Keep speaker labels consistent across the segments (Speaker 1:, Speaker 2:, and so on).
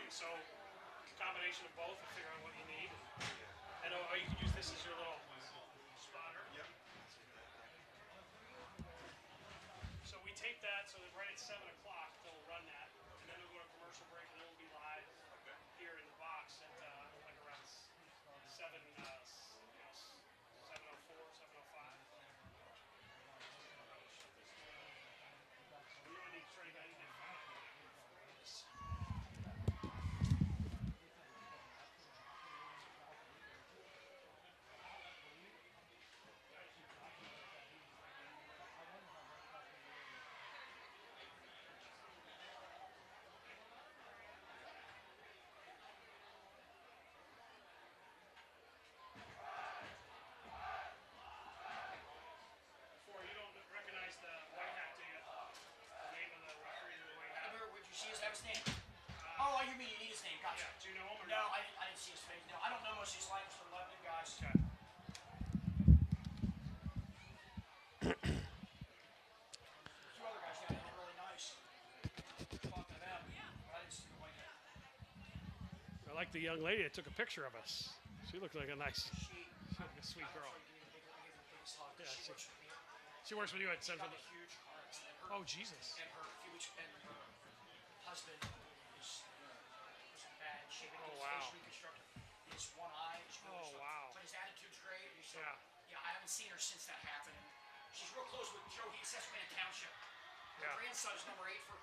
Speaker 1: So combination of both, and figure out what you need. And you can use this as your little spotter. Yep. So we tape that so that right at 7 o'clock they'll run that, and then we'll go to commercial break, and then we'll be live here in the box at like around 7, 7:04, 7:05. We really need to try to get anything out of it.
Speaker 2: She doesn't have his name. Oh, you mean you need his name? Gotcha.
Speaker 1: Yeah. Do you know him or
Speaker 2: no? I didn't see his face. No, I don't know most of these Lancaster Lebanon guys.
Speaker 1: Okay.
Speaker 2: Two other guys got it really nice. Talking to them. I didn't see them like that.
Speaker 1: I like the young lady that took a picture of us. She looked like a nice, sweet girl. Yeah, she works with you at Central.
Speaker 2: Huge car accident.
Speaker 1: Oh, Jesus.
Speaker 2: And her husband is bad shape.
Speaker 1: Oh, wow.
Speaker 2: His one eye is really
Speaker 1: wow.
Speaker 2: But his attitude's great.
Speaker 1: Yeah,
Speaker 2: I haven't seen her since that happened. And she's real close with Joe Heath, Susquehanna Township. Her grandson is number 8 for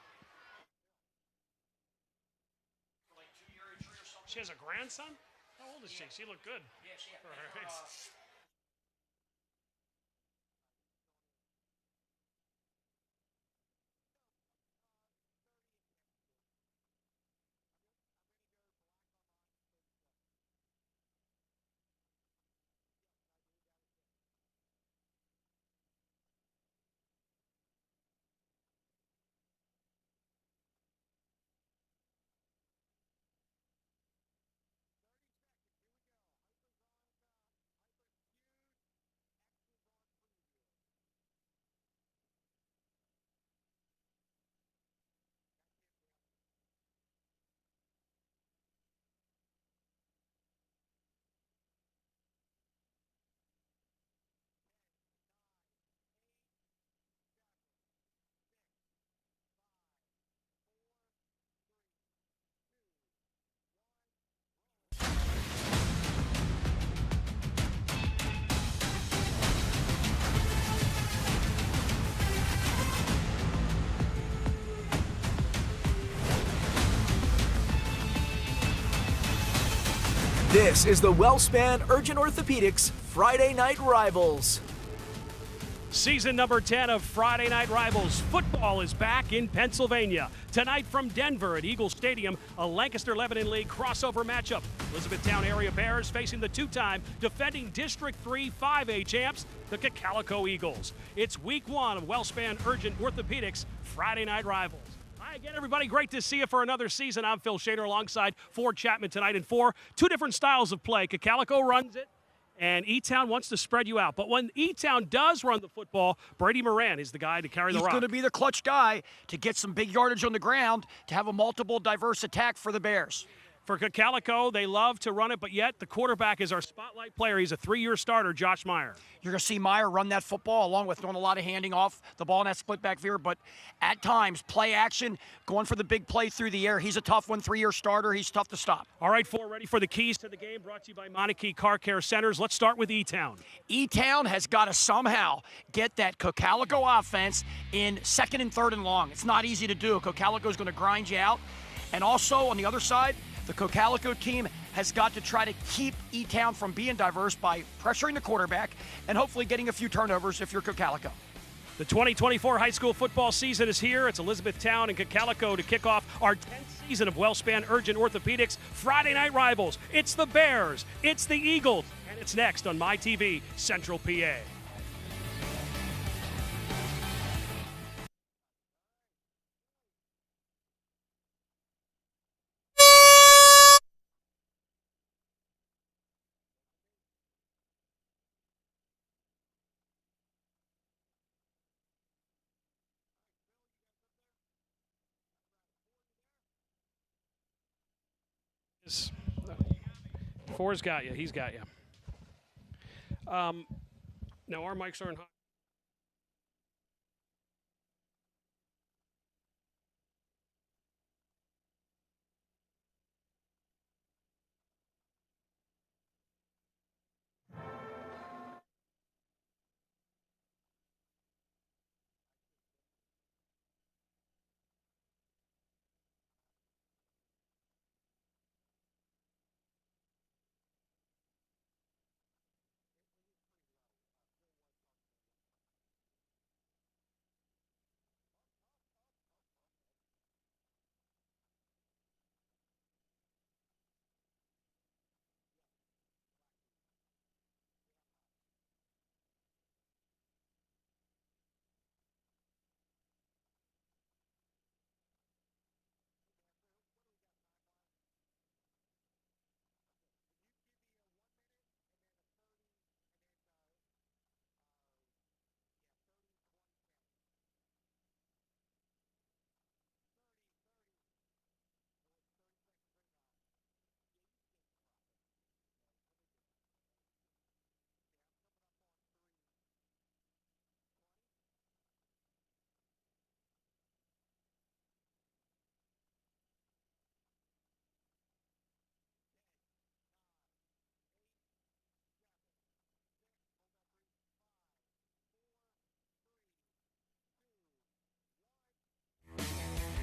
Speaker 2: like 2-year injury or something.
Speaker 1: She has a grandson? How old is she? She looked good.
Speaker 2: Yeah, she
Speaker 1: for her age.
Speaker 3: This is the Wellspan Urgent Orthopedics Friday Night Rivals.
Speaker 1: Season number 10 of Friday Night Rivals. Football is back in Pennsylvania. Tonight from Denver at Eagle Stadium, a Lancaster-Lebanon League crossover matchup. Elizabethtown area Bears facing the two-time defending District 3 5A champs, the Cocalico Eagles. It's week 1 of Wellspan Urgent Orthopedics Friday Night Rivals. Hi again, everybody. Great to see you for another season. I'm Phil Shader alongside Ford Chapman tonight in 4. Two different styles of play. Cocalico runs it, and E-Town wants to spread you out. But when E-Town does run the football, Brady Moran is the guy to carry the rock.
Speaker 2: He's going to be the clutch guy to get some big yardage on the ground, to have a multiple, diverse attack for the Bears.
Speaker 1: For Cocalico, they love to run it, but yet the quarterback is our spotlight player. He's a 3-year starter, Josh Meyer.
Speaker 2: You're going to see Meyer run that football along with doing a lot of handing off the ball in that split back veer, but at times, play action, going for the big play through the air. He's a tough one, 3-year starter. He's tough to stop.
Speaker 1: All right, 4 ready for the keys to the game, brought to you by Monarchy Car Care Centers. Let's start with E-Town.
Speaker 2: E-Town has got to somehow get that Cocalico offense in 2nd and 3rd and long. It's not easy to do. Cocalico is going to grind you out. And also, on the other side, the Cocalico team has got to try to keep E-Town from being diverse by pressuring the quarterback and hopefully getting a few turnovers if you're Cocalico.
Speaker 1: The 2024 high school football season is here. It's Elizabethtown and Cocalico to kick off our 10th season of Wellspan Urgent Orthopedics Friday Night Rivals. It's the Bears, it's the Eagles, and it's next on MyTV Central PA. Four's got you. He's got you. Now our mics aren't hot.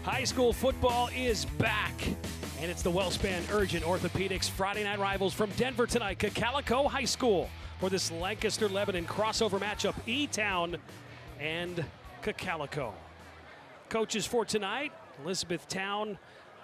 Speaker 1: High school football is back, and it's the Wellspan Urgent Orthopedics Friday Night Rivals from Denver tonight. Cocalico High School for this Lancaster-Lebanon crossover matchup. E-Town and Cocalico. Coaches for tonight, Elizabethtown.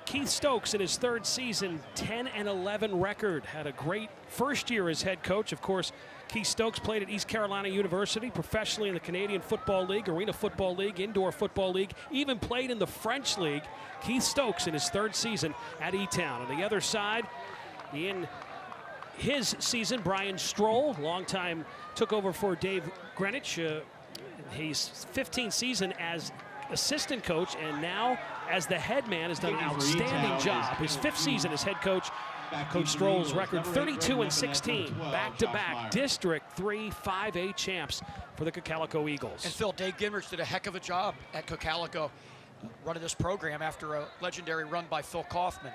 Speaker 1: Keith Stokes in his third season, 10-11 record. Had a great first year as head coach. Of course, Keith Stokes played at East Carolina University, professionally in the Canadian Football League, Arena Football League, Indoor Football League, even played in the French League. Keith Stokes in his third season at E-Town. On the other side, in his season, Brian Stroll, longtime took over for Dave Greenwich. His 15th season as assistant coach, and now as the head man has done an outstanding job. His fifth season as head coach. Coach Stroll's record 32-16, back-to-back District 3 5A champs for the Cocalico Eagles.
Speaker 2: And Phil, Dave Gingrich did a heck of a job at Cocalico running this program after a legendary run by Phil Kaufman.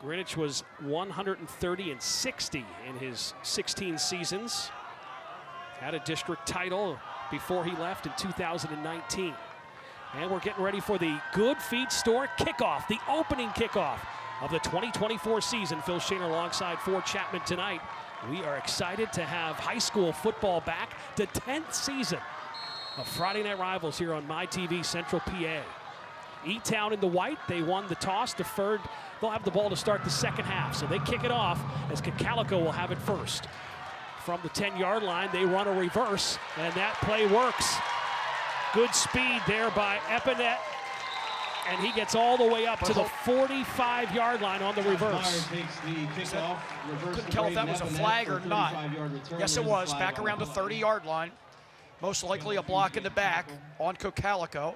Speaker 1: Greenwich was 130-60 in his 16 seasons. Had a district title before he left in 2019. And we're getting ready for the Good Feet Store kickoff, the opening kickoff of the 2024 season. Phil Shaner alongside Ford Chapman tonight. We are excited to have high school football back, the 10th season of Friday Night Rivals here on MyTV Central PA. E-Town in the white, they won the toss, deferred. They'll have the ball to start the second half, so they kick it off as Cocalico will have it first. From the 10-yard line, they run a reverse, and that play works. Good speed there by Epinette, and he gets all the way up to the 45-yard line on the reverse.
Speaker 2: Couldn't tell if that was a flag or not. Yes, it was, back around the 30-yard line. Most likely a block in the back on Cocalico.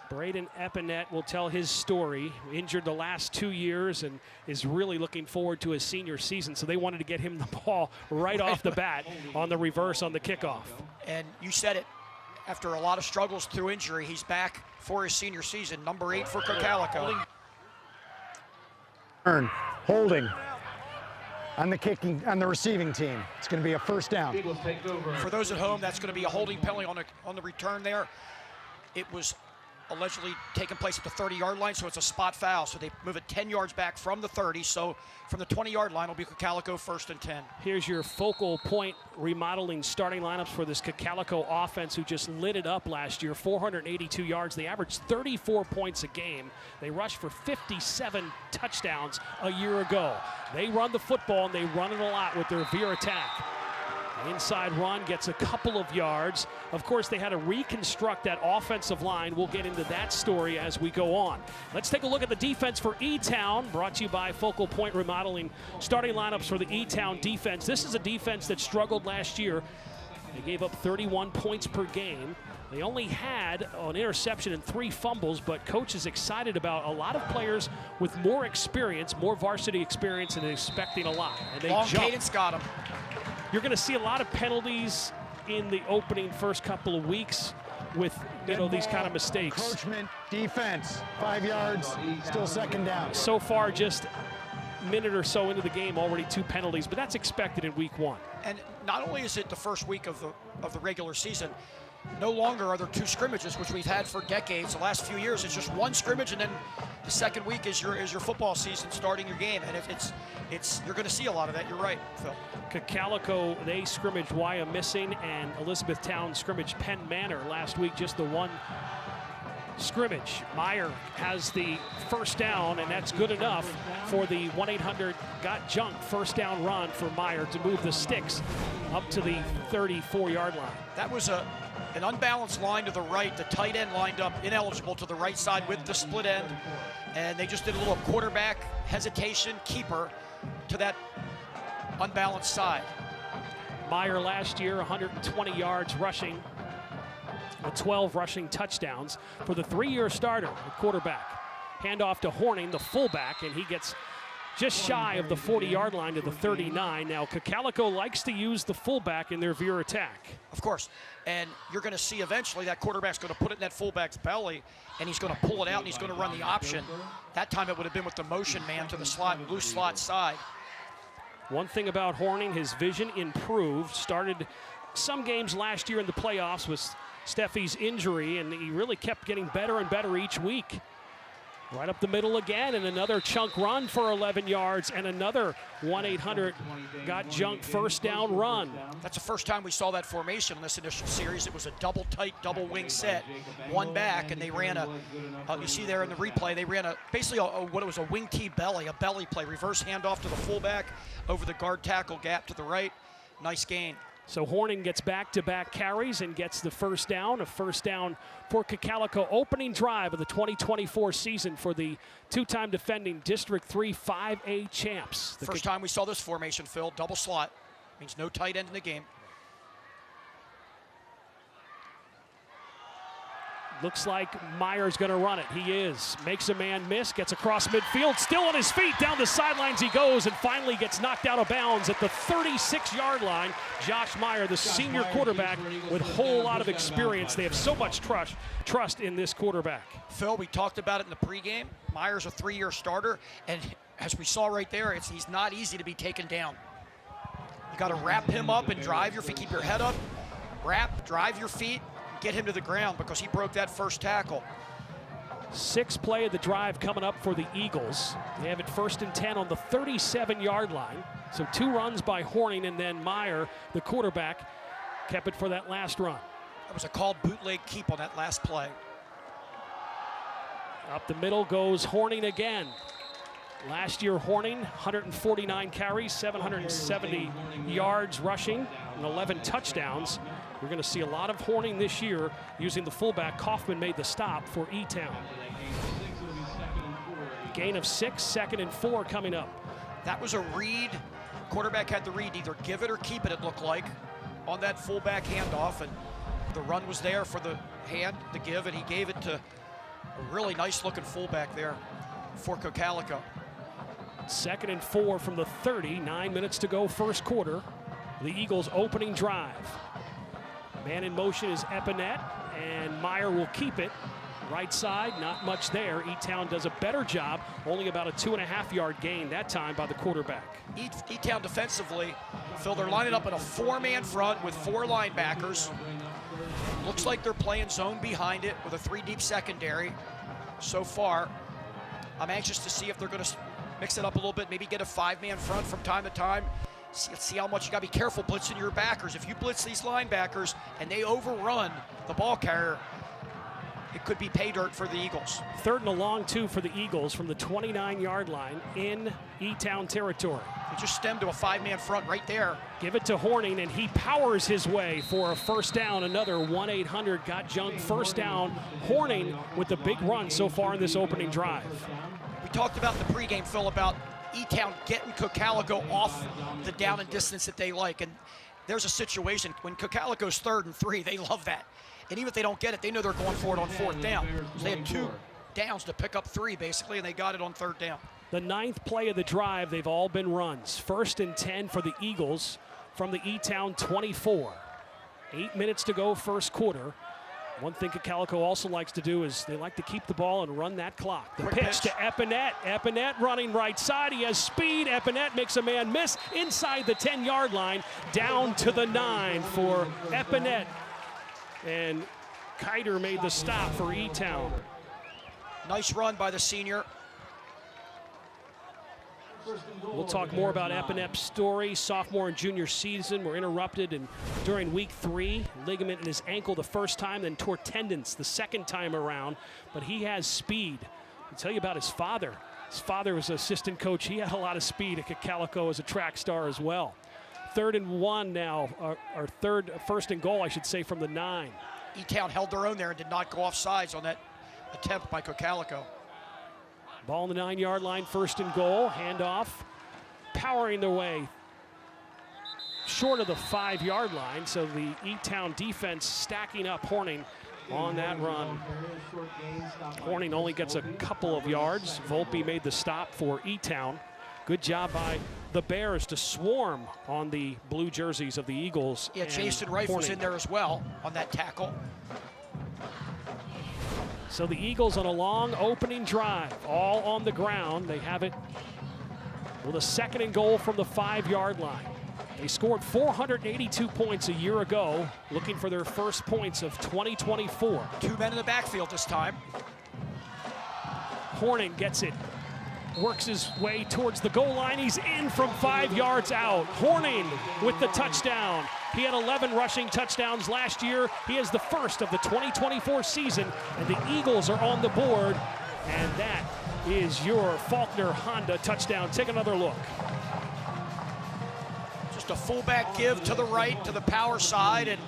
Speaker 1: Braden Epinette will tell his story. Injured the last 2 years and is really looking forward to his senior season, so they wanted to get him the ball right off the bat on the reverse on the kickoff.
Speaker 2: And you said it. After a lot of struggles through injury, he's back for his senior season, number 8 for Cocalico.
Speaker 4: Holding on the kicking, on the receiving team. It's going to be a first down.
Speaker 2: For those at home, that's going to be a holding penalty on the return there. It was allegedly taking place at the 30-yard line, so it's a spot foul. So they move it 10 yards back from the 30. So from the 20-yard line, it'll be Cocalico first and 10.
Speaker 1: Here's your focal point remodeling starting lineups for this Cocalico offense, who just lit it up last year. 482 yards. They averaged 34 points a game. They rushed for 57 touchdowns a year ago. They run the football, and they run it a lot with their veer attack. Inside run gets a couple of yards. Of course, they had to reconstruct that offensive line. We'll get into that story as we go on. Let's take a look at the defense for E-Town, brought to you by Focal Point Remodeling. Starting lineups for the E-Town defense. This is a defense that struggled last year. They gave up 31 points per game. They only had an interception and 3 fumbles, but coach is excited about a lot of players with more experience, more varsity experience, and expecting a lot. And they
Speaker 2: Long
Speaker 1: jump.
Speaker 2: cadence got him.
Speaker 1: You're going to see a lot of penalties in the opening first couple of weeks with these kind of mistakes.
Speaker 4: Encroachment, defense, 5 yards, still second down.
Speaker 1: So far, just a minute or so into the game, already 2 penalties, but that's expected in week 1.
Speaker 2: And not only is it the first week of the regular season, no longer are there 2 scrimmages, which we've had for decades. The last few years, it's just 1 scrimmage, and then the second week is your football season, starting your game. And you're going to see a lot of that. You're right, Phil.
Speaker 1: Cocalico, they scrimmaged Waya missing, and Elizabethtown scrimmaged Penn Manor last week, just the 1 scrimmage. Meyer has the first down, and that's good enough for the 1-800-GOT-JUNK first down run for Meyer to move the sticks up to the 34-yard line.
Speaker 2: That was an unbalanced line to the right. The tight end lined up ineligible to the right side with the split end, and they just did a little quarterback hesitation, keeper to that unbalanced side.
Speaker 1: Meyer last year, 120 yards rushing, with 12 rushing touchdowns for the 3-year starter at quarterback. Handoff to Horning, the fullback, and he gets just shy of the 40-yard line to the 39. Now, Cocalico likes to use the fullback in their veer attack.
Speaker 2: Of course, and you're going to see eventually that quarterback's going to put it in that fullback's belly, and he's going to pull it out, and he's going to run the option. That time it would have been with the motion man to the slot, loose slot side.
Speaker 1: One thing about Horning, his vision improved. Started some games last year in the playoffs with Steffi's injury, and he really kept getting better and better each week. Right up the middle again, and another chunk run for 11 yards, and another 1-800-GOT-JUNK first down run.
Speaker 2: That's the first time we saw that formation in this initial series. It was a double tight, double wing set, 1 back, and they ran you see there in the replay, they ran basically what it was a wing T belly, a belly play, reverse handoff to the fullback over the guard tackle gap to the right. Nice gain.
Speaker 1: So Horning gets back-to-back carries and gets the first down. A first down for Cocalico. Opening drive of the 2024 season for the 2-time defending District 3 5A champs.
Speaker 2: First time we saw this formation, Phil. Double slot. Means no tight end in the game.
Speaker 1: Looks like Meyer's going to run it. He is. Makes a man miss, gets across midfield, still on his feet. Down the sidelines he goes, and finally gets knocked out of bounds at the 36-yard line. Josh Meyer, the senior quarterback with a whole lot of experience. They have so much trust in this quarterback.
Speaker 2: Phil, we talked about it in the pregame. Meyer's a 3-year starter, and as we saw right there, he's not easy to be taken down. You got to wrap him up and drive your feet. Keep your head up, wrap, drive your feet, get him to the ground because he broke that first tackle.
Speaker 1: 6th play of the drive coming up for the Eagles. They have it 1st and 10 on the 37-yard line. So 2 runs by Horning, and then Meyer, the quarterback, kept it for that last run.
Speaker 2: That was a called bootleg keep on that last play.
Speaker 1: Up the middle goes Horning again. Last year, Horning, 149 carries, 770 yards rushing, and 11 touchdowns. We're going to see a lot of Horning this year using the fullback. Kaufman made the stop for E-Town. Gain of 6, 2nd and 4 coming up.
Speaker 2: That was a read. Quarterback had the read, either give it or keep it, it looked like, on that fullback handoff, and the run was there for the hand, the give, and he gave it to a really nice-looking fullback there for Cocalico.
Speaker 1: 2nd and 4 from the 30, 9 minutes to go, first quarter. The Eagles' opening drive. Man in motion is Epinette, and Meyer will keep it. Right side, not much there. E-Town does a better job, only about a 2.5-yard gain that time by the quarterback.
Speaker 2: E-Town defensively, Phil, they're lining up in a 4-man front with 4 linebackers. Looks like they're playing zone behind it with a 3-deep secondary so far. I'm anxious to see if they're going to mix it up a little bit, maybe get a 5-man front from time to time. See how much you got to be careful blitzing your backers. If you blitz these linebackers and they overrun the ball carrier, it could be pay dirt for the Eagles.
Speaker 1: 3rd and a long 2 for the Eagles from the 29-yard line in E-Town territory.
Speaker 2: They just stemmed to a 5-man front right there.
Speaker 1: Give it to Horning, and he powers his way for a first down. Another 1-800-GOT-JUNK first down. Horning with the big run so far in this opening drive.
Speaker 2: We talked about in the pregame, Phil, about E-Town getting Cocalico off the down and distance that they like, and there's a situation when Cocalico's 3rd and 3, they love that. And even if they don't get it, they know they're going for it on 4th down. So they had 2 downs to pick up 3, basically, and they got it on 3rd down.
Speaker 1: The 9th play of the drive, they've all been runs. 1st and 10 for the Eagles from the E-Town 24. 8 minutes to go, first quarter. One thing Cocalico also likes to do is they like to keep the ball and run that clock. The pitch to Epinette. Epinette running right side. He has speed. Epinette makes a man miss inside the 10-yard line. Down to the 9 for Epinette. And Kiter made the stop for E-Town.
Speaker 2: Nice run by the senior.
Speaker 1: We'll talk more about Epinep's story. Sophomore and junior season were interrupted and during week 3. Ligament in his ankle the first time, then tore tendons the second time around. But he has speed. I'll tell you about his father. His father was an assistant coach. He had a lot of speed at Cocalico as a track star as well. 3rd and 1 now, or 1st and goal, I should say, from the 9.
Speaker 2: E-Town held their own there and did not go off sides on that attempt by Cocalico.
Speaker 1: Ball on the 9-yard line, 1st and goal, handoff, powering their way short of the 5-yard line, so the E-Town defense stacking up Horning on that run. Horning only gets a couple of yards. Volpe made the stop for E-Town. Good job by the Bears to swarm on the blue jerseys of the Eagles.
Speaker 2: Yeah, Jason Rife was in there as well on that tackle.
Speaker 1: So the Eagles on a long opening drive, all on the ground. They have it with a 2nd and goal from the 5-yard line. They scored 482 points a year ago, looking for their first points of 2024.
Speaker 2: 2 men in the backfield this time.
Speaker 1: Horning gets it, works his way towards the goal line. He's in from 5 yards out. Horning with the touchdown. He had 11 rushing touchdowns last year. He is the first of the 2024 season, and the Eagles are on the board. And that is your Faulkner Honda touchdown. Take another look.
Speaker 2: Just a fullback give to the right, to the power side, and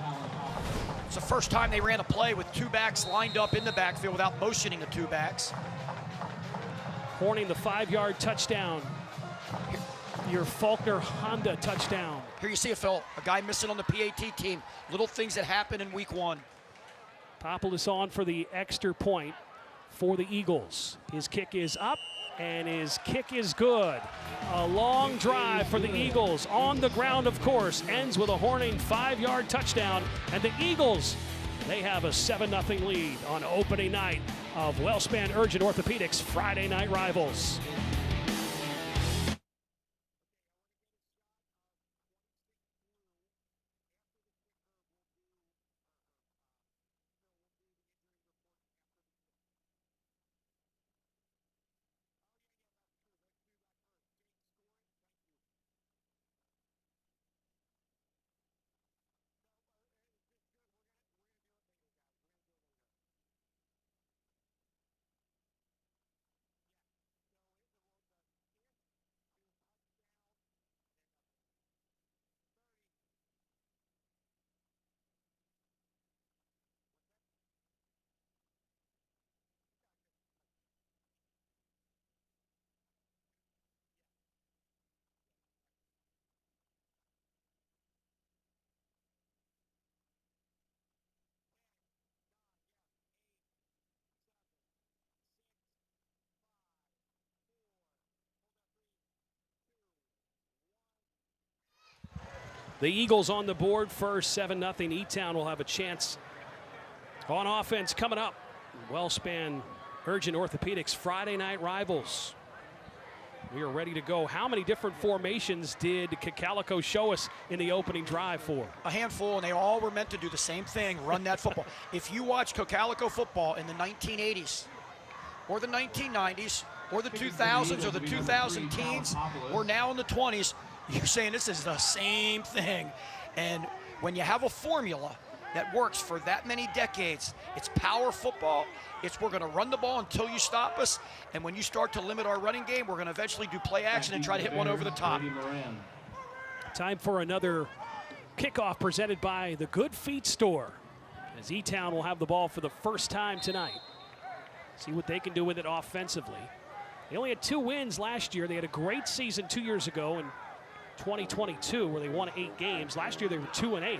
Speaker 2: it's the first time they ran a play with 2 backs lined up in the backfield without motioning the 2 backs.
Speaker 1: Horning, the 5-yard touchdown. Your Faulkner Honda touchdown.
Speaker 2: Here you see it, Phil. A guy missing on the PAT team. Little things that happen in week 1.
Speaker 1: Populus on for the extra point for the Eagles. His kick is up, and his kick is good. A long drive for the Eagles on the ground, of course. Ends with a Horning 5-yard touchdown, and the Eagles, they have a 7-0 lead on opening night of Wellspan Urgent Orthopedics Friday Night Rivals. The Eagles on the board first, 7-0. E-Town will have a chance on offense coming up. Wellspan Urgent Orthopedics Friday Night Rivals. We are ready to go. How many different formations did Cocalico show us in the opening drive for?
Speaker 2: A handful, and they all were meant to do the same thing, run that football. If you watch Cocalico football in the 1980s or the 1990s or the 2000s or the 2000 teens or now in the 20s, you're saying this is the same thing. And when you have a formula that works for that many decades, it's power football. It's we're going to run the ball until you stop us. And when you start to limit our running game, we're going to eventually do play action and try to hit one over the top.
Speaker 1: Time for another kickoff presented by the Good Feet Store, as E-Town will have the ball for the first time tonight. See what they can do with it offensively. They only had 2 wins last year. They had a great season 2 years ago, and 2022, where they won 8 games. Last year they were 2-8.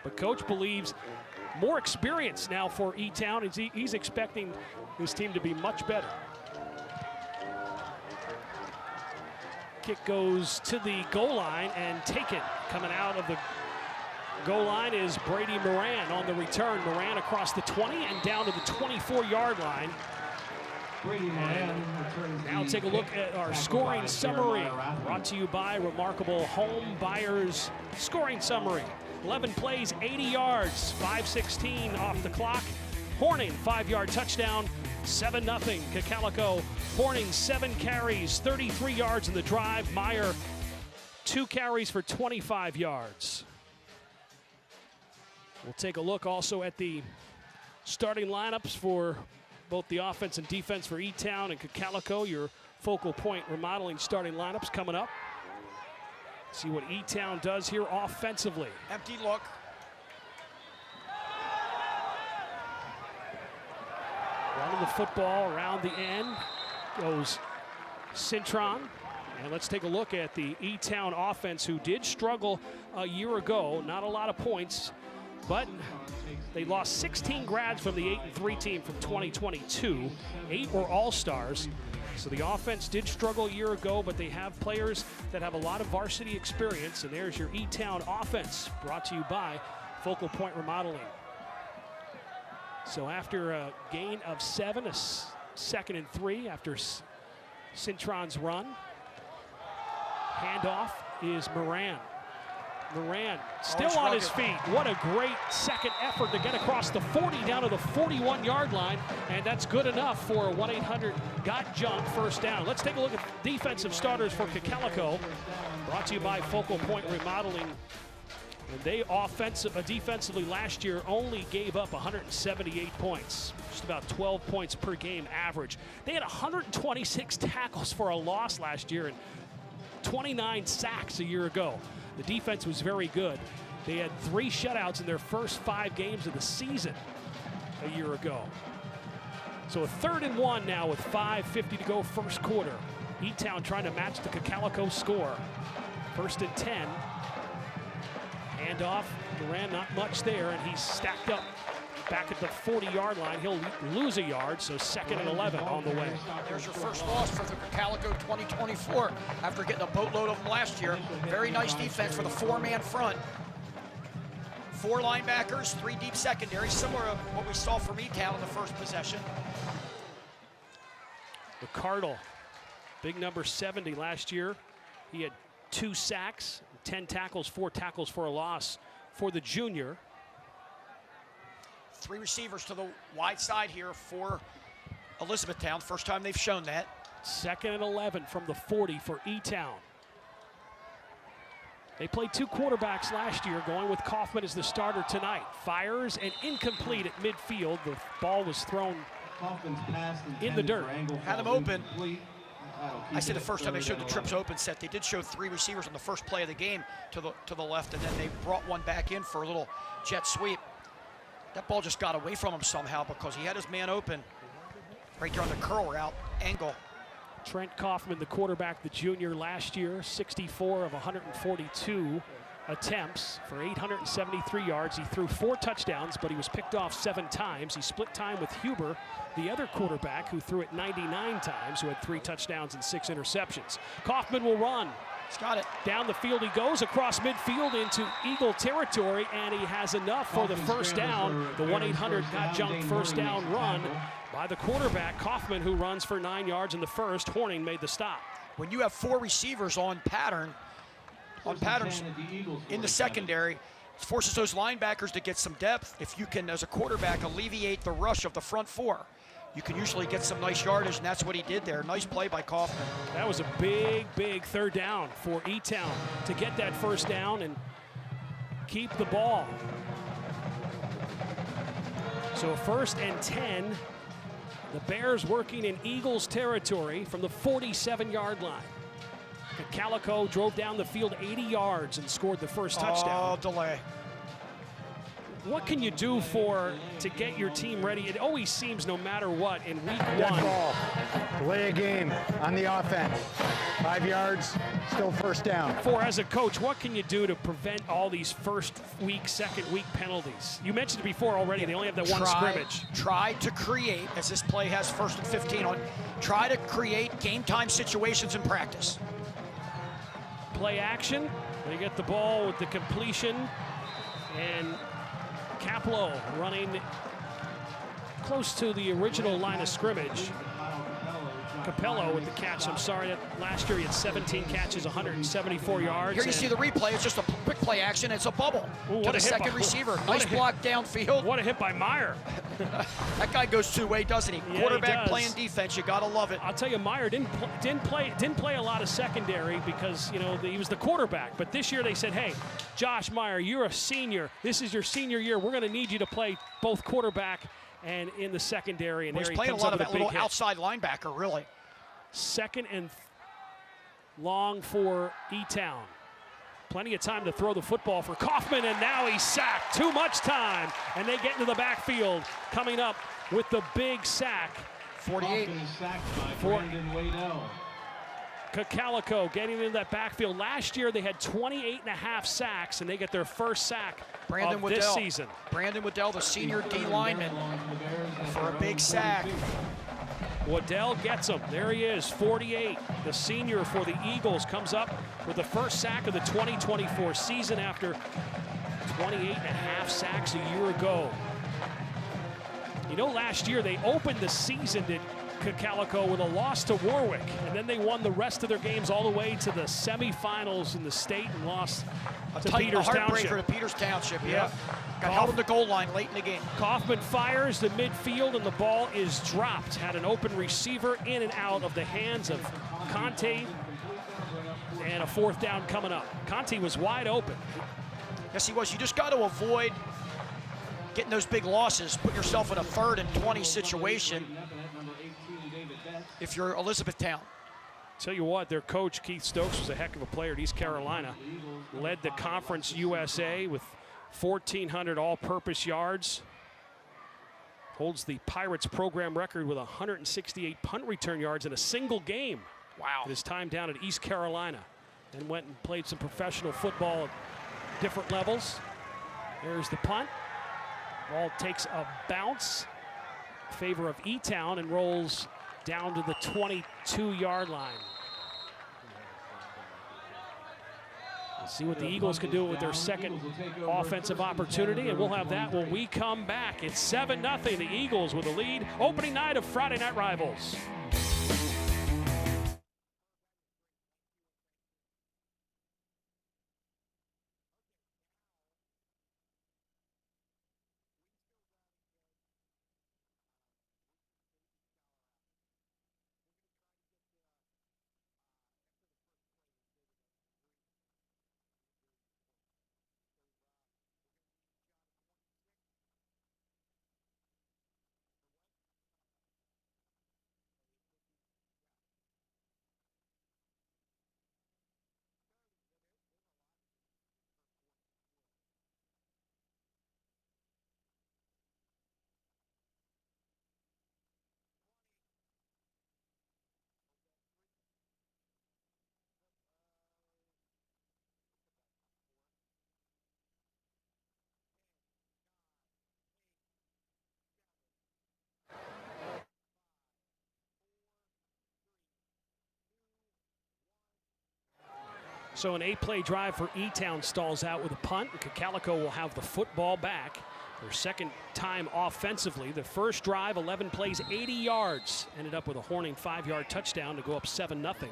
Speaker 1: But coach believes more experience now for E-Town. He's expecting his team to be much better. Kick goes to the goal line and taken. Coming out of the goal line is Brady Moran on the return. Moran across the 20 and down to the 24-yard line. And now take a look at our scoring summary, brought to you by Remarkable Home Buyers Scoring Summary. 11 plays, 80 yards, 5:16 off the clock. Horning, 5-yard touchdown, 7-0. Cocalico, Horning, 7 carries, 33 yards in the drive. Meyer, 2 carries for 25 yards. We'll take a look also at the starting lineups for both the offense and defense for E-Town and Cocalico. Your focal point remodeling starting lineups coming up. See what E-Town does here offensively.
Speaker 2: Empty look.
Speaker 1: Running the football around the end goes Cintron. And let's take a look at the E-Town offense, who did struggle a year ago. Not a lot of points, but they lost 16 grads from the 8-3 team from 2022. 8 were all-stars. So the offense did struggle a year ago, but they have players that have a lot of varsity experience. And there's your E-Town offense, brought to you by Focal Point Remodeling. So after a gain of 7, a 2nd and 3 after Cintron's run. Handoff is Moran. Moran still on his feet. What a great second effort to get across the 40 down to the 41-yard line, and that's good enough for a 1-800-got-jump first down. Let's take a look at defensive starters for Cocalico, brought to you by Focal Point Remodeling. And they defensively last year only gave up 178 points, just about 12 points per game average. They had 126 tackles for a loss last year and 29 sacks a year ago. The defense was very good. They had 3 shutouts in their first 5 games of the season a year ago. So a 3rd and 1 now with 5:50 to go first quarter. E-Town trying to match the Cocalico score. 1st and 10. Handoff, Moran not much there, and he's stacked up back at the 40-yard line. He'll lose a yard, so 2nd and 11 on the way.
Speaker 2: There's your first loss for the Cocalico 2024 after getting a boatload of them last year. Very nice defense for the 4-man front. 4 linebackers, 3 deep secondary, similar to what we saw from E-Town in the first possession.
Speaker 1: McCardle, big number 70 last year. He had 2 sacks, 10 tackles, 4 tackles for a loss for the junior.
Speaker 2: 3 receivers to the wide side here for Elizabethtown. First time they've shown that.
Speaker 1: 2nd and 11 from the 40 for E-Town. They played 2 quarterbacks last year, going with Kaufman as the starter tonight. Fires and incomplete at midfield. The ball was thrown in the dirt.
Speaker 2: Had him open. I said the first time they showed the trips open set, they did show 3 receivers on the first play of the game to the left, and then they brought one back in for a little jet sweep. That ball just got away from him somehow because he had his man open right there on the curl route angle.
Speaker 1: Trent Kaufman, the quarterback, the junior last year, 64 of 142 attempts for 873 yards. He threw 4 touchdowns, but he was picked off 7 times. He split time with Huber, the other quarterback, who threw it 99 times, who had 3 touchdowns and 6 interceptions. Kaufman will run.
Speaker 2: He's got it.
Speaker 1: Down the field he goes, across midfield into Eagle territory, and he has enough for the first down. The 1-800-got-junk first down run by the quarterback, Kaufman, who runs for 9 yards in the first. Horning made the stop.
Speaker 2: When you have 4 receivers on patterns in the secondary, it forces those linebackers to get some depth. If you can, as a quarterback, alleviate the rush of the front 4, you can usually get some nice yardage, and that's what he did there. Nice play by Kaufman.
Speaker 1: That was a big, big 3rd down for E-Town to get that first down and keep the ball. So 1st and 10. The Bears working in Eagles territory from the 47-yard line. Cocalico drove down the field 80 yards and scored the first touchdown.
Speaker 2: Oh, delay.
Speaker 1: what can you do to get your team ready? It always seems, no matter what, in week
Speaker 4: Dead
Speaker 1: one.
Speaker 4: ball. Delay a game on the offense. 5 yards, still first down.
Speaker 1: As a coach, what can you do to prevent all these first week, second week penalties? You mentioned it before already. They only have that one scrimmage.
Speaker 2: Try to create, as this play has 1st and 15 on, try to create game time situations in practice.
Speaker 1: Play action. They get the ball with the completion, and Capello running close to the original line of scrimmage. Capello with the catch. I'm sorry, that last year he had 17 catches, 174 yards.
Speaker 2: Here you see the replay. It's just a quick play action. It's a bubble to the second receiver. Nice block downfield.
Speaker 1: What a hit by Meyer.
Speaker 2: That guy goes two-way, doesn't he?
Speaker 1: Yeah,
Speaker 2: quarterback
Speaker 1: he
Speaker 2: playing defense. You gotta love it.
Speaker 1: I'll tell you, Meyer didn't play a lot of secondary because he was the quarterback. But this year they said, hey, Josh Meyer, you're a senior. This is your senior year. We're going to need you to play both quarterback and in the secondary. And
Speaker 2: he's playing a lot of that little outside linebacker, really.
Speaker 1: Second and long for E-Town. Plenty of time to throw the football for Kaufman, and now he's sacked. Too much time, and they get into the backfield, coming up with the big sack.
Speaker 2: 48.
Speaker 1: For Cocalico getting into that backfield. Last year they had 28.5 sacks, and they get their first sack of this season.
Speaker 2: Brandon Waddell, the senior D lineman, for a big sack.
Speaker 1: Waddell gets him. There he is, 48. The senior for the Eagles comes up with the first sack of the 2024 season after 28.5 sacks a year ago. Last year they opened the season at Cocalico with a loss to Warwick, and then they won the rest of their games all the way to the semifinals in the state and lost to Peters Township.
Speaker 2: Heartbreaker to Peters Township, yeah. Got held in the goal line late in the game.
Speaker 1: Kaufman fires the midfield, and the ball is dropped. Had an open receiver in and out of the hands of Conte, and a 4th down coming up. Conte was wide open.
Speaker 2: Yes, he was. You just got to avoid getting those big losses. Put yourself in a 3rd and 20 situation if you're Elizabethtown.
Speaker 1: Tell you what, their coach, Keith Stokes, was a heck of a player at East Carolina. Led the Conference USA with 1,400 all-purpose yards. Holds the Pirates program record with 168 punt return yards in a single game.
Speaker 2: Wow.
Speaker 1: His time down at East Carolina. And went and played some professional football at different levels. There's the punt. Ball takes a bounce in favor of E-Town and rolls down to the 22-yard line. We'll see what the Eagles can do with their second offensive opportunity, and we'll have that when we come back. It's 7-0, the Eagles with a lead. Opening night of Friday Night Rivals. So an 8-play drive for E-Town stalls out with a punt. Cocalico will have the football back. Their second time offensively. The first drive, 11 plays, 80 yards. Ended up with a Horning 5-yard touchdown to go up 7-0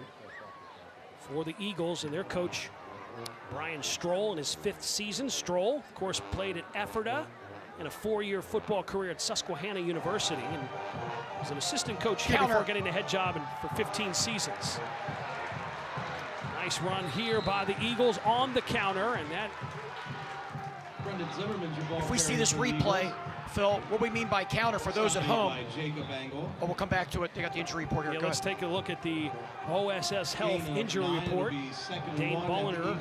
Speaker 1: for the Eagles and their coach, Brian Stroll, in his 5th season. Stroll, of course, played at Ephrata and a 4-year football career at Susquehanna University, and was an assistant coach here before getting a head job for 15 seasons. Nice run here by the Eagles on the counter, and that.
Speaker 2: If we see this replay, Phil, what we mean by counter for those at home. Oh, we'll come back to it. They got the injury report here.
Speaker 1: Yeah, let's take a look at the OSS Health injury report. Dane Bulliner,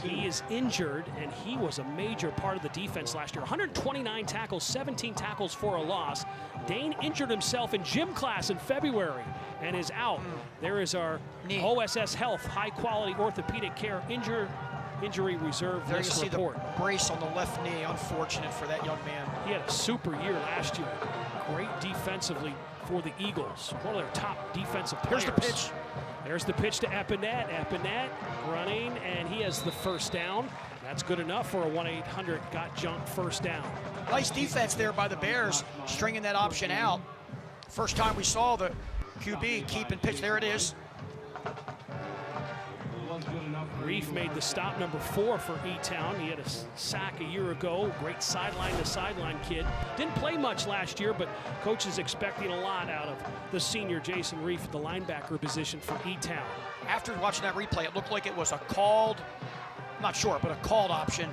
Speaker 1: he is injured, and he was a major part of the defense last year. 129 tackles, 17 tackles for a loss. Dane injured himself in gym class in February and is out. There is our OSS Health high-quality orthopedic care injury reserve
Speaker 2: there you
Speaker 1: list
Speaker 2: see
Speaker 1: report.
Speaker 2: The brace on the left knee. Unfortunate for that young man.
Speaker 1: He had a super year last year. Great defensively for the Eagles. One of their top defensive players.
Speaker 2: Here's the pitch.
Speaker 1: There's the pitch to Epinette. Epinette running, and he has the first down. That's good enough for a 1-800 got junk first down.
Speaker 2: Nice defense there by the Bears, stringing that option out. First time we saw the QB keep and pitch. There it is.
Speaker 1: Reef made the stop, number 4 for E-Town. He had a sack a year ago. Great sideline-to-sideline kid. Didn't play much last year, but coach is expecting a lot out of the senior Jason Reef at the linebacker position for E-Town.
Speaker 2: After watching that replay, it looked like it was a called, not sure, but a called option.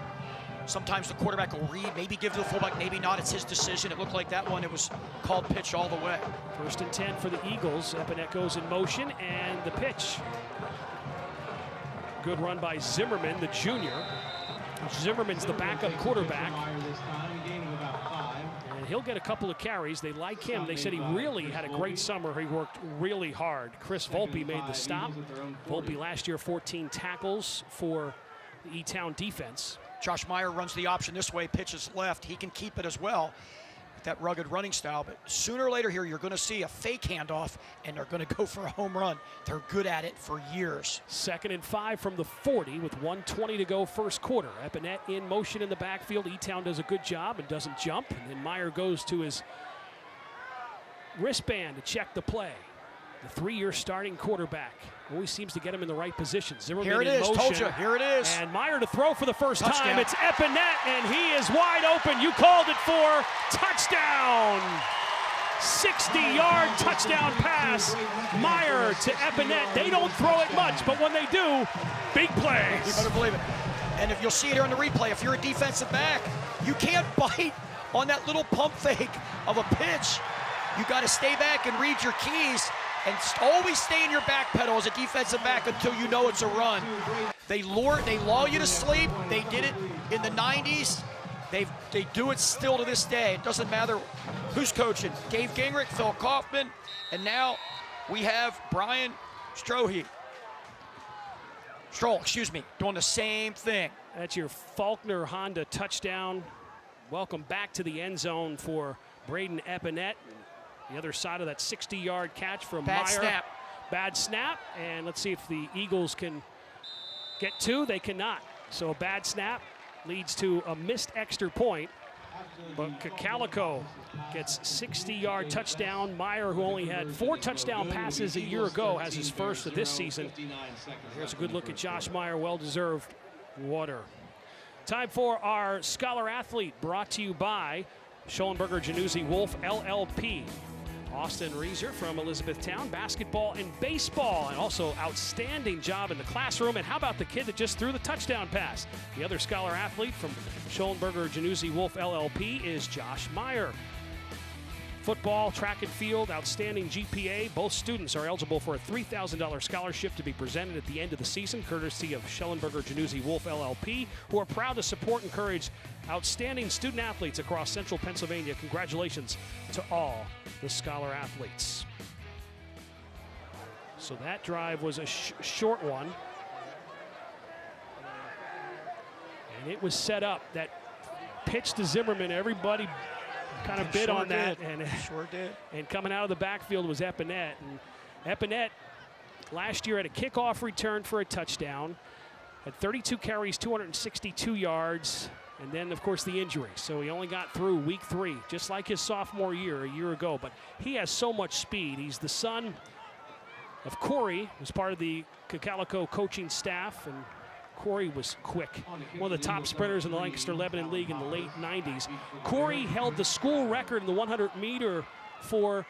Speaker 2: Sometimes the quarterback will read, maybe give to the fullback, maybe not. It's his decision. It looked like that one. It was called pitch all the way.
Speaker 1: 1st and 10 for the Eagles. Epinette goes in motion, and the pitch. Good run by Zimmerman, the junior. Zimmerman's the backup quarterback. And he'll get a couple of carries. They like him. They said he really had a great summer. He worked really hard. Chris Volpe made the stop. Volpe last year, 14 tackles for the E-Town defense.
Speaker 2: Josh Meyer runs the option this way, pitches left. He can keep it as well. That rugged running style, but sooner or later here you're going to see a fake handoff and they're going to go for a home run. They're good at it for years.
Speaker 1: 2nd and 5 from the 40 with 1:20 to go first quarter. Epinette in motion in the backfield. E-Town does a good job and doesn't jump, and then Meyer goes to his wristband to check the play. The 3-year starting quarterback always seems to get him in the right position. Zimmerman
Speaker 2: here it
Speaker 1: in
Speaker 2: is,
Speaker 1: motion.
Speaker 2: Told you, here it is.
Speaker 1: And Meyer to throw for the first
Speaker 2: Touchdown.
Speaker 1: time. It's Epinette, and he is wide open. You called it for touchdown. 60-yard touchdown pass. Meyer to Epinette. They don't throw it much, but when they do, big plays.
Speaker 2: You better believe it. And if you'll see it here on the replay, if you're a defensive back, you can't bite on that little pump fake of a pitch. You got to stay back and read your keys. And always stay in your back pedal as a defensive back until you know it's a run. They lull you to sleep. They did it in the 90s. They do it still to this day. It doesn't matter who's coaching. Dave Gingrich, Phil Kaufman, and now we have Brian Stroll, doing the same thing.
Speaker 1: That's your Faulkner Honda touchdown. Welcome back to the end zone for Braden Epinette. The other side of that 60-yard catch from Meyer.
Speaker 2: Snap.
Speaker 1: Bad snap, and let's see if the Eagles can get 2. They cannot. So a bad snap leads to a missed extra point. But Cocalico gets 60-yard touchdown. Meyer, who only had 4 touchdown passes a year ago, has his first of this season. Here's a good look at Josh Meyer, well-deserved water. Time for our Scholar Athlete, brought to you by Schollenberger Januzzi Wolf LLP. Austin Reeser from Elizabethtown, basketball and baseball, and also outstanding job in the classroom. And how about the kid that just threw the touchdown pass? The other Scholar Athlete from Schollenberger Januzzi Wolf LLP is Josh Meyer. Football, track and field, outstanding GPA. Both students are eligible for a $3,000 scholarship to be presented at the end of the season, courtesy of Schollenberger Januzzi Wolf LLP, who are proud to support and encourage outstanding student athletes across central Pennsylvania. Congratulations to all the Scholar Athletes. So that drive was a short one. And it was set up. That pitch to Zimmerman, everybody kind of bid on that, and
Speaker 2: sure did.
Speaker 1: And coming out of the backfield was Epinette. And Epinette last year had a kickoff return for a touchdown, had 32 carries, 262 yards, and then of course the injury. So he only got through week 3, just like his sophomore year a year ago. But he has so much speed. He's the son of Corey, who's part of the Cocalico coaching staff, and Corey was quick, one of the top sprinters in the Lancaster-Lebanon League in the late 90s. Corey held the school record in the 100-meter for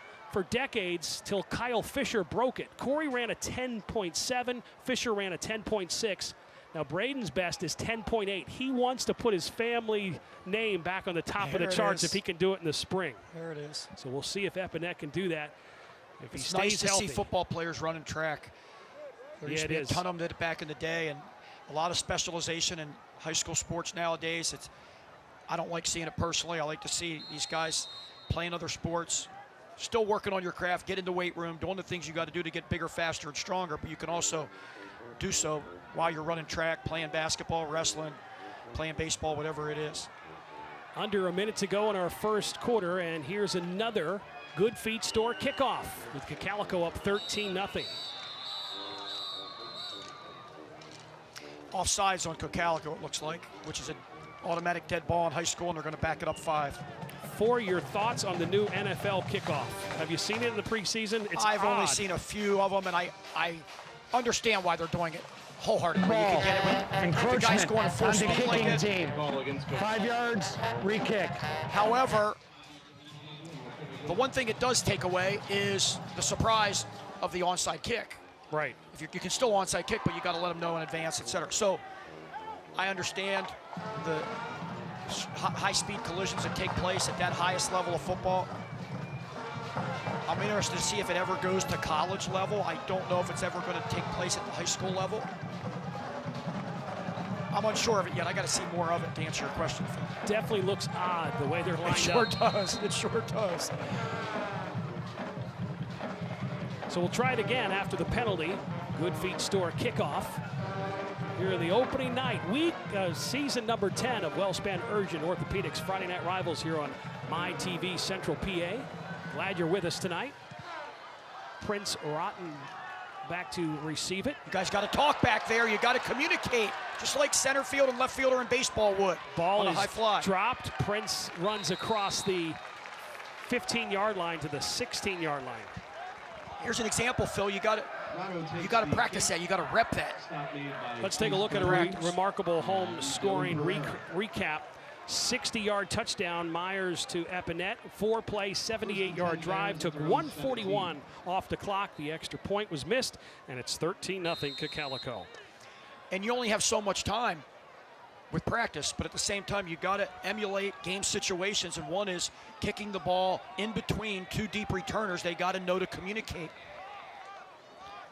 Speaker 1: decades till Kyle Fisher broke it. Corey ran a 10.7, Fisher ran a 10.6. Now, Braden's best is 10.8. He wants to put his family name back on the top of the charts if he can do it in the spring.
Speaker 2: There it is.
Speaker 1: So we'll see if Epinette can do that. If he
Speaker 2: It's
Speaker 1: stays
Speaker 2: nice to
Speaker 1: healthy.
Speaker 2: see football players running track. There used to be a ton of them did it back in the day, and a lot of specialization in high school sports nowadays. I don't like seeing it personally. I like to see these guys playing other sports, still working on your craft, get in the weight room, doing the things you got to do to get bigger, faster, and stronger, but you can also do so while you're running track, playing basketball, wrestling, playing baseball, whatever it is.
Speaker 1: Under a minute to go in our first quarter, and here's another Good Feet Store kickoff with Cocalico up 13-0.
Speaker 2: Offsides on Cocalico, it looks like, which is an automatic dead ball in high school, and they're going to back it up 5.
Speaker 1: For your thoughts on the new NFL kickoff. Have you seen it in the preseason?
Speaker 2: I've only seen a few of them, and I understand why they're doing it wholeheartedly. You can get it when the guy's going full
Speaker 4: on the
Speaker 2: speed like
Speaker 4: kicking
Speaker 2: it.
Speaker 4: team. 5 yards, re-kick.
Speaker 2: However, the one thing it does take away is the surprise of the onside kick.
Speaker 1: Right.
Speaker 2: If you can still onside kick, but you got to let them know in advance, etc. So I understand the high-speed collisions that take place at that highest level of football. I'm interested to see if it ever goes to college level. I don't know if it's ever going to take place at the high school level. I'm unsure of it yet. I got to see more of it to answer your question, Phil.
Speaker 1: Definitely looks odd the way they're lined up.
Speaker 2: It sure does. It sure does.
Speaker 1: So we'll try it again after the penalty. Good Feet Store kickoff. Here in the opening night, season number 10 of Wellspan Urgent Orthopedics Friday Night Rivals here on MyTV Central PA. Glad you're with us tonight. Prince Rotten back to receive it.
Speaker 2: You guys got to talk back there. You got to communicate, just like center field and left fielder in baseball would.
Speaker 1: Ball
Speaker 2: on a
Speaker 1: is
Speaker 2: high fly.
Speaker 1: Dropped. Prince runs across the 15-yard line to the 16-yard line.
Speaker 2: Here's an example, Phil. You got to practice that. You got to rep that.
Speaker 1: Let's take a look at a remarkable home scoring recap. 60-yard touchdown, Myers to Epinette. 4-play, 78-yard drive. Took 1:41 off the clock. The extra point was missed, and it's 13-0 Cocalico.
Speaker 2: And you only have so much time with practice, but at the same time, you got to emulate game situations, and one is kicking the ball in between 2 deep returners. They got to know to communicate.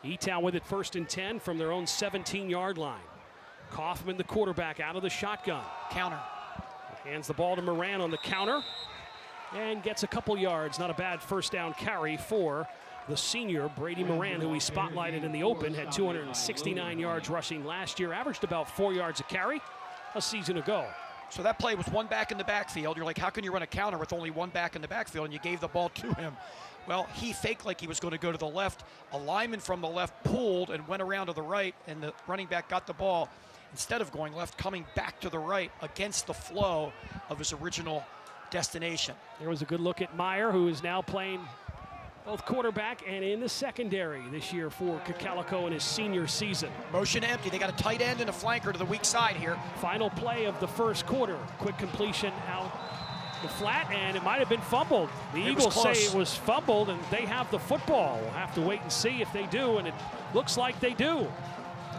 Speaker 1: E-Town with it 1st and 10 from their own 17-yard line. Kaufman, the quarterback, out of the shotgun.
Speaker 2: Counter.
Speaker 1: Hands the ball to Moran on the counter and gets a couple yards. Not a bad first down carry for the senior, Brady Moran, who we spotlighted in the open, had 269 yards rushing last year, averaged about 4 yards a carry a season ago.
Speaker 2: So that play was 1 back in the backfield. You're like, how can you run a counter with only 1 back in the backfield? And you gave the ball to him. Well, he faked like he was going to go to the left. A lineman from the left pulled and went around to the right, and the running back got the ball. Instead of going left, coming back to the right against the flow of his original destination.
Speaker 1: There was a good look at Meyer, who is now playing both quarterback and in the secondary this year for Cocalico in his senior season.
Speaker 2: Motion empty. They got a tight end and a flanker to the weak side here.
Speaker 1: Final play of the first quarter. Quick completion out the flat, and it might have been fumbled. The Eagles say it was fumbled, and they have the football. We'll have to wait and see if they do, and it looks like they do.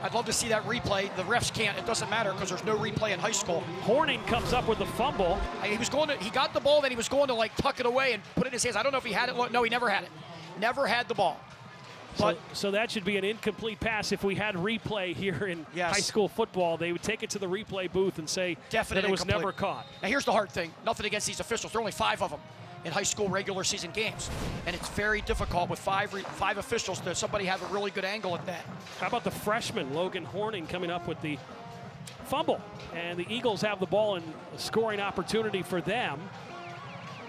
Speaker 2: I'd love to see that replay. The refs can't. It doesn't matter because there's no replay in high school.
Speaker 1: Horning comes up with the fumble.
Speaker 2: He got the ball, then he was going to like tuck it away and put it in his hands. I don't know if he had it. No, he never had it. Never had the ball. But
Speaker 1: so that should be an incomplete pass. If we had replay here in high school football, they would take it to the replay booth and say that it was never caught.
Speaker 2: Now here's the hard thing. Nothing against these officials. There are only 5 of them in high school regular season games. And it's very difficult with 5 officials to somebody have a really good angle at that.
Speaker 1: How about the freshman, Logan Horning, coming up with the fumble? And the Eagles have the ball and a scoring opportunity for them.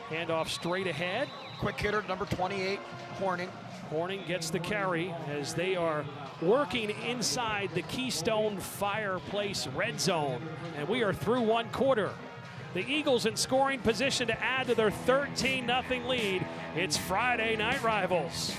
Speaker 1: Handoff straight ahead.
Speaker 2: Quick hitter, number 28, Horning.
Speaker 1: Horning gets the carry as they are working inside the Keystone Fireplace red zone. And we are through 1 quarter. The Eagles in scoring position to add to their 13-0 lead. It's Friday Night Rivals.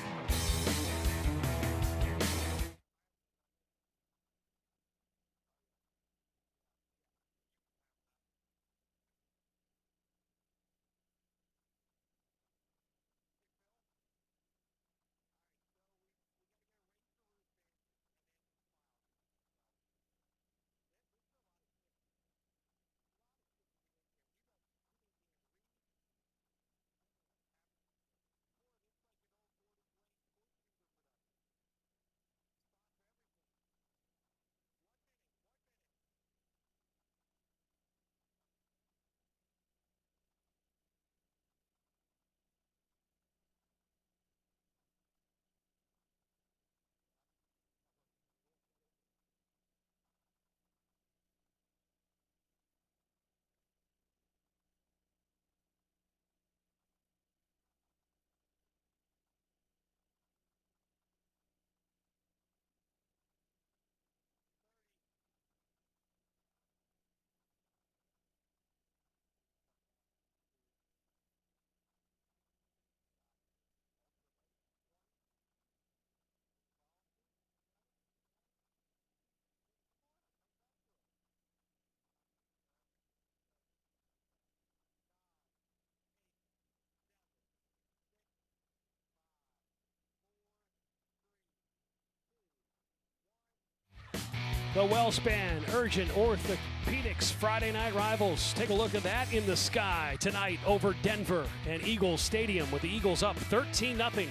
Speaker 1: The Wellspan Urgent Orthopedics Friday Night Rivals. Take a look at that in the sky tonight over Denver and Eagles Stadium with the Eagles up 13-0.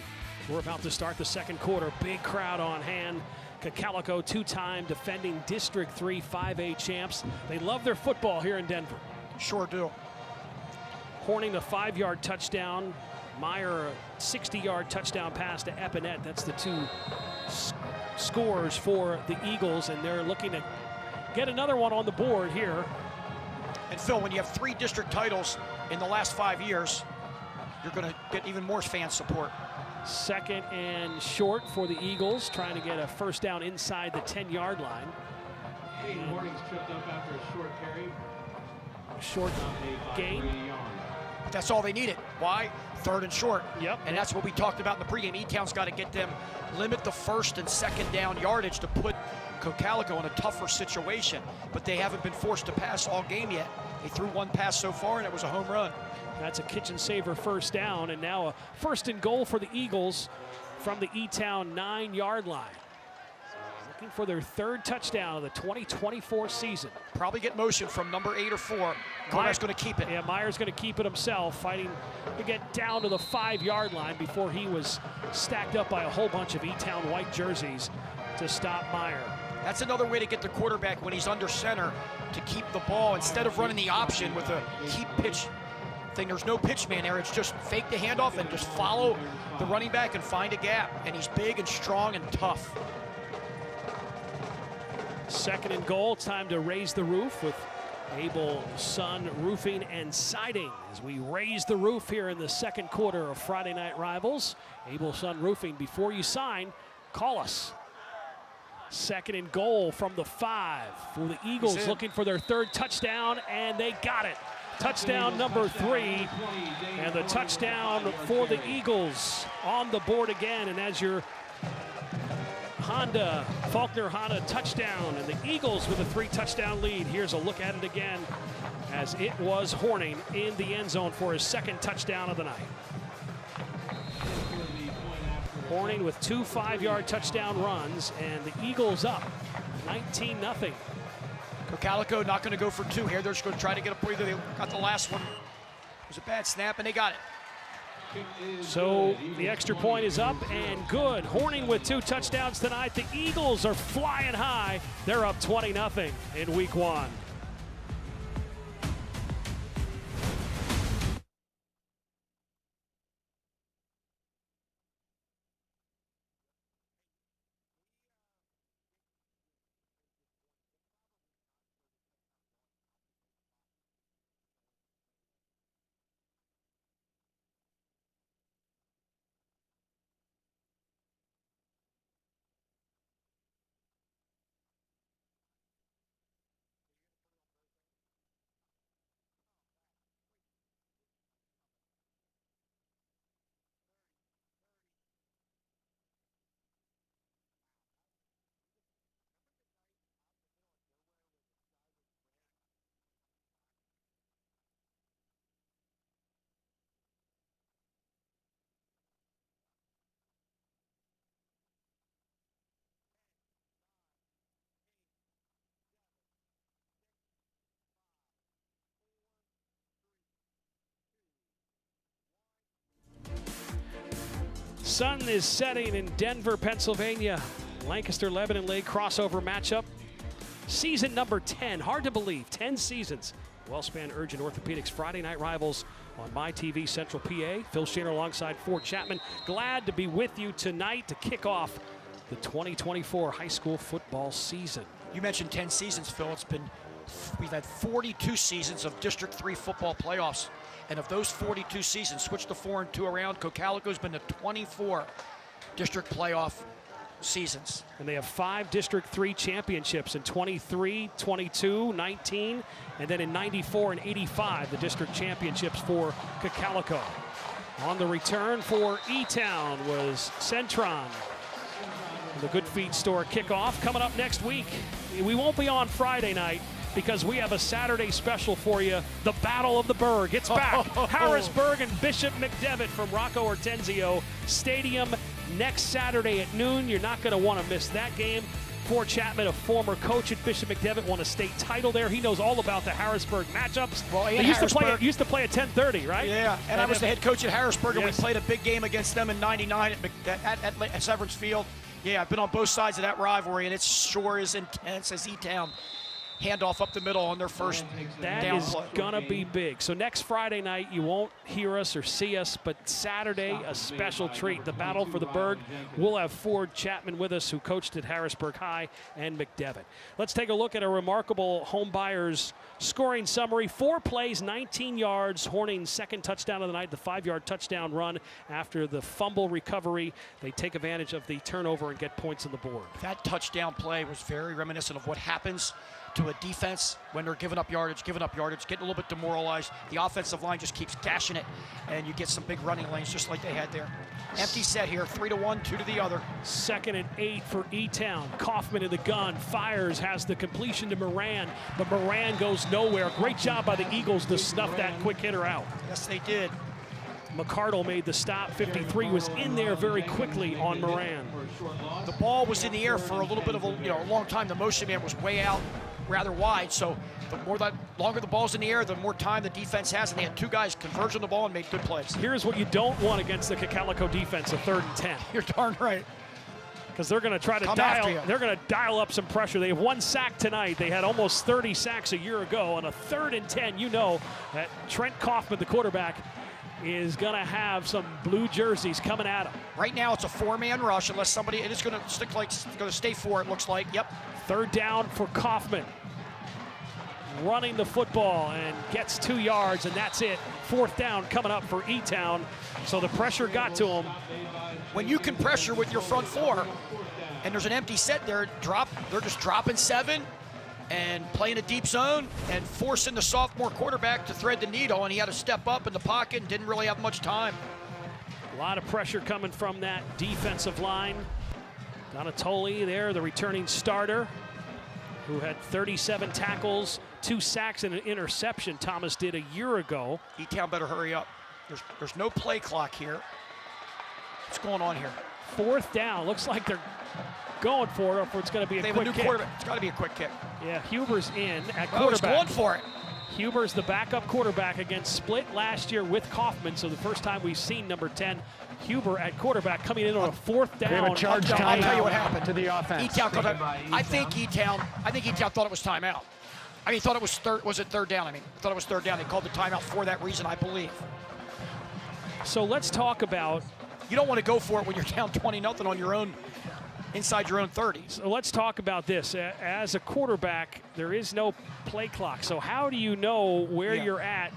Speaker 1: We're about to start the second quarter. Big crowd on hand. Cocalico, two-time defending District 3 5A champs. They love their football here in Denver.
Speaker 2: Sure do.
Speaker 1: Horning a 5-yard touchdown. Meyer a 60-yard touchdown pass to Epinette. That's the two scores for the Eagles, and they're looking to get another one on the board here.
Speaker 2: And Phil, when you have 3 district titles in the last 5 years, you're going to get even more fan support.
Speaker 1: Second and short for the Eagles, trying to get a first down inside the 10-yard line.
Speaker 5: Hornings tripped up after a short carry.
Speaker 1: Short gain.
Speaker 2: But that's all they needed. Why? Third and short.
Speaker 1: Yep.
Speaker 2: And that's what we talked about in the pregame. E-Town's got to get them, limit the first and second down yardage to put Cocalico in a tougher situation. But they haven't been forced to pass all game yet. They threw one pass so far, and it was a home run.
Speaker 1: That's a kitchen saver first down, and now a first and goal for the Eagles from the E-Town 9-yard line. Looking for their 3rd touchdown of the 2024 season.
Speaker 2: Probably get motion from number 8 or 4. Meyer's going to keep it.
Speaker 1: Yeah, Meyer's going to keep it himself, fighting to get down to the 5-yard line before he was stacked up by a whole bunch of E-Town white jerseys to stop Meyer.
Speaker 2: That's another way to get the quarterback when he's under center to keep the ball instead of running the option with a keep pitch thing. There's no pitch man there. It's just fake the handoff and just follow the running back and find a gap. And he's big and strong and tough.
Speaker 1: Second and goal, time to raise the roof with Abel Sun Roofing and Siding as we raise the roof here in the second quarter of Friday Night Rivals. Abel Sun Roofing, before you sign, call us. Second and goal from the 5 for the Eagles, looking for their 3rd touchdown, and they got it. Touchdown number 3, and the touchdown for the Eagles on the board again. And as your Faulkner Honda touchdown, and the Eagles with a 3-touchdown lead. Here's a look at it again as it was Horning in the end zone for his 2nd touchdown of the night. Horning with 2 5-yard touchdown runs, and the Eagles up 19-0.
Speaker 2: Cocalico not going to go for 2 here. They're just going to try to get a point. They got the last one. It was a bad snap, and they got it.
Speaker 1: So the extra point is up and good. Horning with 2 touchdowns tonight. The Eagles are flying high. They're up 20-0 in week 1. Sun is setting in Denver, Pennsylvania. Lancaster-Lebanon League crossover matchup. Season number 10, hard to believe, 10 seasons. Wellspan Urgent Orthopedics Friday Night Rivals on MyTV Central PA. Phil Shaner alongside Fort Chapman. Glad to be with you tonight to kick off the 2024 high school football season.
Speaker 2: You mentioned 10 seasons, Phil. We've had 42 seasons of District 3 football playoffs. And of those 42 seasons, switch the 4 and 2 around, Cocalico's been to 24 district playoff seasons.
Speaker 1: And they have 5 District 3 championships in 23, 22, 19, and then in 94 and 85, the district championships for Cocalico. On the return for E-Town was Centron. The Good Feed Store kickoff coming up next week. We won't be on Friday night because we have a Saturday special for you, the Battle of the Berg. It's back. Harrisburg and Bishop McDevitt from Rocco Ortenzio Stadium next Saturday at noon. You're not going to want to miss that game. Ford Chapman, a former coach at Bishop McDevitt, won a state title there. He knows all about the Harrisburg matchups.
Speaker 2: Well,
Speaker 1: they used to play at 10:30, right?
Speaker 2: Yeah, and I was the head coach at Harrisburg, and
Speaker 1: yes.
Speaker 2: we played a big game against them in '99 at Severance Field. Yeah, I've been on both sides of that rivalry, and it sure is intense as E-Town handoff up the middle on their first
Speaker 1: That
Speaker 2: down
Speaker 1: is
Speaker 2: play.
Speaker 1: gonna be big. So next Friday night, you won't hear us or see us, but Saturday, a special treat. The battle for the Berg. We'll have Ford Chapman with us, who coached at Harrisburg High and McDevitt. Let's take a look at a remarkable home buyers scoring summary. 4 plays, 19 yards. Horning's second touchdown of the night, the 5-yard touchdown run after the fumble recovery. They take advantage of the turnover and get points on the board.
Speaker 2: That touchdown play was very reminiscent of what happens to a defense when they're giving up yardage, getting a little bit demoralized. The offensive line just keeps gashing it, and you get some big running lanes just like they had there. Empty set here, 3 to 1, 2 to the other.
Speaker 1: 2nd and 8 for E-Town. Kaufman in the gun, fires, has the completion to Moran, but Moran goes nowhere. Great job by the Eagles to snuff that quick hitter out.
Speaker 2: Yes, they did.
Speaker 1: McCardle made the stop. 53 was in there very quickly on Moran.
Speaker 2: The ball was in the air for a little bit of a long time. The motion man was way out, rather wide. So the longer the ball's in the air, the more time the defense has. And they had 2 guys converge on the ball and make good plays.
Speaker 1: Here's what you don't want against the Cocalico defense: a 3rd and 10.
Speaker 2: You're darn right.
Speaker 1: Because they're going to try to dial up some pressure. They have 1 sack tonight. They had almost 30 sacks a year ago. On a 3rd and 10, you know that Trent Kaufman, the quarterback, is going to have some blue jerseys coming at him.
Speaker 2: Right now it's a 4-man rush unless somebody, it is going to stick like, going to stay 4, it looks like. Yep.
Speaker 1: 3rd down for Kaufman. Running the football and gets 2 yards, and that's it. 4th down coming up for E-Town. So the pressure got to him.
Speaker 2: When you can pressure with your front 4 and there's an empty set there, they're just dropping 7 and playing a deep zone and forcing the sophomore quarterback to thread the needle, and he had to step up in the pocket and didn't really have much time.
Speaker 1: A lot of pressure coming from that defensive line. Donatoli there, the returning starter, who had 37 tackles, 2 sacks, and an interception. Thomas did a year ago.
Speaker 2: E-Town better hurry up. There's no play clock here. What's going on here?
Speaker 1: 4th down. Looks like they're going for it, or it's going to be a quick kick.
Speaker 2: It's got to be a quick kick.
Speaker 1: Yeah, Huber's in at quarterback.
Speaker 2: Oh, he's going for it.
Speaker 1: Huber's the backup quarterback against Split last year with Kaufman, so the first time we've seen number 10, Huber at quarterback, coming in on a 4th down.
Speaker 4: They have a charge
Speaker 2: I'll tell you what happened
Speaker 4: to the offense.
Speaker 2: E-Town I think E-Town thought it was timeout. I mean, thought it was third down. Thought it was 3rd down. They called the timeout for that reason, I believe.
Speaker 1: So let's talk about.
Speaker 2: You don't want to go for it when you're down 20-0 on your own, inside your own 30.
Speaker 1: So let's talk about this. As a quarterback, there is no play clock. So how do you know where you're at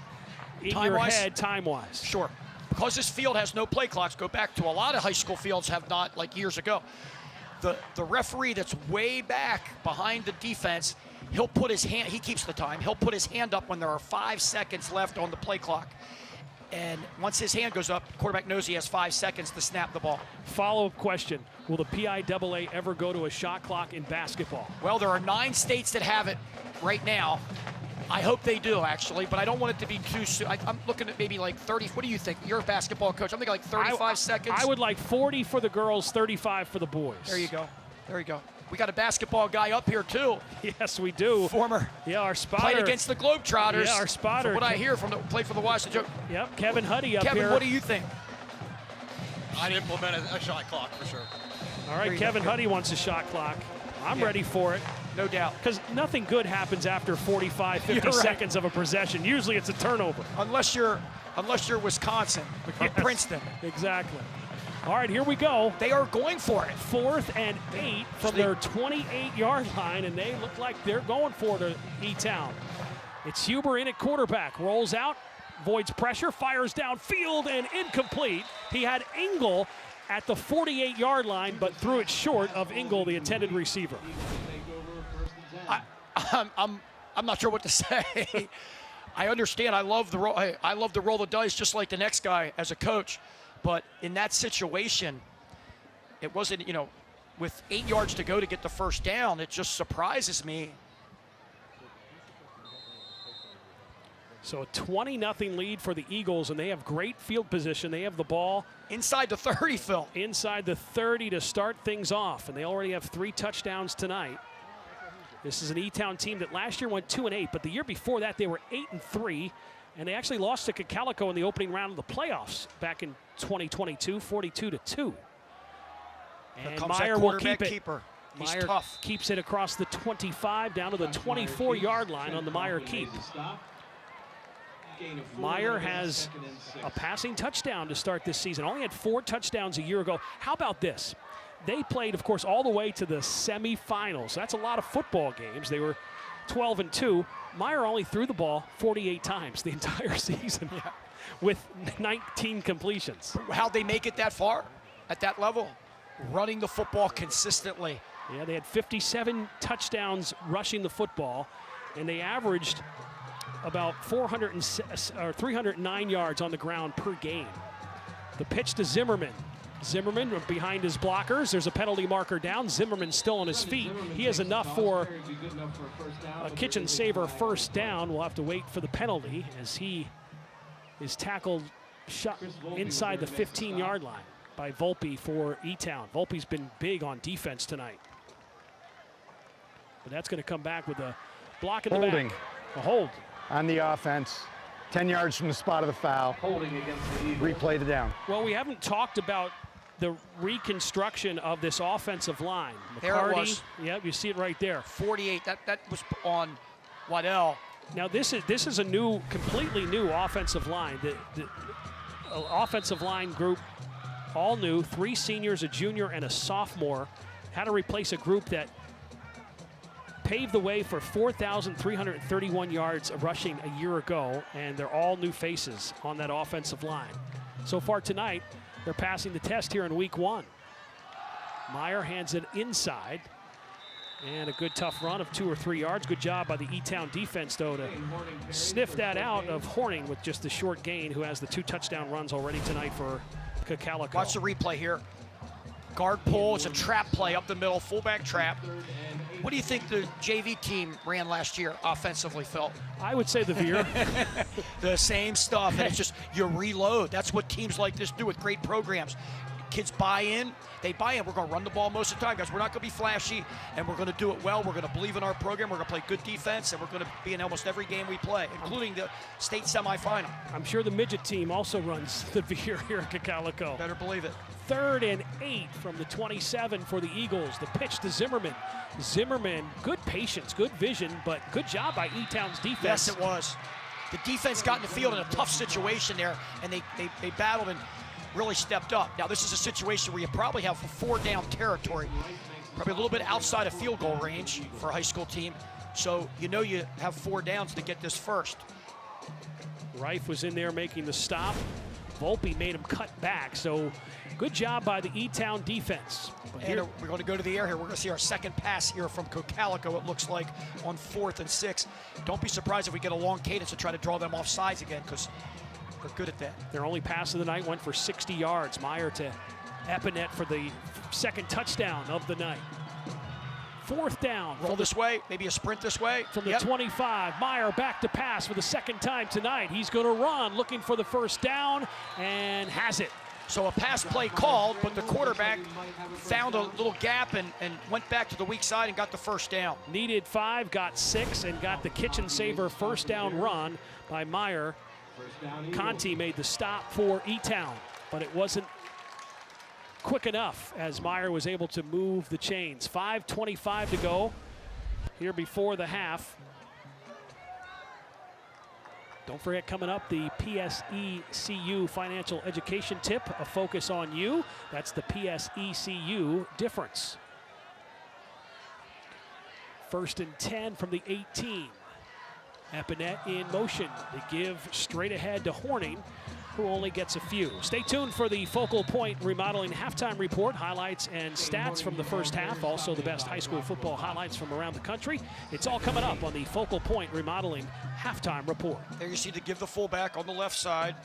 Speaker 1: in your head time-wise?
Speaker 2: Sure. Because this field has no play clocks, go back to a lot of high school fields have not, like years ago. The referee that's way back behind the defense, he'll put his hand, he keeps the time, he'll put his hand up when there are 5 seconds left on the play clock. And once his hand goes up, the quarterback knows he has 5 seconds to snap the ball.
Speaker 1: Follow-up question: will the PIAA ever go to a shot clock in basketball?
Speaker 2: Well, there are 9 states that have it right now. I hope they do, actually, but I don't want it to be too soon. I'm looking at maybe like 30. What do you think? You're a basketball coach. I'm thinking like 35 seconds.
Speaker 1: I would like 40 for the girls, 35 for the boys.
Speaker 2: There you go. There you go. We got a basketball guy up here, too.
Speaker 1: Yes, we do.
Speaker 2: Former.
Speaker 1: Yeah, our spotter.
Speaker 2: Played against the Globetrotters.
Speaker 1: Yeah, our spotter.
Speaker 2: From what I hear played for the Washington.
Speaker 1: Yep, Kevin Huddy up
Speaker 2: here.
Speaker 1: here.
Speaker 2: Kevin, what do you think?
Speaker 6: I'd implement a shot clock for sure.
Speaker 1: All right, Kevin Huddy wants a shot clock. I'm ready for it.
Speaker 2: No doubt.
Speaker 1: Because nothing good happens after 45, 50 seconds of a possession. Usually it's a turnover.
Speaker 2: Unless you're Wisconsin or Princeton.
Speaker 1: Exactly. All right, here we go.
Speaker 2: They are going for it.
Speaker 1: 4th and 8 from their 28-yard line, and they look like they're going for it, E-Town. It's Huber in at quarterback. Rolls out, avoids pressure, fires downfield, and incomplete. He had Engel at the 48-yard line, but threw it short of Engel, the intended receiver.
Speaker 2: I'm not sure what to say. I understand. I love the roll the dice just like the next guy as a coach. But in that situation, it wasn't, with 8 yards to go to get the 1st down, it just surprises me.
Speaker 1: So a 20-0 lead for the Eagles, and they have great field position. They have the ball
Speaker 2: inside the 30, Phil.
Speaker 1: Inside the 30 to start things off, and they already have 3 touchdowns tonight. This is an E-Town team that last year went 2-8, but the year before that they were 8-3, and they actually lost to Cocalico in the opening round of the playoffs back in 2022, 42-2. And Meyer will keep it.
Speaker 2: Keeper. He's
Speaker 1: Meyer
Speaker 2: tough.
Speaker 1: keeps it across the 25 down to the 24-yard line on the Meyer keep. Meyer has a passing touchdown to start this season. Only had 4 touchdowns a year ago. How about this? They played, of course, all the way to the semifinals. That's a lot of football games. They were 12-2. Meyer only threw the ball 48 times the entire season with 19 completions.
Speaker 2: How'd they make it that far at that level? Running the football consistently.
Speaker 1: Yeah, they had 57 touchdowns rushing the football, and they averaged about 309 yards on the ground per game. The pitch to Zimmerman. Zimmerman behind his blockers. There's a penalty marker down. Zimmerman still on his feet. He has enough for a kitchen saver first down. We'll have to wait for the penalty as he is tackled shot inside the 15-yard line by Volpe for E-Town. Volpe's been big on defense tonight. But that's going to come back with a block in the back. A hold.
Speaker 4: On the offense, 10 yards from the spot of the foul.
Speaker 5: Holding against the Eagles.
Speaker 4: Replay it down.
Speaker 1: Well, we haven't talked about the reconstruction of this offensive line.
Speaker 2: There it was.
Speaker 1: Yep, you see it right there.
Speaker 2: 48. That was on Waddell.
Speaker 1: Now this is a new, completely new offensive line. The offensive line group, all new. 3 seniors, a junior, and a sophomore. Had to replace a group that paved the way for 4,331 yards of rushing a year ago, and they're all new faces on that offensive line. So far tonight, they're passing the test here in week 1. Meyer hands it inside, and a good tough run of 2 or 3 yards. Good job by the E-Town defense, though, to sniff that out of Horning with just the short gain, who has the 2 touchdown runs already tonight for Cocalico.
Speaker 2: Watch the replay here. Guard pull, it's a trap play up the middle, fullback trap. What do you think the JV team ran last year offensively, Phil?
Speaker 1: I would say the veer.
Speaker 2: The same stuff, and it's just you reload. That's what teams like this do with great programs. Kids buy in, they buy in. We're going to run the ball most of the time, guys. We're not going to be flashy, and we're going to do it well. We're going to believe in our program. We're going to play good defense, and we're going to be in almost every game we play, including the state semifinal.
Speaker 1: I'm sure the midget team also runs the veer here at Cocalico.
Speaker 2: Better believe it.
Speaker 1: 3rd and 8 from the 27 for the Eagles. The pitch to Zimmerman. Zimmerman, good patience, good vision, but good job by E-Town's defense.
Speaker 2: Yes, it was. The defense got in the field in a tough situation there, and they battled and really stepped up. Now, this is a situation where you probably have a 4-down territory, probably a little bit outside of field goal range for a high school team. So you know you have 4 downs to get this first.
Speaker 1: Reif was in there making the stop. Volpe made him cut back, so good job by the E-Town defense. But
Speaker 2: and we're going to go to the air here. We're going to see our second pass here from Cocalico, it looks like, on 4th and 6. Don't be surprised if we get a long cadence to try to draw them off sides again, because they're good at that.
Speaker 1: Their only pass of the night went for 60 yards. Meyer to Epinette for the 2nd touchdown of the night. 4th down.
Speaker 2: Roll this way, maybe a sprint this way.
Speaker 1: From the 25, Meyer back to pass for the 2nd time tonight. He's going to run, looking for the 1st down, and has it.
Speaker 2: So a pass play called, but the quarterback found a little gap and went back to the weak side and got the 1st down.
Speaker 1: Needed 5, got 6, and got the kitchen saver 1st down run by Meyer. Conti made the stop for E-Town, but it wasn't quick enough as Meyer was able to move the chains. 5:25 to go here before the half. Don't forget, coming up, the PSECU financial education tip, a focus on you. That's the PSECU difference. 1st and 10 from the 18. Epinette in motion. They give straight ahead to Horning, who only gets a few. Stay tuned for the Focal Point Remodeling Halftime Report, highlights and stats from the first half, also the best high school football highlights from around the country. It's all coming up on the Focal Point Remodeling Halftime Report.
Speaker 2: There you see to give the fullback on the left side.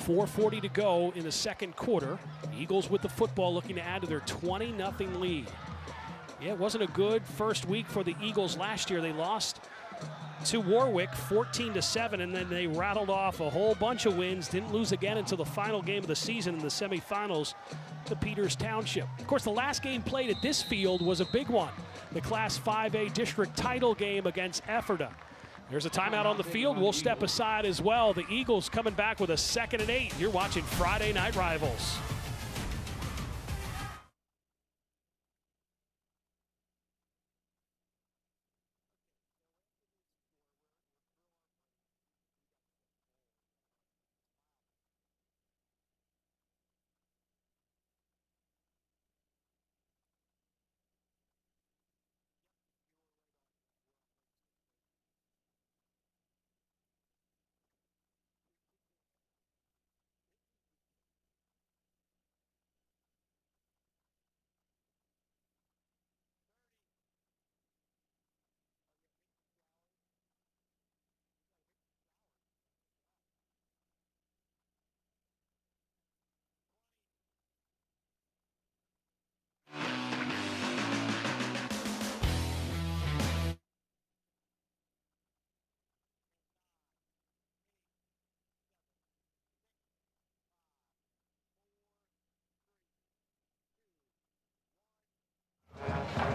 Speaker 1: .440 to go in the 2nd quarter. Eagles with the football, looking to add to their 20-0 lead. Yeah, it wasn't a good first week for the Eagles last year. They lost to Warwick 14-7, and then they rattled off a whole bunch of wins. Didn't lose again until the final game of the season in the semifinals to Peters Township. Of course, the last game played at this field was a big one, the Class 5A district title game against Ephrata. There's a timeout on the field. We'll step aside as well. The Eagles coming back with a 2nd and 8. You're watching Friday Night Rivals.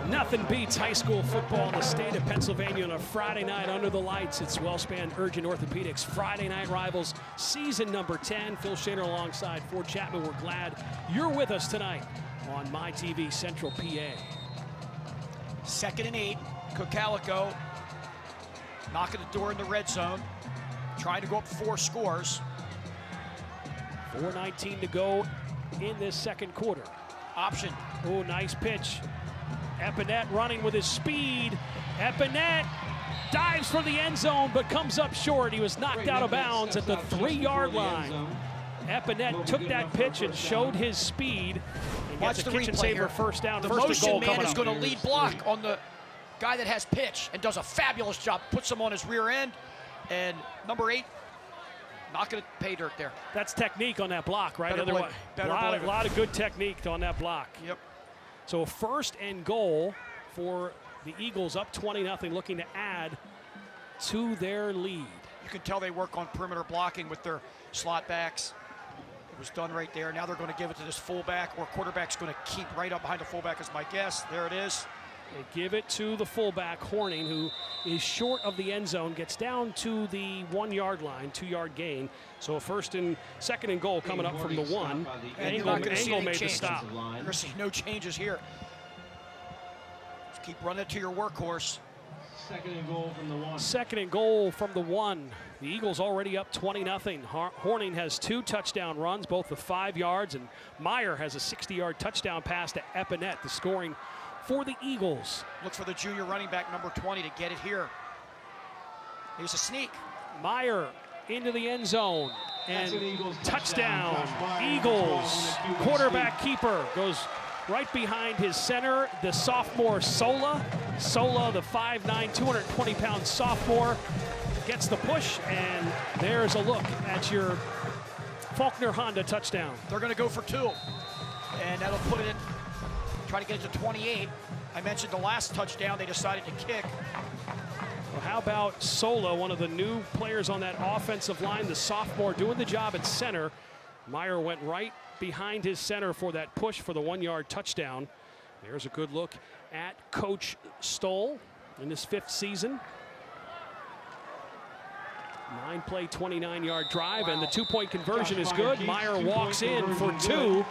Speaker 1: Nothing beats high school football in the state of Pennsylvania on a Friday night under the lights. It's Wellspan Urgent Orthopedics Friday Night Rivals, season number 10. Phil Shaner alongside Ford Chapman. We're glad you're with us tonight on MyTV Central PA.
Speaker 2: 2nd and 8, Cocalico knocking the door in the red zone, trying to go up 4 scores.
Speaker 1: 4:19 to go in this second quarter.
Speaker 2: Option.
Speaker 1: Oh, nice pitch. Epinette running with his speed. Epinette dives for the end zone, but comes up short. He was knocked out of bounds at the 3-yard line. Epinette took that pitch and showed his speed. And
Speaker 2: Watch
Speaker 1: gets a
Speaker 2: the
Speaker 1: kitchen
Speaker 2: replay
Speaker 1: saver
Speaker 2: here.
Speaker 1: first down.
Speaker 2: The
Speaker 1: first
Speaker 2: motion
Speaker 1: goal
Speaker 2: man
Speaker 1: coming
Speaker 2: is
Speaker 1: up.
Speaker 2: going to lead block on the guy that has pitch and does a fabulous job. Puts him on his rear end. And number 8, not going to pay dirt there.
Speaker 1: That's technique on that block, right?
Speaker 2: Better believe it.
Speaker 1: A lot of good technique on that block.
Speaker 2: Yep.
Speaker 1: So 1st and goal for the Eagles, up 20-0, looking to add to their lead.
Speaker 2: You can tell they work on perimeter blocking with their slot backs. It was done right there. Now they're going to give it to this fullback, or quarterback's going to keep right up behind the fullback is my guess. There it is.
Speaker 1: They give it to the fullback, Horning, who is short of the end zone, gets down to the 1-yard line, 2-yard gain. So 1st and 2nd and goal coming up from the 1.
Speaker 2: And you're not going to see
Speaker 1: Angle
Speaker 2: any
Speaker 1: made the
Speaker 2: changes.
Speaker 1: stop.
Speaker 2: You're going to see no changes here. Just keep running it to your workhorse.
Speaker 5: 2nd and goal from the 1.
Speaker 1: 2nd and goal from the 1. The Eagles already up 20-0. Horning has 2 touchdown runs, both the 5 yards, and Meyer has a 60-yard touchdown pass to Epinette, the scoring for the Eagles.
Speaker 2: Look for the junior running back, number 20, to get it here. Here's a sneak.
Speaker 1: Meyer into the end zone, and touchdown. Eagles. Quarterback keeper goes right behind his center, the sophomore Sola. Sola, the 5'9", 220-pound sophomore, gets the push, and there's a look at your Faulkner Honda touchdown.
Speaker 2: They're going to go for 2, and that'll put it in. Try to get it to 28. I mentioned the last touchdown they decided to kick.
Speaker 1: Well, how about Sola, one of the new players on that offensive line, the sophomore, doing the job at center. Meyer went right behind his center for that push for the 1-yard touchdown. There's a good look at Coach Stoll in his 5th season. 9-play, 29-yard drive, and the 2-point conversion is good. Meyer walks in for 2.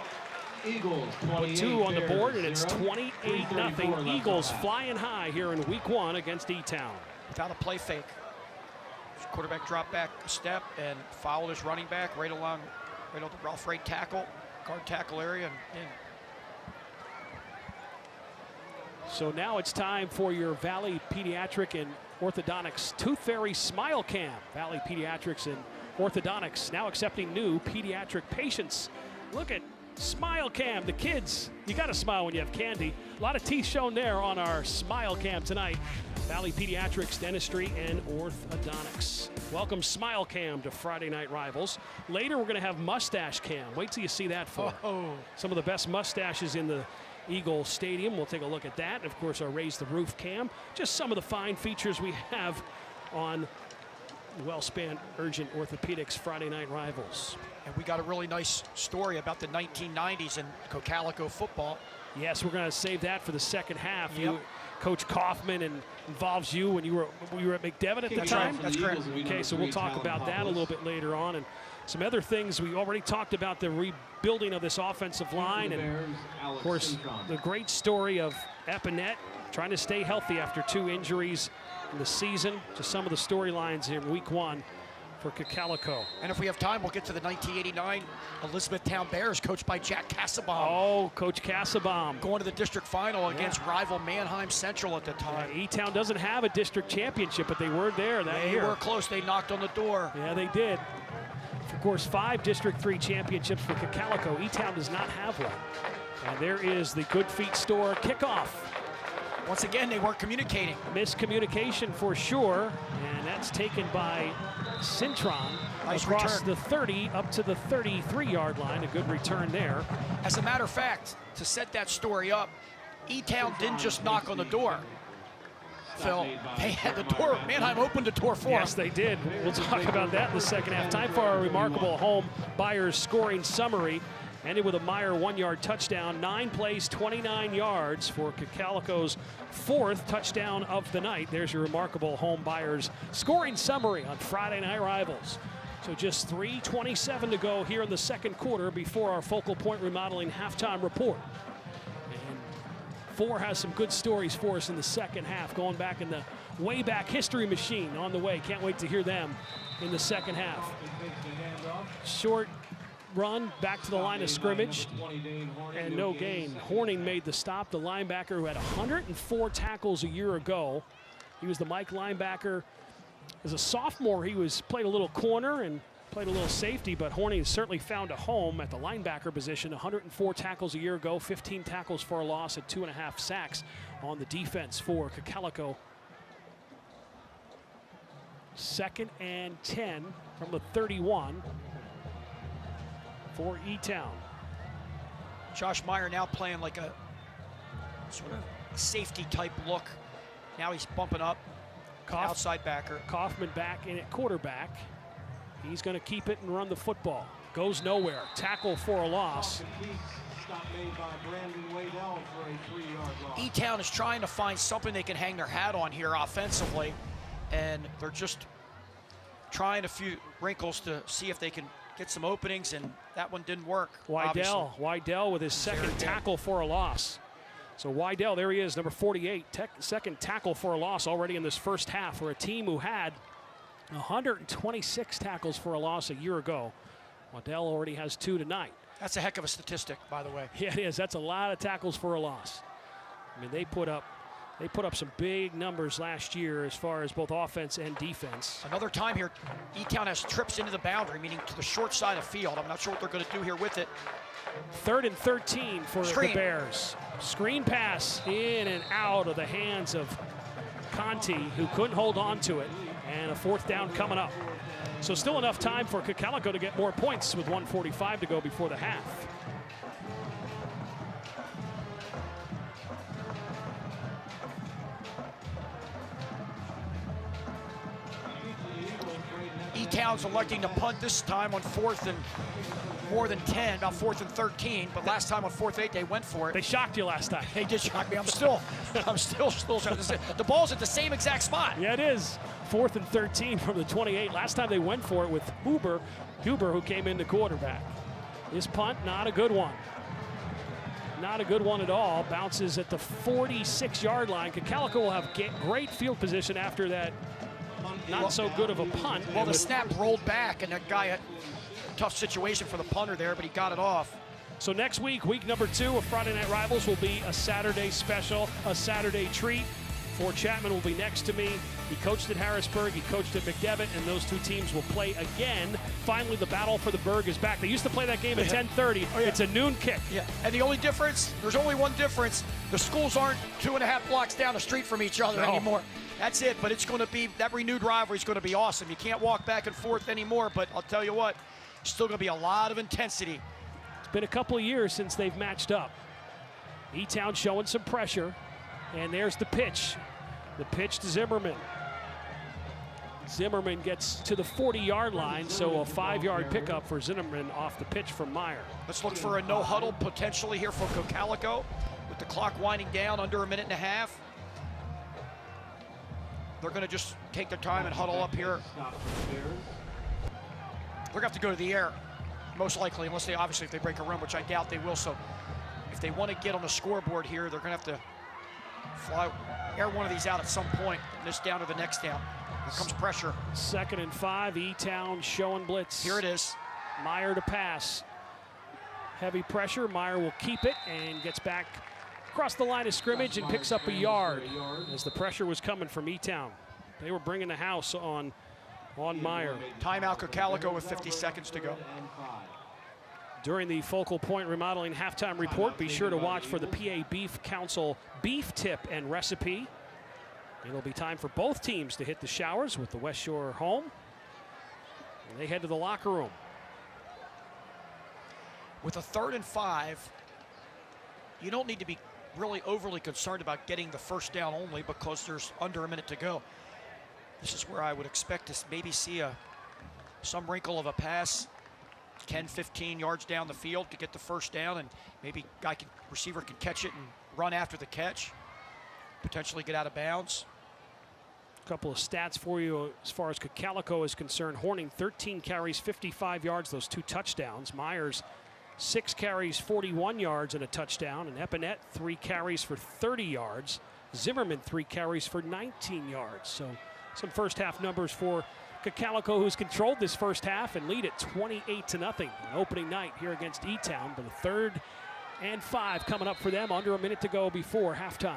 Speaker 5: Eagles,
Speaker 1: Put 2 on the board, and it's 28-0. Eagles flying high here in week 1 against E-Town.
Speaker 2: Without a play fake. Quarterback dropped back a step and fouled his running back right on the Ralph Ray tackle, guard tackle area. And
Speaker 1: so now it's time for your Valley Pediatric and Orthodontics Tooth Fairy Smile Cam. Valley Pediatrics and Orthodontics now accepting new pediatric patients. Look at Smile Cam, the kids. You got to smile when you have candy. A lot of teeth shown there on our Smile Cam tonight. Valley Pediatrics, Dentistry, and Orthodontics. Welcome Smile Cam to Friday Night Rivals. Later we're going to have Mustache Cam. Wait till you see that for some of the best mustaches in the Eagle Stadium. We'll take a look at that. And of course, our Raise the Roof cam. Just some of the fine features we have on Wellspan Urgent Orthopedics Friday Night Rivals.
Speaker 2: And we got a really nice story about the 1990s in Cocalico football.
Speaker 1: Yes, we're going to save that for the second half.
Speaker 2: Yep.
Speaker 1: Coach Kaufman, and involves you when you were at McDevitt at the time?
Speaker 2: That's correct.
Speaker 1: Okay, so we'll talk about that a little bit later on. And some other things, we already talked about the rebuilding of this offensive line. And, of course, the great story of Epinette trying to stay healthy after 2 injuries in the season. Just some of the storylines in week 1 for Cocalico.
Speaker 2: And if we have time, we'll get to the 1989 Elizabethtown Bears, coached by Jack Cassabaum.
Speaker 1: Oh, Coach Cassabaum.
Speaker 2: Going to the district final against rival Mannheim Central at the time.
Speaker 1: Yeah, E-Town doesn't have a district championship, but they were there that year.
Speaker 2: They were close. They knocked on the door.
Speaker 1: Yeah, they did. Of course, 5 District 3 championships for Cocalico. E-Town does not have one. And there is the Good Feet Store kickoff.
Speaker 2: Once again, they weren't communicating.
Speaker 1: Miscommunication for sure, and that's taken by Cintron across the 30 up to the 33-yard line. A good return there.
Speaker 2: As a matter of fact, to set that story up, E-Town didn't just knock on the door. Phil, they had the door. Mannheim opened the door for them.
Speaker 1: Yes, they did. We'll talk about that in the second half. Time for our remarkable home buyers scoring summary. Ended with a Meyer 1-yard touchdown, 9 plays, 29 yards for Cocalico's 4th touchdown of the night. There's your remarkable home buyers scoring summary on Friday Night Rivals. So just 3:27 to go here in the second quarter before our Focal Point Remodeling halftime report. And 4 has some good stories for us in the second half, going back in the way back history machine on the way. Can't wait to hear them in the second half. Short run back to the line of scrimmage, and no gain. Horning made the stop, the linebacker who had 104 tackles a year ago. He was the Mike linebacker. As a sophomore, he played a little corner and played a little safety, but Horning has certainly found a home at the linebacker position. 104 tackles a year ago, 15 tackles for a loss, and 2.5 sacks on the defense for Cocalico. 2nd and 10 from the 31. For E-Town.
Speaker 2: Josh Meyer now playing like a sort of safety type look. Now he's bumping up, outside backer.
Speaker 1: Kaufman back in at quarterback. He's going to keep it and run the football. Goes nowhere. Tackle for a loss.
Speaker 2: E-Town is trying to find something they can hang their hat on here offensively, and they're just trying a few wrinkles to see if they can get some openings, and that one didn't work.
Speaker 1: Wydell with his 2nd tackle for a loss. So Wydell, there he is, number 48, 2nd tackle for a loss already in this first half for a team who had 126 tackles for a loss a year ago. Wydell already has 2 tonight.
Speaker 2: That's a heck of a statistic, by the way.
Speaker 1: Yeah, it is. That's a lot of tackles for a loss. I mean, they put up some big numbers last year as far as both offense and defense.
Speaker 2: Another time here, E-Town has trips into the boundary, meaning to the short side of field. I'm not sure what they're going to do here with it.
Speaker 1: 3rd and 13 for the Bears. Screen pass in and out of the hands of Conti, who couldn't hold on to it, and a 4th down coming up. So still enough time for Cocalico to get more points with 1:45 to go before the half.
Speaker 2: E-Town's electing to punt this time on 4th and more than 10, about 4th and 13, but last time on 4th and 8 they went for it.
Speaker 1: They shocked you last time.
Speaker 2: They did shock me. I'm still trying to say, the ball's at the same exact spot.
Speaker 1: Yeah, it is. 4th and 13 from the 28. Last time they went for it with Huber, who came into quarterback. This punt, not a good one. Not a good one at all. Bounces at the 46-yard line. Cocalico will have great field position after that not so good of a punt.
Speaker 2: Well, the snap rolled back, and that guy had a tough situation for the punter there, but he got it off.
Speaker 1: So next week, week number 2 of Friday Night Rivals will be a Saturday special, a Saturday treat. Ford Chapman will be next to me. He coached at Harrisburg, he coached at McDevitt, and those 2 teams will play again. Finally, the battle for the Berg is back. They used to play that game at 10:30. Oh, yeah. It's a noon kick.
Speaker 2: Yeah, and the only difference, there's only one difference. The schools aren't 2.5 blocks down the street from each other anymore. That's it, but it's going to be, that renewed rivalry is going to be awesome. You can't walk back and forth anymore, but I'll tell you what, still going to be a lot of intensity.
Speaker 1: It's been a couple of years since they've matched up. E-Town showing some pressure. And there's the pitch. The pitch to Zimmerman. Zimmerman gets to the 40-yard line, so a 5-yard pickup for Zimmerman off the pitch from Meyer.
Speaker 2: Let's look for a no huddle potentially here for Cocalico with the clock winding down under a minute and a half. They're going to just take their time and huddle up here. They're going to have to go to the air, most likely, unless they obviously if they break a run, which I doubt they will. So if they want to get on the scoreboard here, they're going to have to air one of these out at some point, and this down to the next down. Here comes pressure.
Speaker 1: 2nd and 5, E-Town showing blitz.
Speaker 2: Here it is.
Speaker 1: Meyer to pass. Heavy pressure, Meyer will keep it and gets back across the line of scrimmage and picks up a yard as the pressure was coming from E-Town. They were bringing the house on Meyer.
Speaker 2: Timeout Cocalico with 50 seconds to go.
Speaker 1: During the Focal Point Remodeling halftime report, be sure to watch for the PA Beef Council beef tip and recipe. It'll be time for both teams to hit the showers with the West Shore home. And they head to the locker room.
Speaker 2: With a 3rd and 5, you don't need to be really overly concerned about getting the first down only because there's under a minute to go. This is where I would expect to maybe see some wrinkle of a pass 10, 15 yards down the field to get the first down, and maybe receiver can catch it and run after the catch, potentially get out of bounds.
Speaker 1: A couple of stats for you as far as Cocalico is concerned. Horning 13 carries, 55 yards, those 2 touchdowns. Myers 6 carries, 41 yards and a touchdown. And Epinette 3 carries for 30 yards. Zimmerman 3 carries for 19 yards. So some first half numbers for Cocalico, who's controlled this first half and lead it 28-0 on opening night here against E-Town. But a 3rd and 5 coming up for them, under a minute to go before halftime.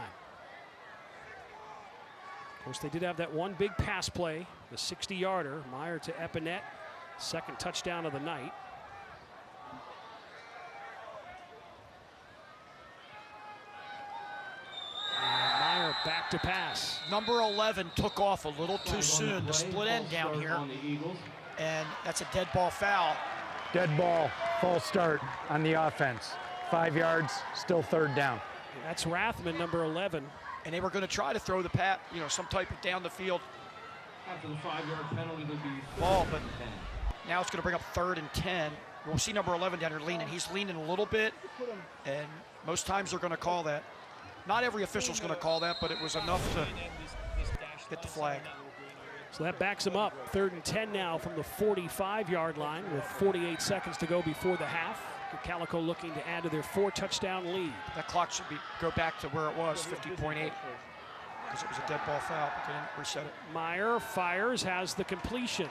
Speaker 1: Of course, they did have that one big pass play, the 60-yarder, Meyer to Epinette, 2nd touchdown of the night. And Meyer back to pass.
Speaker 2: Number 11 took off a little too soon. The split end down here, and that's a dead ball foul.
Speaker 4: Dead ball, false start on the offense. 5 yards, still 3rd down.
Speaker 1: That's Rathman, number 11.
Speaker 2: And they were going to try to throw the some type of down the field
Speaker 5: After the 5-yard penalty, would be
Speaker 2: ball, but now it's going to bring up 3rd and 10. We'll see number 11 down here leaning. He's leaning a little bit, and most times they're going to call that. Not every official's going to call that, but it was enough to get the flag.
Speaker 1: So that backs him up. 3rd and 10 now from the 45-yard line with 48 seconds to go before the half. Cocalico looking to add to their 4-touchdown lead.
Speaker 2: That clock should go back to where it was, 50.8, because it was a dead ball foul, but they didn't reset it.
Speaker 1: Meyer fires, has the completion.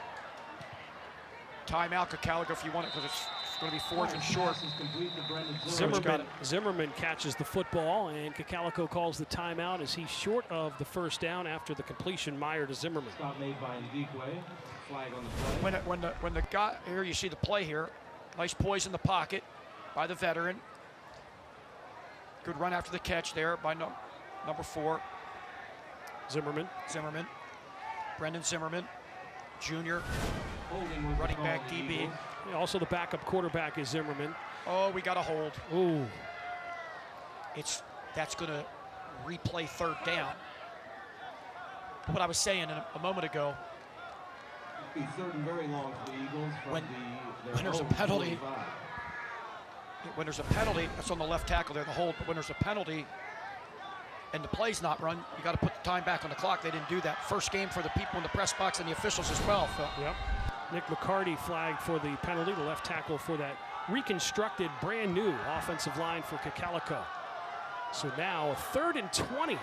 Speaker 2: Timeout Cocalico if you want it, because it's going to be 4th and short.
Speaker 1: Zimmerman catches the football, and Cocalico calls the timeout as he's short of the first down after the completion. Meyer to Zimmerman.
Speaker 5: Stop made by Ndikwe. Flag on the play.
Speaker 2: When the guy here, you see the play here. Nice poise in the pocket by the veteran. Good run after the catch there by number 4.
Speaker 1: Zimmerman.
Speaker 2: Brendan Zimmerman, Jr. Running back DB.
Speaker 1: Yeah, also the backup quarterback is Zimmerman.
Speaker 2: Oh, we got a hold.
Speaker 1: Ooh.
Speaker 2: That's going to replay 3rd down. What I was saying a moment ago.
Speaker 5: Be 3rd and very long for the Eagles from
Speaker 2: when there's a penalty. When there's a penalty, that's on the left tackle there, the hold. But when there's a penalty and the play's not run, you got to put the time back on the clock. They didn't do that. First game for the people in the press box and the officials as well, Phil.
Speaker 1: Yep. Nick McCarty flagged for the penalty, the left tackle for that reconstructed, brand new offensive line for Cocalico. So now 3rd and 20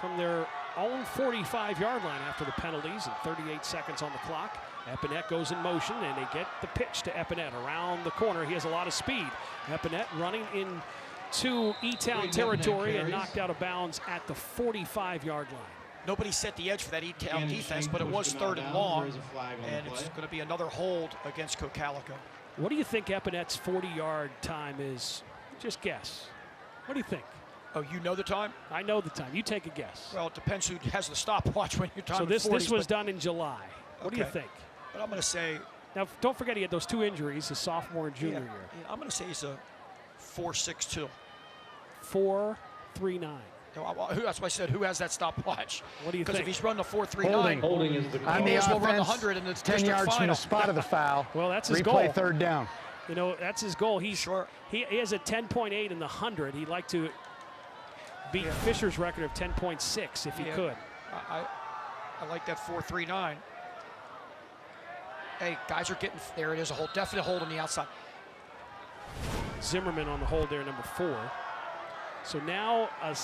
Speaker 1: from their own 45-yard line after the penalties and 38 seconds on the clock. Epinette goes in motion, and they get the pitch to Epinette around the corner. He has a lot of speed. Epinette running into E-Town territory and knocked out of bounds at the 45-yard line.
Speaker 2: Nobody set the edge for that E-Town defense, but it was 3rd and long, and it's going to be another hold against Cocalico.
Speaker 1: What do you think Epinette's 40-yard time is? Just guess. What do you think?
Speaker 2: Oh, you know the time?
Speaker 1: I know the time. You take a guess.
Speaker 2: Well, it depends who has the stopwatch when you're talking.
Speaker 1: So this was done in July. What do you think?
Speaker 2: But I'm going to say.
Speaker 1: Now, don't forget he had those 2 injuries, his sophomore and junior year.
Speaker 2: I'm going to say he's a 4.62.
Speaker 1: 4 4.39.
Speaker 2: That's why I said, who has that stopwatch?
Speaker 1: What do you think?
Speaker 2: Because if he's running the 4.39,
Speaker 5: Holding is the
Speaker 2: he
Speaker 5: call.
Speaker 2: may as well run the
Speaker 4: offense,
Speaker 2: 100 in the
Speaker 4: 10
Speaker 2: district
Speaker 4: yards from
Speaker 2: final.
Speaker 4: the spot of the foul.
Speaker 1: Well, that's his
Speaker 4: Replay
Speaker 1: goal.
Speaker 4: third down.
Speaker 1: You know, that's his goal. He has a 10.8 in the 100. He'd like to beat Fisher's record of 10.6 if he could.
Speaker 2: I like that 4.39. Hey, guys are getting, there it is, a hold, definite hold on the outside.
Speaker 1: Zimmerman on the hold there, number 4. So now a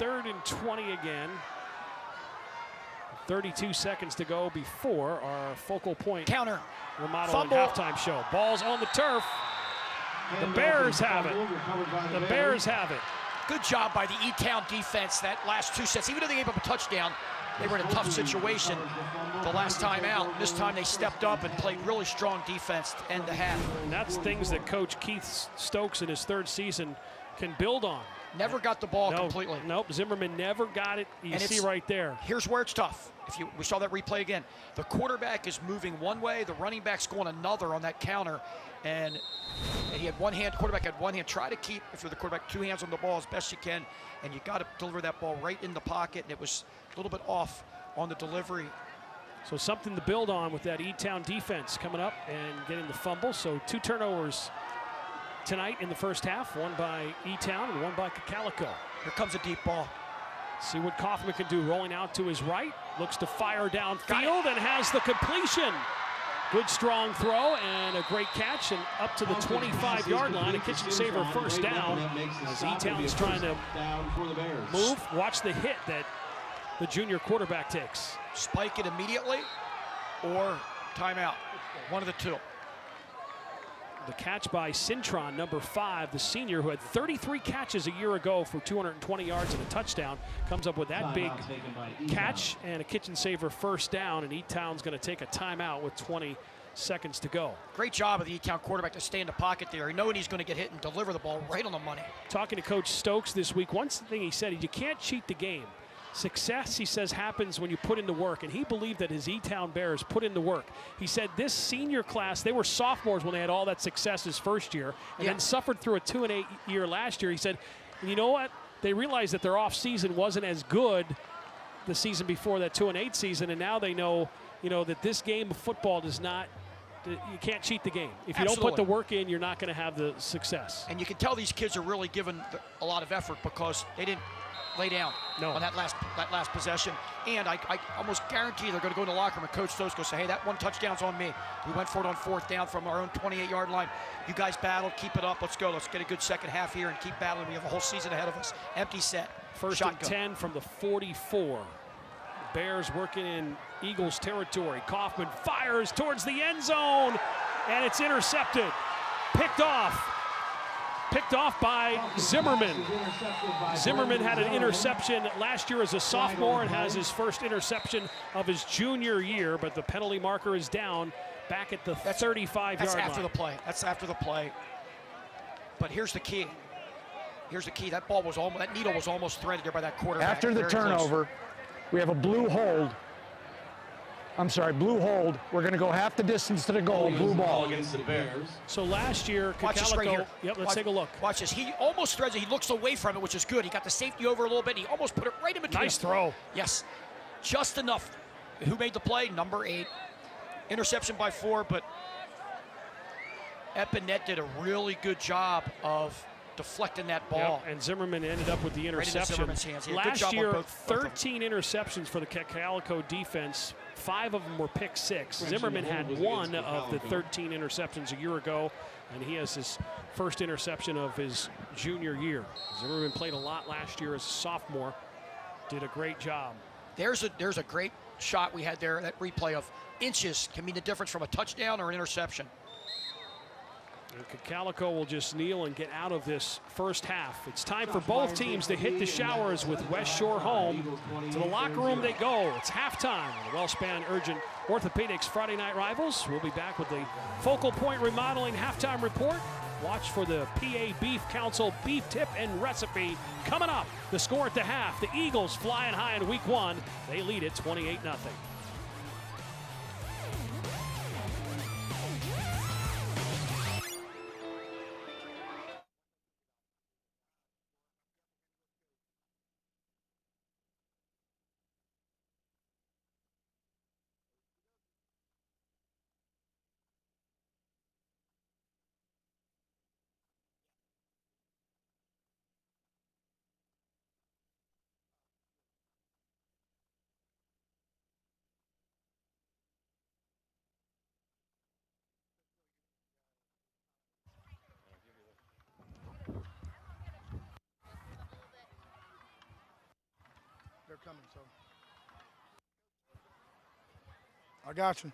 Speaker 1: 3rd and 20 again. 32 seconds to go before our focal point
Speaker 2: Counter.
Speaker 1: remodeling
Speaker 2: Fumble.
Speaker 1: halftime show. Ball's on the turf. The Bears have it. The Bears have it.
Speaker 2: Good job by the E-Town defense that last 2 sets. Even though they gave up a touchdown, they were in a tough situation the last time out. This time they stepped up and played really strong defense to end the half.
Speaker 1: And that's things that Coach Keith Stokes in his 3rd season can build on.
Speaker 2: Never got the ball completely.
Speaker 1: Nope, Zimmerman never got it. You see right there.
Speaker 2: Here's where it's tough. We saw that replay again. The quarterback is moving one way, the running back's going another on that counter, and he had one hand, quarterback had one hand. Try to keep, if you're the quarterback, 2 hands on the ball as best you can, and you got to deliver that ball right in the pocket, and it was a little bit off on the delivery.
Speaker 1: So something to build on with that E-Town defense coming up and getting the fumble. So 2 turnovers tonight in the first half, one by E-Town and one by Cocalico.
Speaker 2: Here comes a deep ball.
Speaker 1: See what Kaufman can do, rolling out to his right, looks to fire downfield and has the completion. Good strong throw and a great catch, and up to the 25-yard line, a kitchen saver first down. As E-Town is trying to move, watch the hit that the junior quarterback takes.
Speaker 2: Spike it immediately or timeout, one of the two.
Speaker 1: The catch by Cintron, number 5, the senior who had 33 catches a year ago for 220 yards and a touchdown, comes up with that big catch and a kitchen saver first down, and E-Town's going to take a timeout with 20 seconds to go.
Speaker 2: Great job of the E-Town quarterback to stay in the pocket there, knowing he's going to get hit and deliver the ball right on the money.
Speaker 1: Talking to Coach Stokes this week, one thing he said, you can't cheat the game. Success, he says, happens when you put in the work, and he believed that his E-Town Bears put in the work. He said this senior class, they were sophomores when they had all that success his first year, and then suffered through a 2-8 year last year. He said, you know what? They realized that their off season wasn't as good the season before that 2-8 season, and now they know, that this game of football does not, you can't cheat the game. If you don't put the work in, you're not going to have the success.
Speaker 2: And you can tell these kids are really giving a lot of effort because they didn't lay down on that last possession. And I almost guarantee they're going to go in the locker room and Coach Stokes goes say, hey, that one touchdown's on me. We went for it on 4th down from our own 28-yard line. You guys battled, keep it up, let's go. Let's get a good second half here and keep battling. We have a whole season ahead of us. Empty set.
Speaker 1: First and 10 from the 44. Bears working in Eagles territory. Kaufman fires towards the end zone, and it's intercepted. Picked off by Zimmerman. Zimmerman had an interception last year as a sophomore and has his first interception of his junior year, but the penalty marker is down back at the 35-yard line.
Speaker 2: That's after the play. That's after the play. But here's the key. Here's the key. That ball was almost, that needle was almost threaded there by that quarterback.
Speaker 4: After the turnover, we have a blue hold. Blue hold. We're going to go half the distance to the goal, blue ball.
Speaker 5: Against the Bears.
Speaker 1: So last year,
Speaker 2: Watch this right here.
Speaker 1: Yep, let's take a look.
Speaker 2: Watch this. He almost threads it. He looks away from it, which is good. He got the safety over a little bit. And he almost put it right in between.
Speaker 1: Nice throw.
Speaker 2: Yes, just enough. Who made the play? Number 8. Interception by 4, but Epinette did a really good job of deflecting that ball.
Speaker 1: Yep, and Zimmerman ended up with the interception.
Speaker 2: Hands. Yeah,
Speaker 1: last year,
Speaker 2: both
Speaker 1: 13 interceptions for the Cocalico defense. 5 of them were pick 6. Zimmerman had 1 of the 13 interceptions a year ago, and he has his first interception of his junior year. Zimmerman played a lot last year as a sophomore. Did a great job.
Speaker 2: There's a great shot we had there. That replay of inches can mean the difference from a touchdown or an interception.
Speaker 1: And Cocalico will just kneel and get out of this first half. It's time for both teams to hit the showers with West Shore home. To the locker room they go. It's halftime. The Wellspan Urgent Orthopedics Friday Night Rivals. We'll be back with the Focal Point Remodeling halftime report. Watch for the PA Beef Council beef tip and recipe coming up. The score at the half. The Eagles flying high in week 1. They lead it 28-0.
Speaker 7: coming, so. I got you.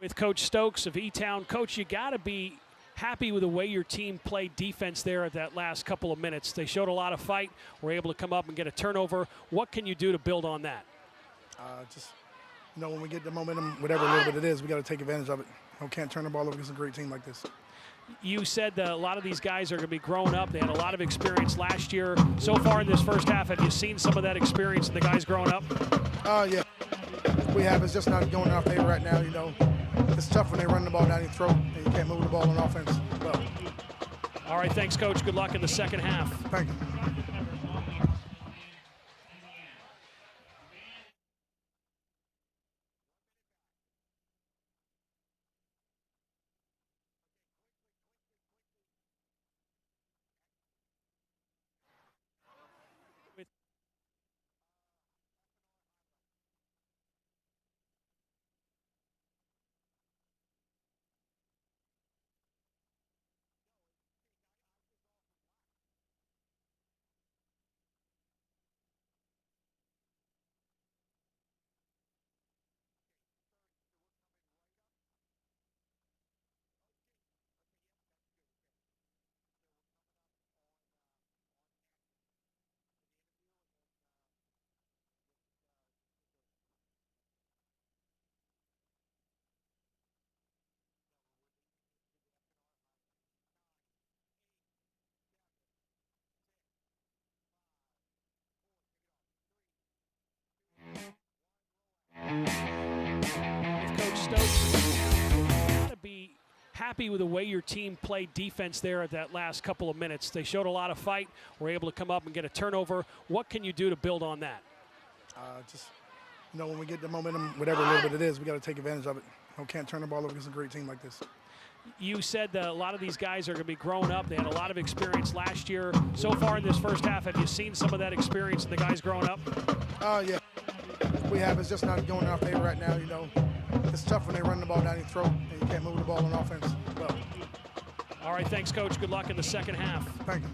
Speaker 1: With Coach Stokes of E-Town. Coach, you got to be happy with the way your team played defense there at that last couple of minutes. They showed a lot of fight, were able to come up and get a turnover. What can you do to build on that?
Speaker 7: Just, when we get the momentum, whatever little bit it is, we got to take advantage of it. Can't turn the ball over against a great team like this.
Speaker 1: You said that a lot of these guys are going to be growing up. They had a lot of experience last year. So far in this first half, have you seen some of that experience in the guys growing up?
Speaker 7: Yeah. We have. It's just not going in our favor right now, It's tough when they run the ball down your throat and you can't move the ball on offense. Well.
Speaker 1: All right, thanks, Coach. Good luck in the second half.
Speaker 7: Thank you.
Speaker 1: With Coach Stokes, you got to be happy with the way your team played defense there at that last couple of minutes. They showed a lot of fight, were able to come up and get a turnover. What can you do to build on that?
Speaker 7: Just, when we get the momentum, whatever little bit it is, we got to take advantage of it. Can't turn the ball over against a great team like this.
Speaker 1: You said that a lot of these guys are going to be growing up. They had a lot of experience last year. So far in this first half, have you seen some of that experience in the guys growing up?
Speaker 7: Yeah. We have. It's just not going in our favor right now, It's tough when they run the ball down your throat and you can't move the ball on offense. Well.
Speaker 1: All right, thanks, Coach. Good luck in the second half.
Speaker 7: Thank you.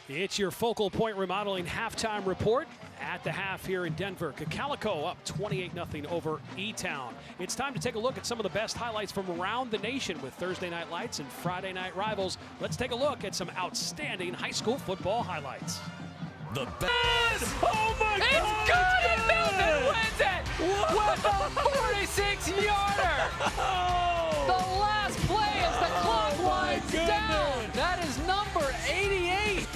Speaker 1: It's your Focal Point Remodeling halftime report at the half here in Denver. Cocalico up 28-0 over E-Town. It's time to take a look at some of the best highlights from around the nation with Thursday Night Lights and Friday Night Rivals. Let's take a look at some outstanding high school football highlights.
Speaker 8: The best.
Speaker 1: Oh my God!
Speaker 9: It's good, and Milton wins it with a 46-yarder. The last play as the clock winds down. That is number 88.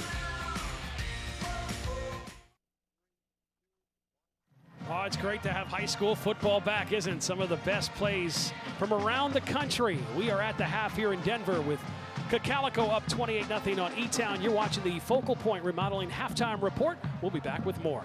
Speaker 1: Oh, it's great to have high school football back, isn't it? Some of the best plays from around the country. We are at the half here in Denver with Cocalico up 28-0 on E-Town. You're watching the Focal Point Remodeling halftime report. We'll be back with more.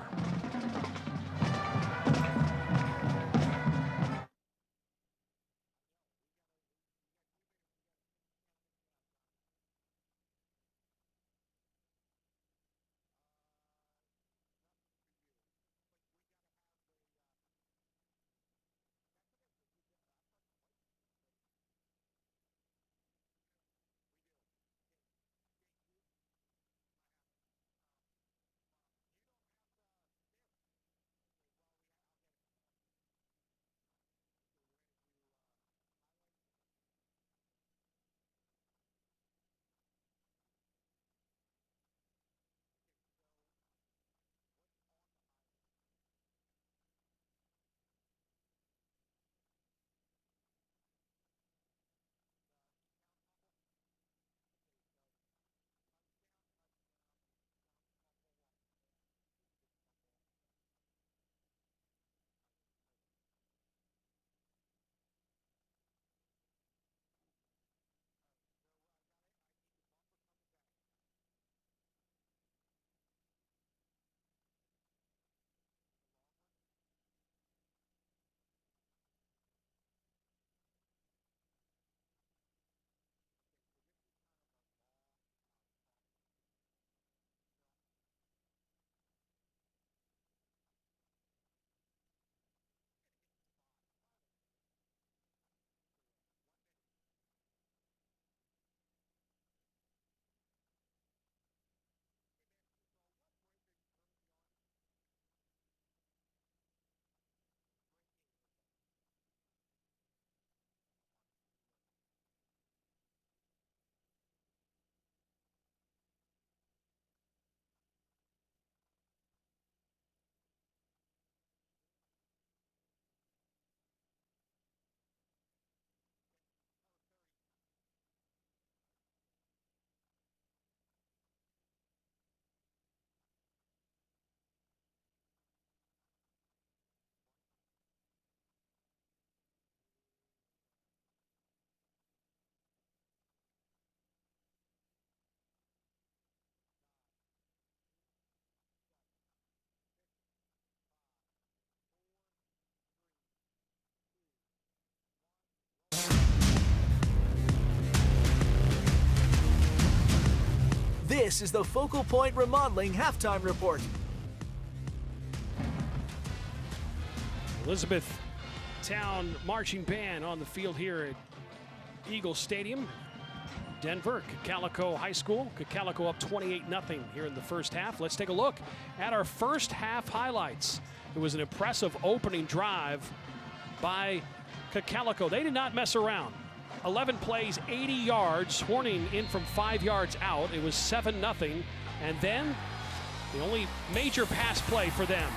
Speaker 3: This is the Focal Point Remodeling Halftime Report.
Speaker 1: Elizabethtown marching band on the field here at Eagle Stadium. Denver, Cocalico High School. Cocalico up 28-0 here in the first half. Let's take a look at our first half highlights. It was an impressive opening drive by Cocalico. They did not mess around. 11 plays, 80 yards. Horning in from 5 yards out. It was 7-0. And then the only major pass play for them,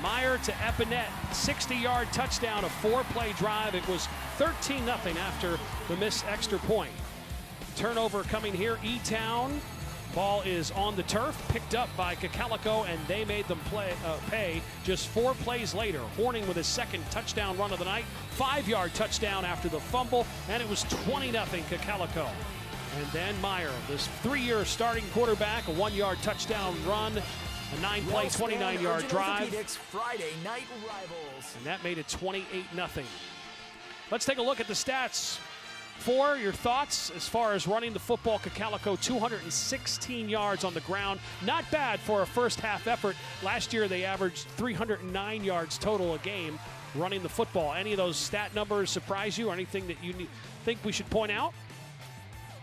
Speaker 1: Meyer to Epinette, 60-yard touchdown, a 4-play drive. It was 13-0 after the missed extra point. Turnover coming here, E-Town. Ball is on the turf, picked up by Cocalico, and they made them pay just 4 plays later. Horning with his second touchdown run of the night, 5-yard touchdown after the fumble, and it was 20-0 Cocalico. And then Meyer, this 3-year starting quarterback, a 1-yard touchdown run, a 9-play, 29-yard drive.
Speaker 3: Orthopedics Friday Night Rivals.
Speaker 1: And that made it 28-0. Let's take a look at the stats. For your thoughts as far as running the football. Cocalico 216 yards on the ground. Not bad for a first half effort. Last year they averaged 309 yards total a game running the football. Any of those stat numbers surprise you or anything that you think we should point out?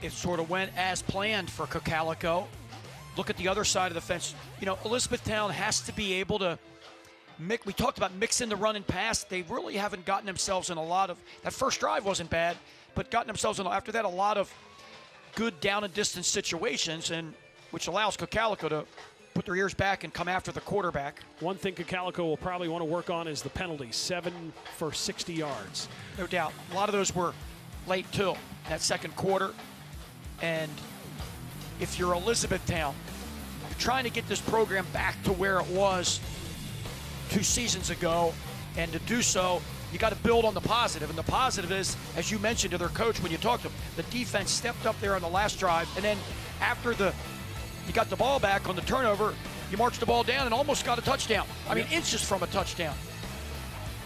Speaker 2: It sort of went as planned for Cocalico. Look at the other side of the fence. You know, Elizabethtown has to be able to we talked about mixing the run and pass. They really haven't gotten themselves in a lot of, that first drive wasn't bad, but gotten themselves in, after that, a lot of good down and distance situations, and which allows Cocalico to put their ears back and come after the quarterback.
Speaker 1: One thing Cocalico will probably want to work on is the penalties, 7 for 60 yards.
Speaker 2: No doubt. A lot of those were late too, that second quarter. And if you're Elizabethtown, you're trying to get this program back to where it was 2 seasons ago, and to do so, you got to build on the positive. And the positive is, as you mentioned to their coach when you talked to him, the defense stepped up there on the last drive, and then after you got the ball back on the turnover, you marched the ball down and almost got a touchdown. I mean, inches from a touchdown.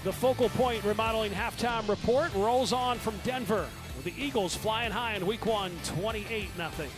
Speaker 1: The Focal Point Remodeling Halftime Report rolls on from Denver, with the Eagles flying high in Week 1, 28-0.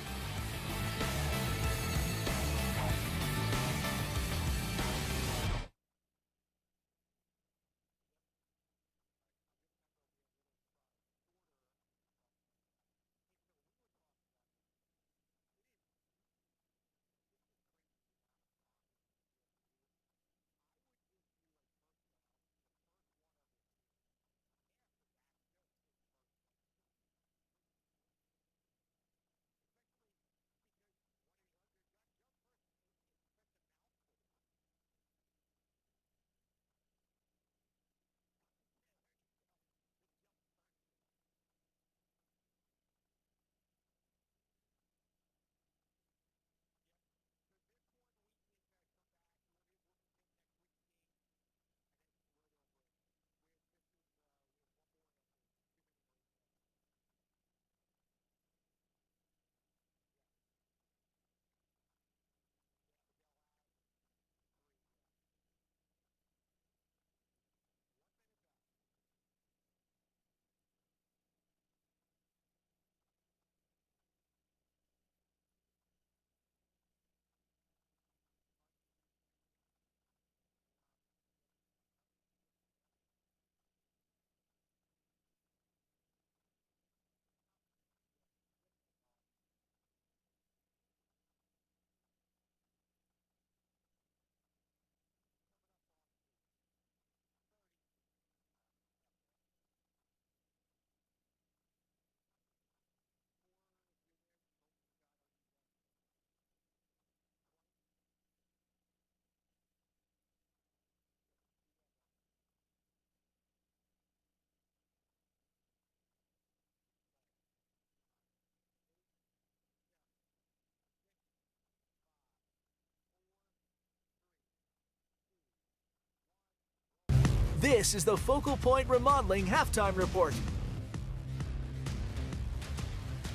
Speaker 3: This is the Focal Point Remodeling Halftime Report.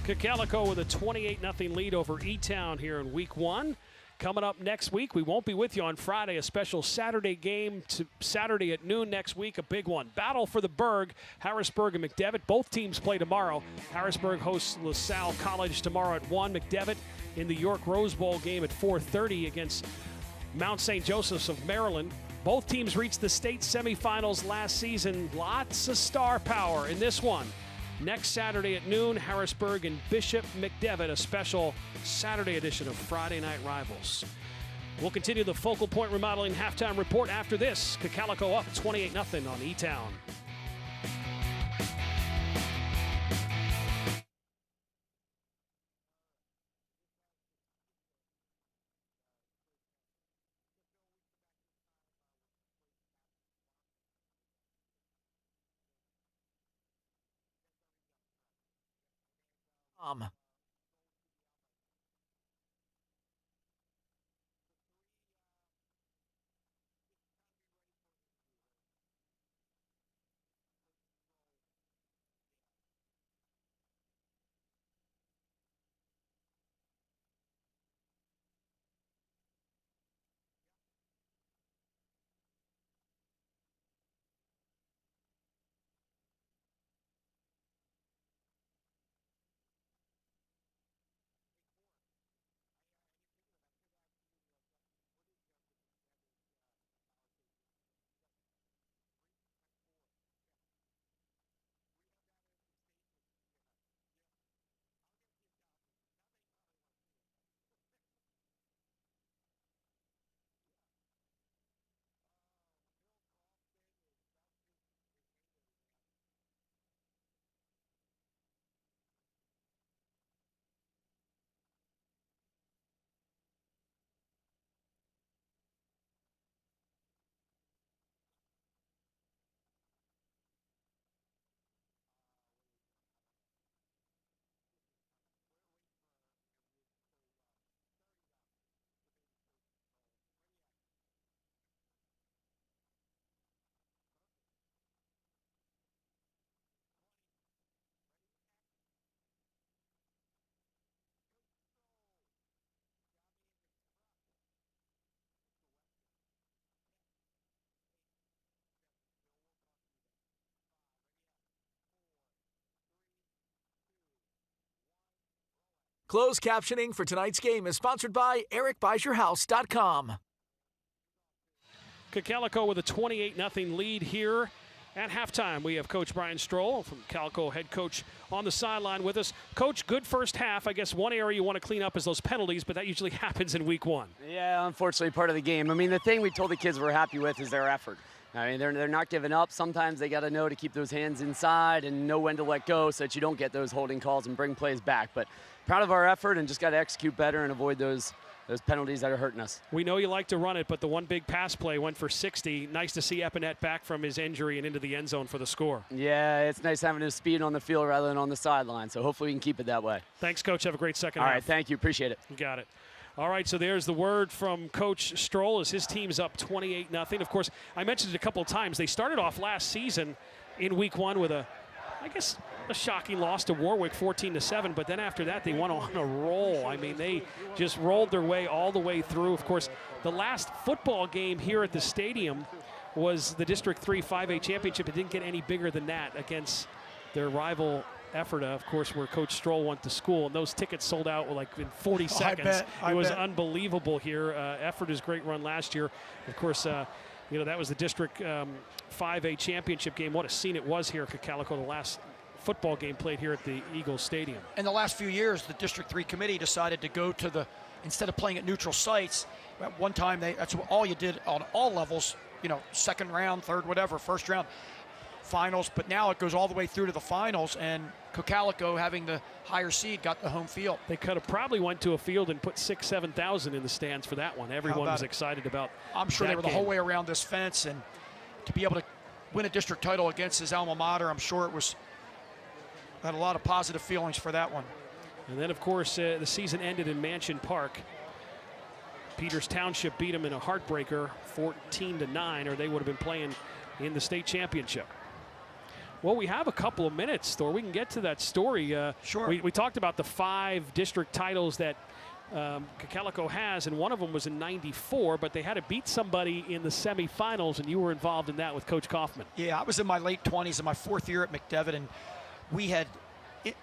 Speaker 1: Cocalico with a 28-0 lead over E-Town here in Week 1. Coming up next week, we won't be with you on Friday, a special Saturday game to Saturday at noon next week, a big one. Battle for the Berg, Harrisburg and McDevitt. Both teams play tomorrow. Harrisburg hosts LaSalle College tomorrow at 1. McDevitt in the York Rose Bowl game at 4:30 against Mount St. Joseph's of Maryland. Both teams reached the state semifinals last season. Lots of star power in this one. Next Saturday at noon, Harrisburg and Bishop McDevitt, a special Saturday edition of Friday Night Rivals. We'll continue the Focal Point Remodeling halftime report after this. Cocalico up 28-0 on E-Town.
Speaker 3: Closed captioning for tonight's game is sponsored by EricBuysYourHouse.com.
Speaker 1: Cocalico with a 28-0 lead here at halftime. We have Coach Brian Stroll from Calico head coach on the sideline with us. Coach, good first half. I guess one area you want to clean up is those penalties, but that usually happens in week one.
Speaker 10: Yeah, unfortunately part of the game. I mean, the thing we told the kids we're happy with is their effort. I mean, they're not giving up. Sometimes they got to know to keep those hands inside and know when to let go so that you don't get those holding calls and bring plays back. But proud of our effort and just got to execute better and avoid those penalties that are hurting us.
Speaker 1: We know you like to run it, but the one big pass play went for 60. Nice to see Epinette back from his injury and into the end zone for the score.
Speaker 10: Yeah, it's nice having his speed on the field rather than on the sideline, so hopefully we can keep it that way.
Speaker 1: Thanks, Coach. Have a great second half.
Speaker 10: All right, thank you. Appreciate it.
Speaker 1: You got it. All right, so there's the word from Coach Stroll as his team's up 28-0. Of course, I mentioned it a couple of times. They started off last season in week one with a shocking loss to Warwick, 14-7, but then after that they went on a roll. I mean, they just rolled their way all the way through. Of course, the last football game here at the stadium was the District 3 5A championship. It didn't get any bigger than that against their rival Ephrata, of course, where Coach Stroll went to school, and those tickets sold out like in 40 seconds. It was unbelievable here. Ephrata's great run last year. Of course, that was the District 5A championship game. What a scene it was here at Cocalico, the last football game played here at the Eagles Stadium.
Speaker 2: In the last few years, the District 3 committee decided to go to instead of playing at neutral sites, at one time that's all you did on all levels, second round, third, whatever, first round, finals, but now it goes all the way through to the finals, and Cocalico, having the higher seed, got the home field.
Speaker 1: They could have probably went to a field and put 7,000 in the stands for that one. Everyone was excited about
Speaker 2: I'm sure they were the whole way around this fence, and to be able to win a district title against his alma mater, I'm sure had a lot of positive feelings for that one.
Speaker 1: And then, of course, the season ended in Mansion Park. Peters Township beat them in a heartbreaker, 14-9, or they would have been playing in the state championship. Well, we have a couple of minutes, Thor. We can get to that story.
Speaker 2: Sure.
Speaker 1: We talked about the 5 district titles that Cocalico has, and one of them was in '94, but they had to beat somebody in the semifinals, and you were involved in that with Coach Kaufman.
Speaker 2: Yeah, I was in my late 20s, in my 4th year at McDevitt, and we had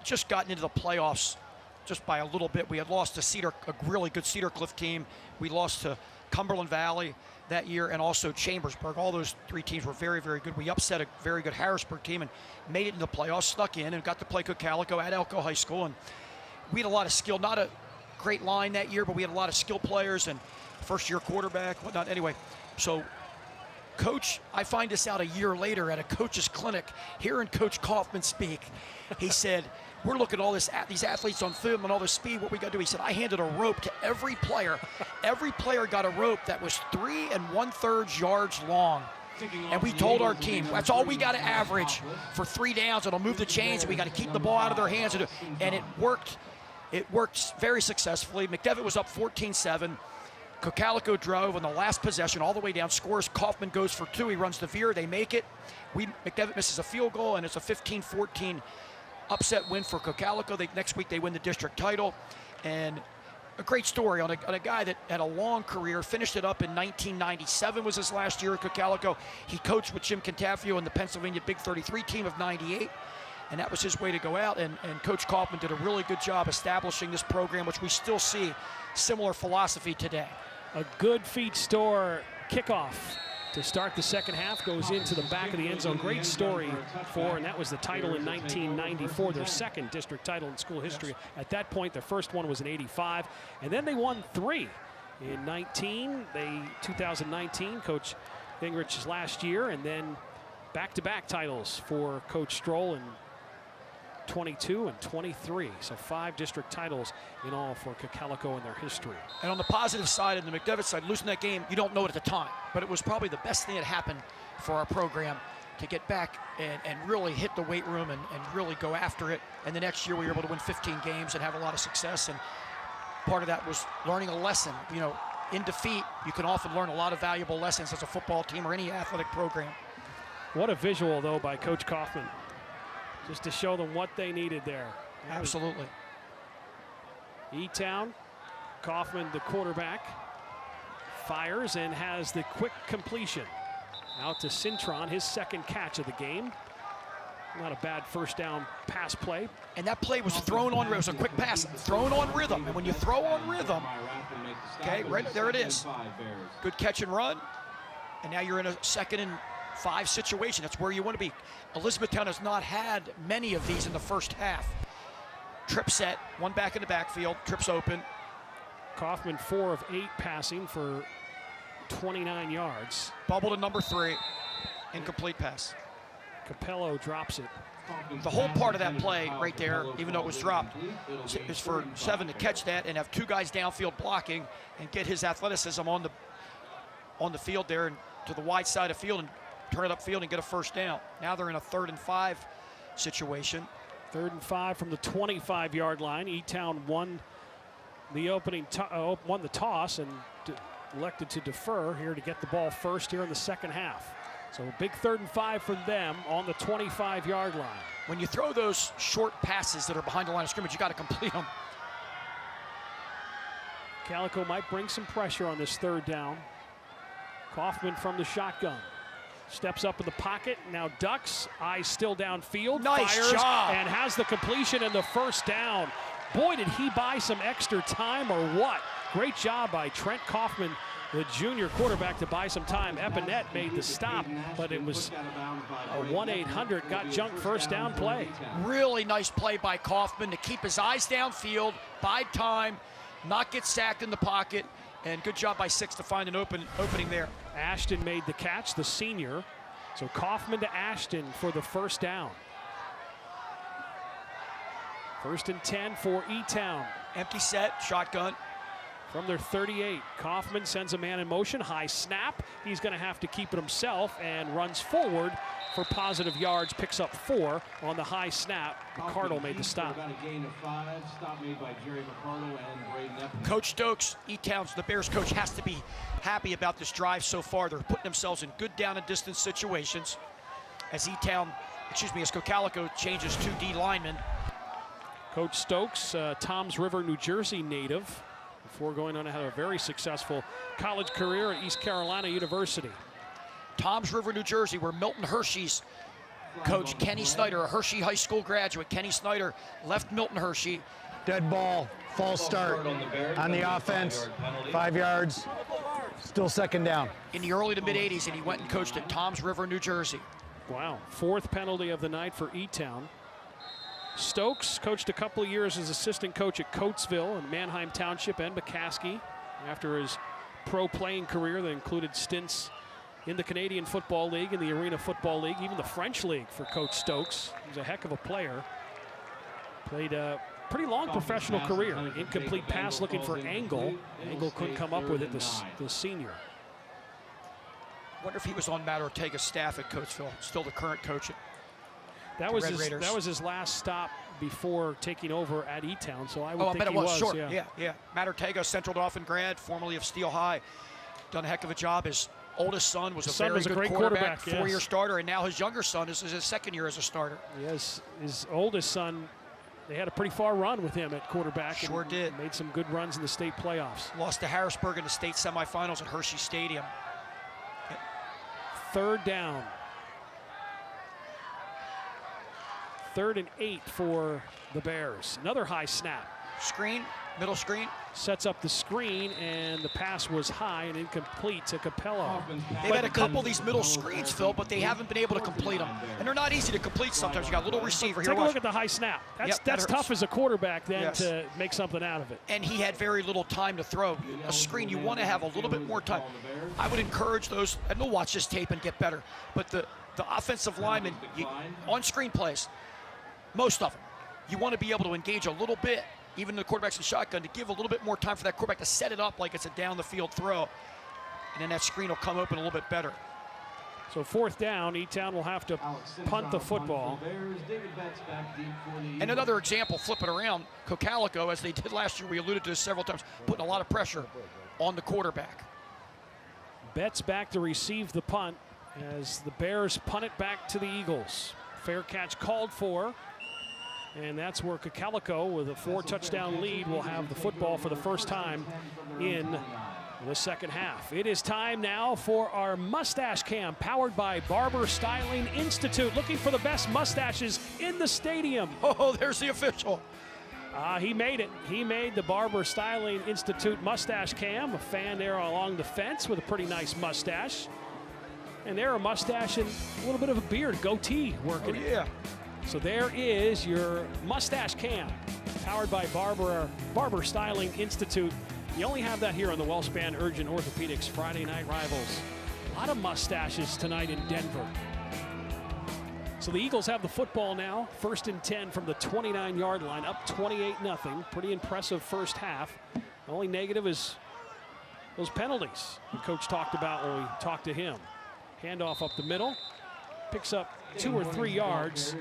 Speaker 2: just gotten into the playoffs just by a little bit. We had lost to a really good Cedar Cliff team. We lost to Cumberland Valley that year, and also Chambersburg. All those 3 teams were very, very good. We upset a very good Harrisburg team and made it in the playoffs, snuck in, and got to play Cocalico at Elko High School. And we had a lot of skill, not a great line that year, but we had a lot of skill players and first-year quarterback, whatnot. Anyway, so Coach, I find this out a year later at a coach's clinic, hearing Coach Kaufman speak. He said, we're looking at all these athletes on film and all this speed, what we got to do. He said, I handed a rope to every player. Every player got a rope that was 3 1/3 yards long. And we told our team, that's all we got to average for 3 downs. It'll move the chains, and we got to keep the ball out of their hands. And it worked. It worked very successfully. McDevitt was up 14-7. Cocalico drove on the last possession all the way down, scores. Kaufman goes for 2. He runs the veer. They make it. McDevitt misses a field goal, and it's a 15-14 upset win for Cocalico. Next week they win the district title. And a great story on a guy that had a long career, finished it up in 1997 was his last year at Cocalico. He coached with Jim Cantafio in the Pennsylvania Big 33 team of 98. And that was his way to go out. And Coach Kaufman did a really good job establishing this program, which we still see similar philosophy today.
Speaker 1: A good feet store kickoff to start the second half, goes into the back of the end zone. Great story and that was the title in 1994, their second district title in school history. At that point, their first one was in '85, and then they won 3 in 2019, Coach Gingrich's last year, and then back-to-back titles for Coach Stroll in 22 and 23. So 5 district titles in all for Cocalico in their history.
Speaker 2: And on the positive side, and the McDevitt side, losing that game, you don't know it at the time, but it was probably the best thing that happened for our program to get back and really hit the weight room and really go after it. And the next year we were able to win 15 games and have a lot of success. And part of that was learning a lesson. You know, in defeat, you can often learn a lot of valuable lessons as a football team or any athletic program.
Speaker 1: What a visual, though, by Coach Kaufman, just to show them what they needed there.
Speaker 2: Absolutely.
Speaker 1: E-Town, Kaufman, the quarterback, fires and has the quick completion. Out to Cintron, his second catch of the game. Not a bad first down pass play.
Speaker 2: And that play was thrown on, it was a quick pass, thrown on rhythm. And when you throw on rhythm, okay, right there it is. Good catch and run. And now you're in a 2nd and 5 situation. That's where you want to be. Elizabethtown has not had many of these in the first half. Trip set, one back in the backfield, trips open.
Speaker 1: Kaufman 4 of 8 passing for 29 yards.
Speaker 2: Bubble to number 3, incomplete pass.
Speaker 1: Capello drops it.
Speaker 2: The whole part of that play right there, even though it was dropped, is for 7 to catch that and have 2 guys downfield blocking and get his athleticism on the field there and to the wide side of the field and turn it upfield and get a first down. Now they're in a 3rd and 5 situation.
Speaker 1: 3rd and 5 from the 25-yard line. E-Town won the won the toss and elected to defer here to get the ball first here in the second half. So a big 3rd and 5 for them on the 25-yard line.
Speaker 2: When you throw those short passes that are behind the line of scrimmage, you got to complete them.
Speaker 1: Calico might bring some pressure on this 3rd down. Kaufman from the shotgun. Steps up in the pocket, now ducks, eyes still downfield,
Speaker 2: nice
Speaker 1: fires,
Speaker 2: job.
Speaker 1: And has the completion and the first down. Boy, did he buy some extra time or what? Great job by Trent Kaufman, the junior quarterback, to buy some time. Epinette made the stop, but it was a 1-800 got junk first down play.
Speaker 2: Really nice play by Kaufman to keep his eyes downfield, buy time, not get sacked in the pocket, and good job by 6 to find an opening there.
Speaker 1: Ashton made the catch, the senior. So Kaufman to Ashton for the first down. 1st and 10 for E-Town.
Speaker 2: Empty set, shotgun.
Speaker 1: From their 38, Kaufman sends a man in motion, high snap. He's going to have to keep it himself and runs forward for positive yards, picks up 4 on the high snap. McCardle made the stop.
Speaker 2: Coach Stokes, E-Town's the Bears coach, has to be happy about this drive so far. They're putting themselves in good down and distance situations as Cocalico changes 2 D linemen.
Speaker 1: Coach Stokes, Toms River, New Jersey native, before going on to have a very successful college career at East Carolina University.
Speaker 2: Toms River, New Jersey, where Milton Hershey's coach, Kenny Snyder, a Hershey High School graduate. Kenny Snyder left Milton Hershey
Speaker 4: Dead ball, false start on the offense, 5 yards, still second down.
Speaker 2: In the early to mid-'80s, and he went and coached at Toms River, New Jersey.
Speaker 1: Wow, 4th penalty of the night for E-Town. Stokes coached a couple of years as assistant coach at Coatesville and Manheim Township and McCaskey after his pro playing career that included stints in the Canadian Football League, in the Arena Football League, even the French League for Coach Stokes. He's a heck of a player. Played a pretty long professional career. Incomplete pass looking for Angle. Angle couldn't come up with it, the senior.
Speaker 2: Wonder if he was on Matt Ortega's staff at Coatesville, still the current coach at
Speaker 1: that was his last stop before taking over at E-Town, so I would think
Speaker 2: bet it
Speaker 1: he was.
Speaker 2: Sure. Yeah. Matt Ortega, Central Dauphin grad, formerly of Steel High. Done a heck of a job. His oldest son was a very good quarterback, 4-year starter, and now his younger son is his 2nd year as a starter.
Speaker 1: Yes, his oldest son, they had a pretty far run with him at quarterback.
Speaker 2: Sure did.
Speaker 1: Made some good runs in the state playoffs.
Speaker 2: Lost to Harrisburg in the state semifinals at Hershey Stadium.
Speaker 1: 3rd down. 3rd and 8 for the Bears. Another high snap.
Speaker 2: Screen, middle screen.
Speaker 1: Sets up the screen, and the pass was high and incomplete to Capello.
Speaker 2: They've had a couple of these middle screens, Phil, but they haven't been able to complete them. And they're not easy to complete sometimes. You got a little receiver here.
Speaker 1: Take a look at the high snap. That's tough as a quarterback then to make something out of it.
Speaker 2: And he had very little time to throw. A screen, you want to have a little bit more time. I would encourage those, and they'll watch this tape and get better, but the offensive linemen, on screen plays, most of them, you want to be able to engage a little bit, even the quarterback's in shotgun, to give a little bit more time for that quarterback to set it up like it's a down the field throw. And then that screen will come open a little bit better.
Speaker 1: So 4th down, E-Town will have to punt the football.
Speaker 2: And another example, flip it around, Cocalico, as they did last year, we alluded to this several times, putting a lot of pressure on the quarterback.
Speaker 1: Betts back to receive the punt as the Bears punt it back to the Eagles. Fair catch called for. And that's where Cocalico, with a 4-touchdown lead, will have the football for the first time in the second half. It is time now for our mustache cam, powered by Barber Styling Institute. Looking for the best mustaches in the stadium.
Speaker 2: Oh, there's the official.
Speaker 1: He made it. He made the Barber Styling Institute mustache cam. A fan there along the fence with a pretty nice mustache. And there, a mustache and a little bit of a beard, goatee working.
Speaker 2: Oh, yeah.
Speaker 1: So there is your mustache cam, powered by Barber Styling Institute. You only have that here on the Wellspan Urgent Orthopedics Friday Night Rivals. A lot of mustaches tonight in Denver. So the Eagles have the football now, 1st and 10 from the 29-yard line, up 28-0. Pretty impressive first half. The only negative is those penalties the coach talked about when we talked to him. Handoff up the middle. Picks up 2 or 3 yards.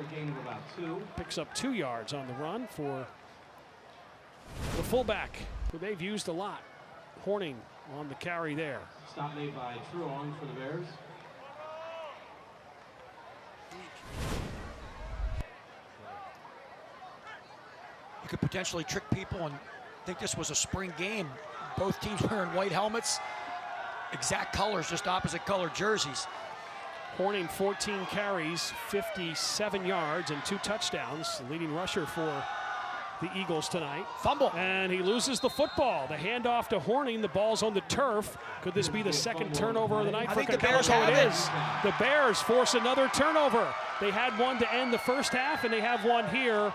Speaker 1: Picks up 2 yards on the run for the fullback, who they've used a lot. Horning on the carry there.
Speaker 5: Stop made by Truong for the Bears.
Speaker 2: You could potentially trick people and think this was a spring game. Both teams wearing white helmets, exact colors, just opposite color jerseys.
Speaker 1: Horning 14 carries, 57 yards, and 2 touchdowns. The leading rusher for the Eagles tonight.
Speaker 2: Fumble.
Speaker 1: And he loses the football. The handoff to Horning. The ball's on the turf. Could this be the 2nd turnover of the night for Cocalico?
Speaker 2: The Bears have
Speaker 1: it is. The Bears force another turnover. They had one to end the first half, and they have one here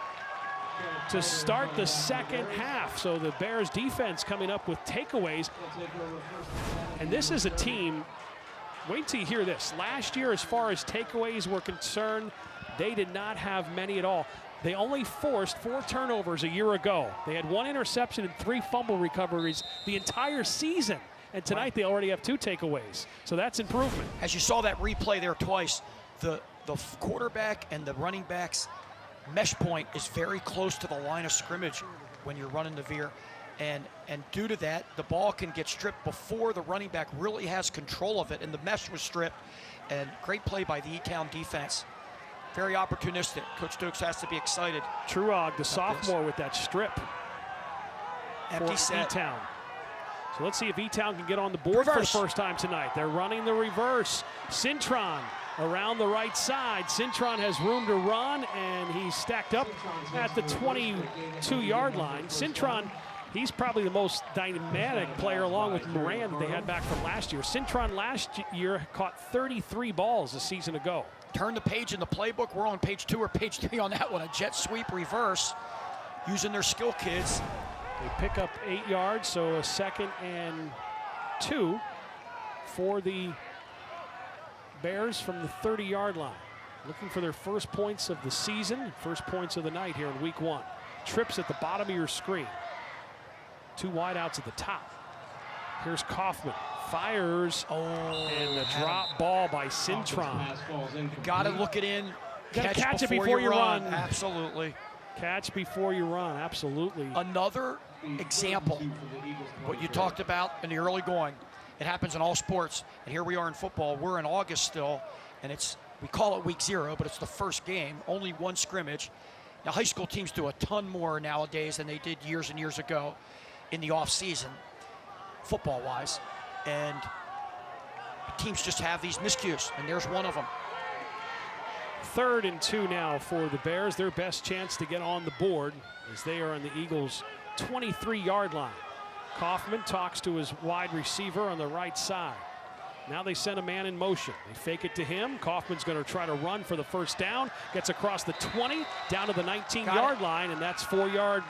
Speaker 1: to start the second half. So the Bears defense coming up with takeaways. And this is a team, wait till you hear this. Last year, as far as takeaways were concerned, they did not have many at all. They only forced 4 turnovers a year ago. They had 1 interception and 3 fumble recoveries the entire season. And tonight they already have 2 takeaways. So that's improvement.
Speaker 2: As you saw that replay there twice, the quarterback and the running back's mesh point is very close to the line of scrimmage when you're running the veer. And due to that, the ball can get stripped before the running back really has control of it. And the mesh was stripped. And great play by the E-Town defense. Very opportunistic. Coach Stokes has to be excited.
Speaker 1: Truog, the sophomore, with that strip
Speaker 2: Empty set.
Speaker 1: E-Town. So let's see if E-Town can get on the board for the first time tonight. They're running the reverse. Cintron around the right side. Cintron has room to run, and he's stacked up at the 22-yard line. Cintron, he's probably the most dynamic player along with Moran that they had back from last year. Cintron last year caught 33 balls a season ago.
Speaker 2: Turn the page in the playbook. We're on page 2 or page 3 on that one. A jet sweep reverse using their skill kids.
Speaker 1: They pick up 8 yards, so a 2nd and 2 for the Bears from the 30-yard line. Looking for their first points of the season, first points of the night here in week 1. Trips at the bottom of your screen. 2 wideouts at the top. Here's Kaufman. Fires, and the drop ball by Cintron.
Speaker 2: You gotta look it in.
Speaker 1: Catch it before you run.
Speaker 2: Absolutely.
Speaker 1: Catch before you run, absolutely.
Speaker 2: Another example, what you talked about in the early going. It happens in all sports, and here we are in football. We're in August still, and we call it week 0, but it's the first game, only 1 scrimmage. Now, high school teams do a ton more nowadays than they did years and years ago in the off season, football-wise, and teams just have these miscues, and there's one of them.
Speaker 1: 3rd and 2 now for the Bears. Their best chance to get on the board as they are on the Eagles' 23-yard line. Kaufman talks to his wide receiver on the right side. Now they send a man in motion. They fake it to him. Kaufman's going to try to run for the first down. Gets across the 20, down to the 19-yard line, and that's 4-yard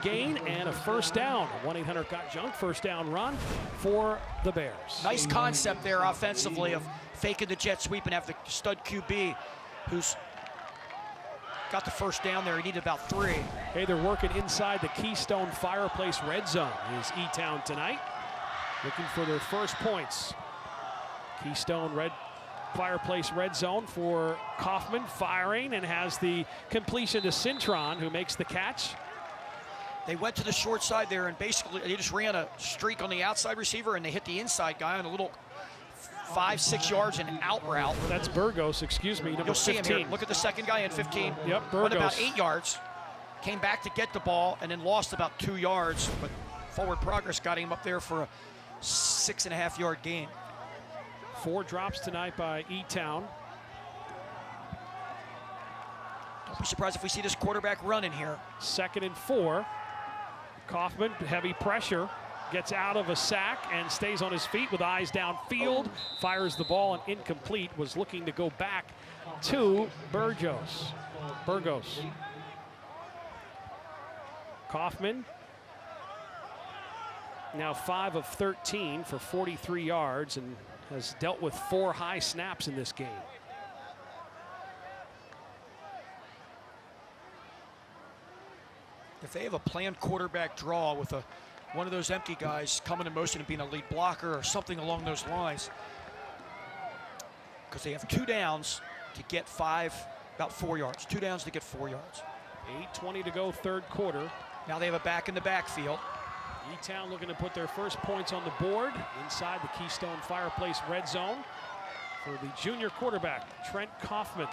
Speaker 1: gain and a first down. A 1-800-GOT-JUNK first down run for the Bears.
Speaker 2: Nice concept there offensively of faking the jet sweep and have the stud QB who's got the first down there. He needed about 3.
Speaker 1: Hey, they're working inside the Keystone Fireplace red zone. Is E-Town tonight. Looking for their first points. Keystone Fireplace red zone for Kaufman, firing, and has the completion to Cintron, who makes the catch.
Speaker 2: They went to the short side there, and basically they just ran a streak on the outside receiver, and they hit the inside guy on a little 5-6 yards and out route.
Speaker 1: That's Burgos, excuse me, number 15.
Speaker 2: You'll see him here. Look at the second guy in 15.
Speaker 1: Yep, Burgos.
Speaker 2: Went about 8 yards, came back to get the ball, and then lost about 2 yards, but forward progress got him up there for a 6.5-yard gain.
Speaker 1: 4 drops tonight by E-Town.
Speaker 2: Don't be surprised if we see this quarterback running here.
Speaker 1: 2nd and 4. Kaufman, heavy pressure, gets out of a sack and stays on his feet with eyes downfield. Fires the ball and incomplete. Was looking to go back to Burgos. Kaufman, now 5 of 13 for 43 yards and has dealt with 4 high snaps in this game.
Speaker 2: If they have a planned quarterback draw with one of those empty guys coming in motion and being a lead blocker or something along those lines, because they have 2 downs to get about 4 yards. 2 downs to get 4 yards.
Speaker 1: 8:20 to go, 3rd quarter.
Speaker 2: Now they have a back in the backfield.
Speaker 1: E-Town looking to put their first points on the board inside the Keystone Fireplace red zone for the junior quarterback, Trent Kaufman.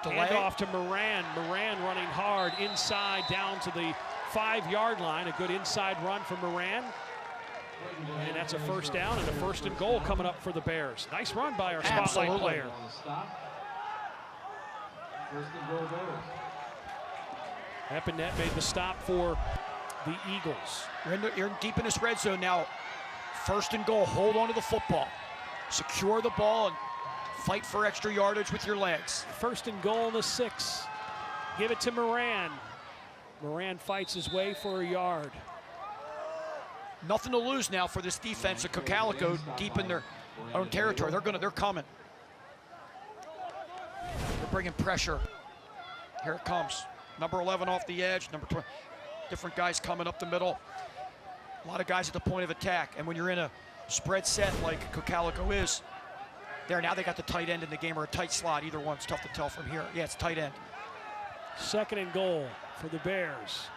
Speaker 1: Hand off to Moran. Moran running hard inside down to the 5-yard line. A good inside run for Moran. And that's a first down and a 1st and goal coming up for the Bears. Nice run by our spotlight player. Epinette made the stop for the Eagles.
Speaker 2: You're deep in this red zone now. 1st and goal. Hold on to the football. Secure the ball and fight for extra yardage with your legs.
Speaker 1: 1st and goal in the 6. Give it to Moran. Moran fights his way for a yard.
Speaker 2: Nothing to lose now for this defense of Cocalico deep in their own territory. They're coming. They're bringing pressure. Here it comes. Number 11 off the edge. Number 20. Different guys coming up the middle. A lot of guys at the point of attack. And when you're in a spread set like Cocalico is, now they got the tight end in the game, or a tight slot. Either one's tough to tell from here. Yeah, it's tight end.
Speaker 1: 2nd and goal for the Bears.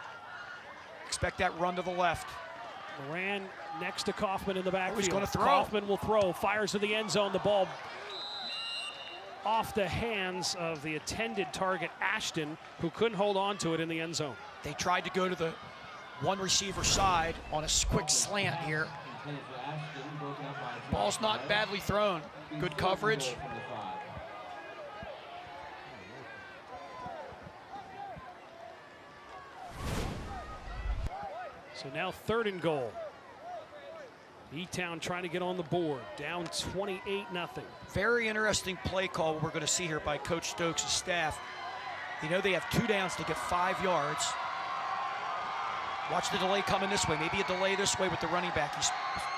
Speaker 2: Expect that run to the left.
Speaker 1: Moran next to Kaufman in the backfield.
Speaker 2: He's going to throw.
Speaker 1: Kaufman will throw, fires to the end zone. The ball off the hands of the intended target, Ashton, who couldn't hold on to it in the end zone.
Speaker 2: They tried to go to the one receiver side on a quick slant here. Ball's not badly thrown. Good coverage.
Speaker 1: So now 3rd and goal. E-Town trying to get on the board, down 28-0.
Speaker 2: Very interesting play call we're going to see here by Coach Stokes' staff. You know they have 2 downs to get 5 yards. Watch the delay coming this way. Maybe a delay this way with the running back. He's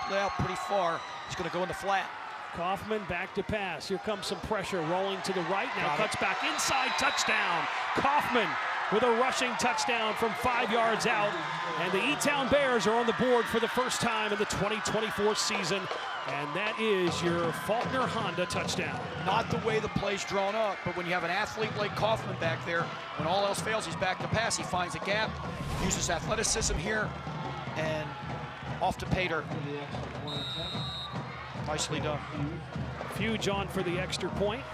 Speaker 2: split out pretty far. He's going to go in the flat.
Speaker 1: Kaufman back to pass. Here comes some pressure, rolling to the right. Now cuts back inside, touchdown. Kaufman with a rushing touchdown from 5 yards out. And the E-Town Bears are on the board for the first time in the 2024 season. And that is your Faulkner Honda touchdown.
Speaker 2: Not the way the play's drawn up, but when you have an athlete like Kaufman back there, when all else fails, he's back to pass. He finds a gap, uses athleticism here, and off to Pater. Nicely done.
Speaker 1: Fuge on for the extra point.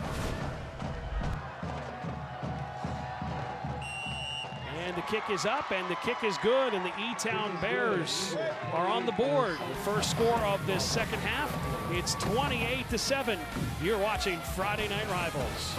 Speaker 1: And the kick is up, and the kick is good, and the E-Town Bears are on the board. The first score of this second half, it's 28-7. You're watching Friday Night Rivals.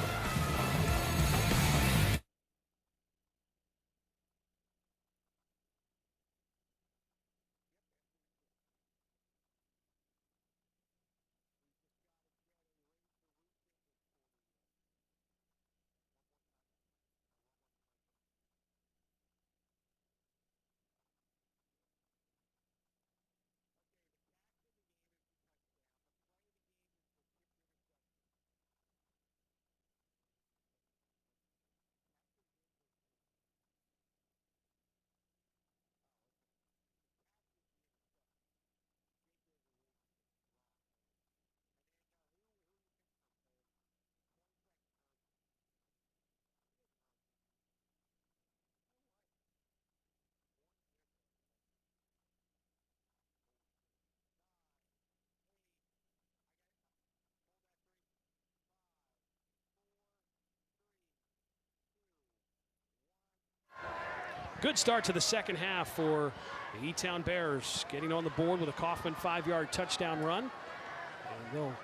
Speaker 1: Good start to the second half for the E-Town Bears, getting on the board with a Kaufman 5-yard touchdown run. And they'll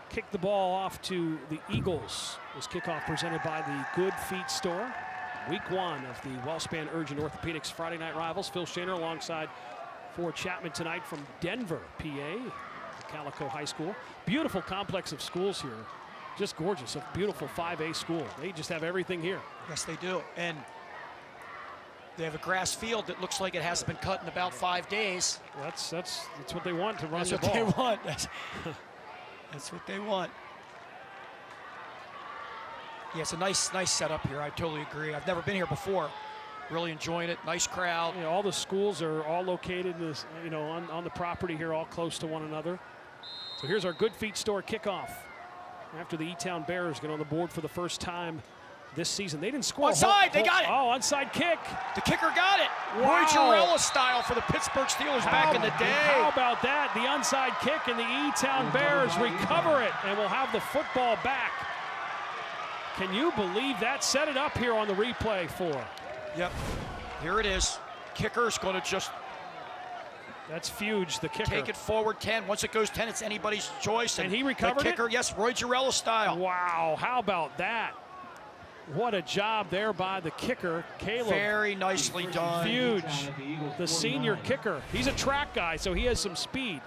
Speaker 1: kick the ball off to the Eagles. This kickoff presented by the Good Feet Store. Week 1 of the Wellspan Urgent Orthopedics Friday Night Rivals. Phil Shaner alongside Ford Chapman tonight from Denver, PA, Cocalico High School. Beautiful complex of schools here. Just gorgeous, a beautiful 5A school. They just have everything here.
Speaker 2: Yes, they do. And they have a grass field that looks like it hasn't been cut in about 5 days.
Speaker 1: That's what they want to run the ball.
Speaker 2: That's what they want. That's what they want. Yeah, it's a nice setup here. I totally agree. I've never been here before. Really enjoying it. Nice crowd.
Speaker 1: You know, all the schools are all located in this, you know, on the property here, all close to one another. So here's our Good Feet Store kickoff. After the E-Town Bears get on the board for the first time this season. They didn't score.
Speaker 2: Onside, they got it.
Speaker 1: Oh, onside kick.
Speaker 2: The kicker got it.
Speaker 1: Wow.
Speaker 2: Roy Jarrella style for the Pittsburgh Steelers back in the day.
Speaker 1: How about that? The onside kick, and the E-Town Bears recover it and will have the football back. Can you believe that? Set it up here on the replay for.
Speaker 2: Yep, here it is. Kicker's going to just.
Speaker 1: That's Fuge, the kicker.
Speaker 2: Take it forward 10. Once it goes 10, it's anybody's choice.
Speaker 1: And he recovered
Speaker 2: the kicker, yes, Roy Jarella style.
Speaker 1: Wow, how about that? What a job there by the kicker, Caleb.
Speaker 2: Very nicely done.
Speaker 1: Fuge, the senior kicker. He's a track guy, so he has some speed.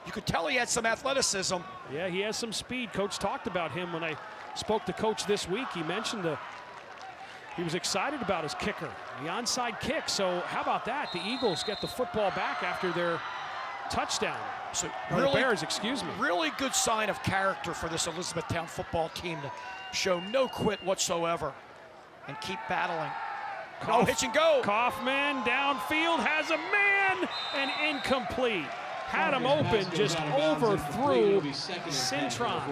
Speaker 2: You could tell he had some athleticism.
Speaker 1: Yeah, he has some speed. Coach talked about him when I spoke to Coach this week. He mentioned he was excited about his kicker, the onside kick. So how about that? The Eagles get the football back after their touchdown.
Speaker 2: So
Speaker 1: really, the Bears, excuse me.
Speaker 2: Really good sign of character for this Elizabethtown football team to show no quit whatsoever and keep battling. No hitch and go.
Speaker 1: Kaufman downfield has a man and incomplete. Had him open, just overthrew Cintron.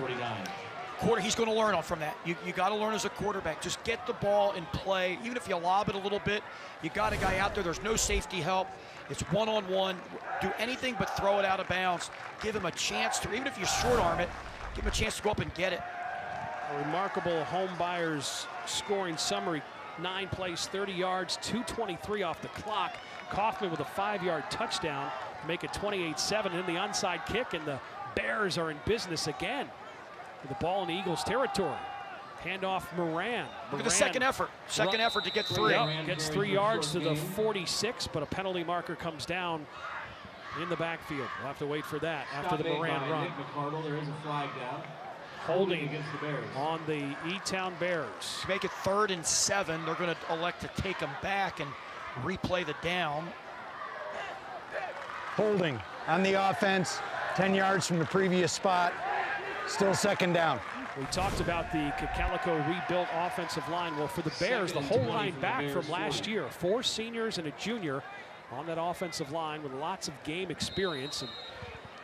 Speaker 2: He's going to learn from that. You got to learn as a quarterback. Just get the ball in play. Even if you lob it a little bit, you got a guy out there. There's no safety help. It's one-on-one. Do anything but throw it out of bounds. Give him a chance to, even if you short arm it, give him a chance to go up and get it.
Speaker 1: A remarkable home buyers scoring summary. 9 plays, 30 yards, 2:23 off the clock. Kaufman with a 5-yard touchdown to make it 28-7. And the onside kick, and the Bears are in business again with the ball in the Eagles' territory. Handoff Moran.
Speaker 2: Look at the second effort. Second effort to get 3.
Speaker 1: Yep, gets 3 yards to the 46, but a penalty marker comes down in the backfield. We'll have to wait for that after the Moran run.
Speaker 5: There is a flag down.
Speaker 1: Holding
Speaker 5: against the Bears.
Speaker 1: on the E-Town Bears.
Speaker 2: To make it 3rd and 7, they're going to elect to take them back and replay the down.
Speaker 4: Holding on the offense, 10 yards from the previous spot, still second down.
Speaker 1: We talked about the Cocalico rebuilt offensive line. Well, for the Bears, the whole line back from last year, 4 seniors and a junior on that offensive line with lots of game experience. And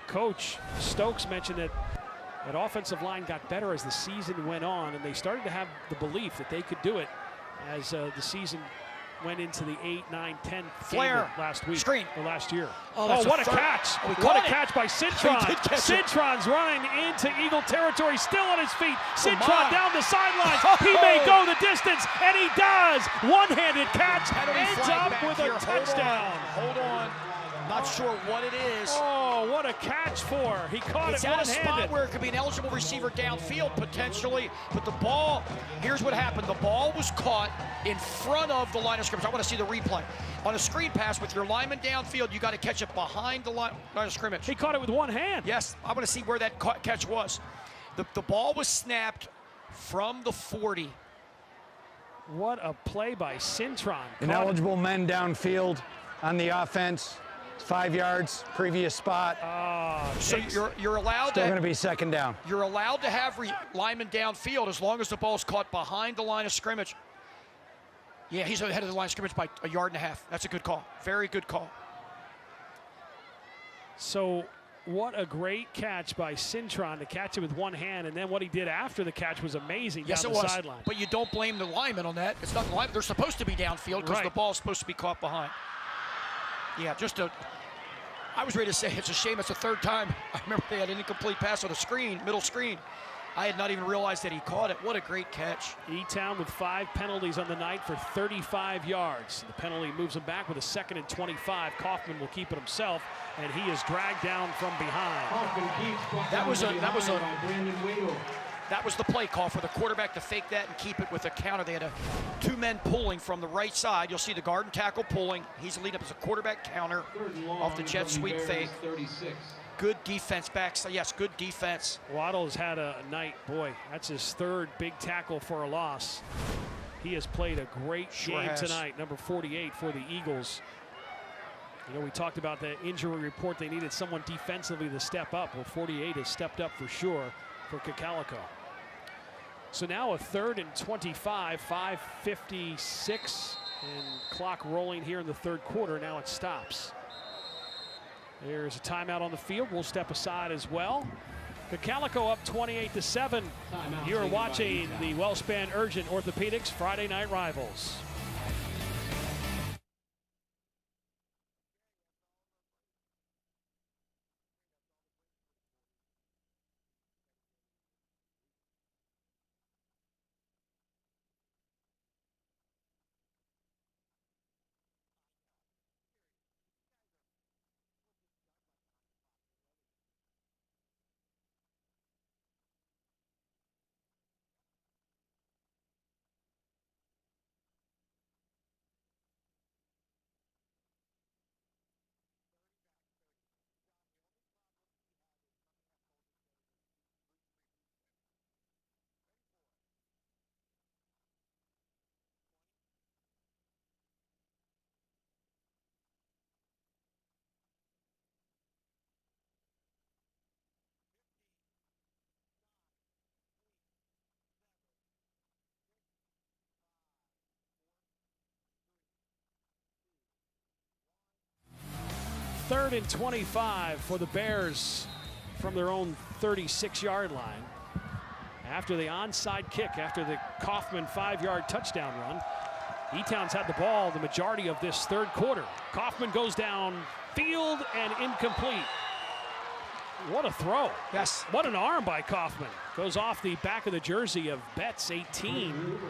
Speaker 1: Coach Stokes mentioned that that offensive line got better as the season went on, and they started to have the belief that they could do it as the season went into the 8, 9, 10
Speaker 2: flare
Speaker 1: last week.
Speaker 2: Screen.
Speaker 1: Or last year.
Speaker 2: Oh,
Speaker 1: what a catch.
Speaker 2: Oh,
Speaker 1: what a catch by Cintron.
Speaker 2: Cintron's
Speaker 1: running into Eagle territory, still on his feet. Cintron down the sidelines. He may go the distance, and he does. One-handed catch, ends up with a touchdown.
Speaker 2: Hold on. Not sure what it is.
Speaker 1: Oh, what a catch for. He caught it one-handed.
Speaker 2: It's at a spot where it could be an eligible receiver downfield potentially, but the ball, here's what happened. The ball was caught in front of the line of scrimmage. I want to see the replay. On a screen pass with your lineman downfield, you got to catch it behind the line of scrimmage.
Speaker 1: He caught it with one hand.
Speaker 2: Yes, I want to see where that catch was. The ball was snapped from the 40.
Speaker 1: What a play by Cintron.
Speaker 4: Ineligible men downfield on the offense. 5 yards, previous spot.
Speaker 2: So you're allowed
Speaker 4: still going to be second down.
Speaker 2: You're allowed to have linemen downfield as long as the ball's caught behind the line of scrimmage. Yeah, he's ahead of the line of scrimmage by 1.5 yards. That's a good call. Very good call.
Speaker 1: So what a great catch by Cintron to catch it with one hand, and then what he did after the catch was amazing down the sideline.
Speaker 2: But you don't blame the lineman on that. It's not the lineman. They're supposed to be downfield because the ball's supposed to be caught behind. Yeah, I was ready to say it's a shame it's the 3rd time. I remember they had an incomplete pass on the screen, middle screen. I had not even realized that he caught it. What a great catch.
Speaker 1: E-Town with 5 penalties on the night for 35 yards. The penalty moves him back with a 2nd and 25. Kaufman will keep it himself, and he is dragged down from behind.
Speaker 2: That was the play call for the quarterback to fake that and keep it with a counter. They had 2 men pulling from the right side. You'll see the guard and tackle pulling. He's leading up as a quarterback counter off the jet sweep fake. Good defense back. So yes, good defense.
Speaker 1: Waddle's had a night. Boy, that's his 3rd big tackle for a loss. He has played a great game tonight, number 48 for the Eagles. You know, we talked about the injury report. They needed someone defensively to step up. Well, 48 has stepped up for sure for Cocalico. So now a 3rd and 25, 5:56, and clock rolling here in the 3rd quarter. Now it stops. There's a timeout on the field. We'll step aside as well. Cocalico up 28-7. You're watching the Wellspan Urgent Orthopedics Friday Night Rivals. Third and 25 for the Bears from their own 36-yard line. After the onside kick, after the Kaufman 5-yard touchdown run, E-Town's had the ball the majority of this 3rd quarter. Kaufman goes down field and incomplete. What a throw.
Speaker 2: Yes.
Speaker 1: What an arm by Kaufman. Goes off the back of the jersey of Betts, 18.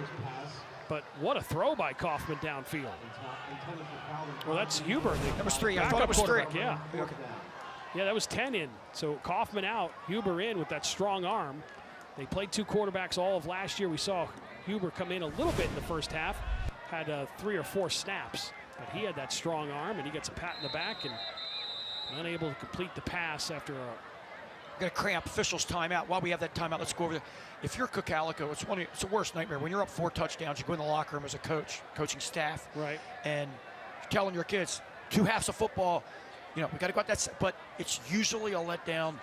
Speaker 1: But what a throw by Kaufman downfield. Well, that's Huber.
Speaker 2: That was 3. I thought it was 3.
Speaker 1: Yeah.
Speaker 2: Okay.
Speaker 1: Yeah, that was 10 in. So Kaufman out, Huber in with that strong arm. They played 2 quarterbacks all of last year. We saw Huber come in a little bit in the first half, had 3 or 4 snaps, but he had that strong arm, and he gets a pat in the back and unable to complete the pass after a...
Speaker 2: Going to cramp officials timeout. While we have that timeout, let's go over there. If you're Cocalico, it's the worst nightmare. When you're up 4 touchdowns, you go in the locker room as a coach, coaching staff,
Speaker 1: right,
Speaker 2: and you're telling your kids 2 halves of football. You know, we got to go at that. But it's usually a letdown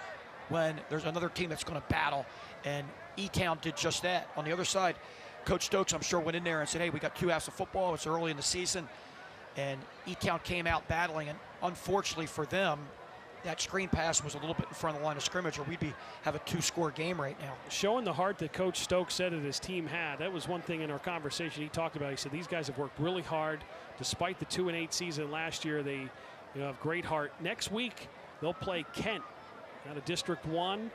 Speaker 2: when there's another team that's going to battle, and E-Town did just that. On the other side, Coach Stokes, I'm sure, went in there and said, "Hey, we got 2 halves of football. It's early in the season," and E-Town came out battling, and unfortunately for them, that screen pass was a little bit in front of the line of scrimmage, or we'd have a 2-score game right now.
Speaker 1: Showing the heart that Coach Stokes said that his team had. That was one thing in our conversation he talked about. He said these guys have worked really hard. Despite the 2-8 season last year, they have great heart. Next week, they'll play Kent out of District 1,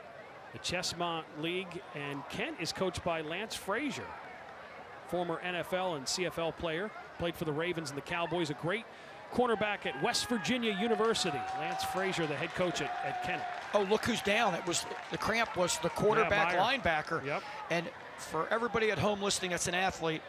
Speaker 1: the Chestmont League, and Kent is coached by Lance Frazier, former NFL and CFL player, played for the Ravens and the Cowboys, a great cornerback at West Virginia University. Lance Frazier, the head coach at Kent.
Speaker 2: Oh, look who's down. It was the cramp was the quarterback linebacker.
Speaker 1: Yep.
Speaker 2: And for everybody at home listening that's an athlete,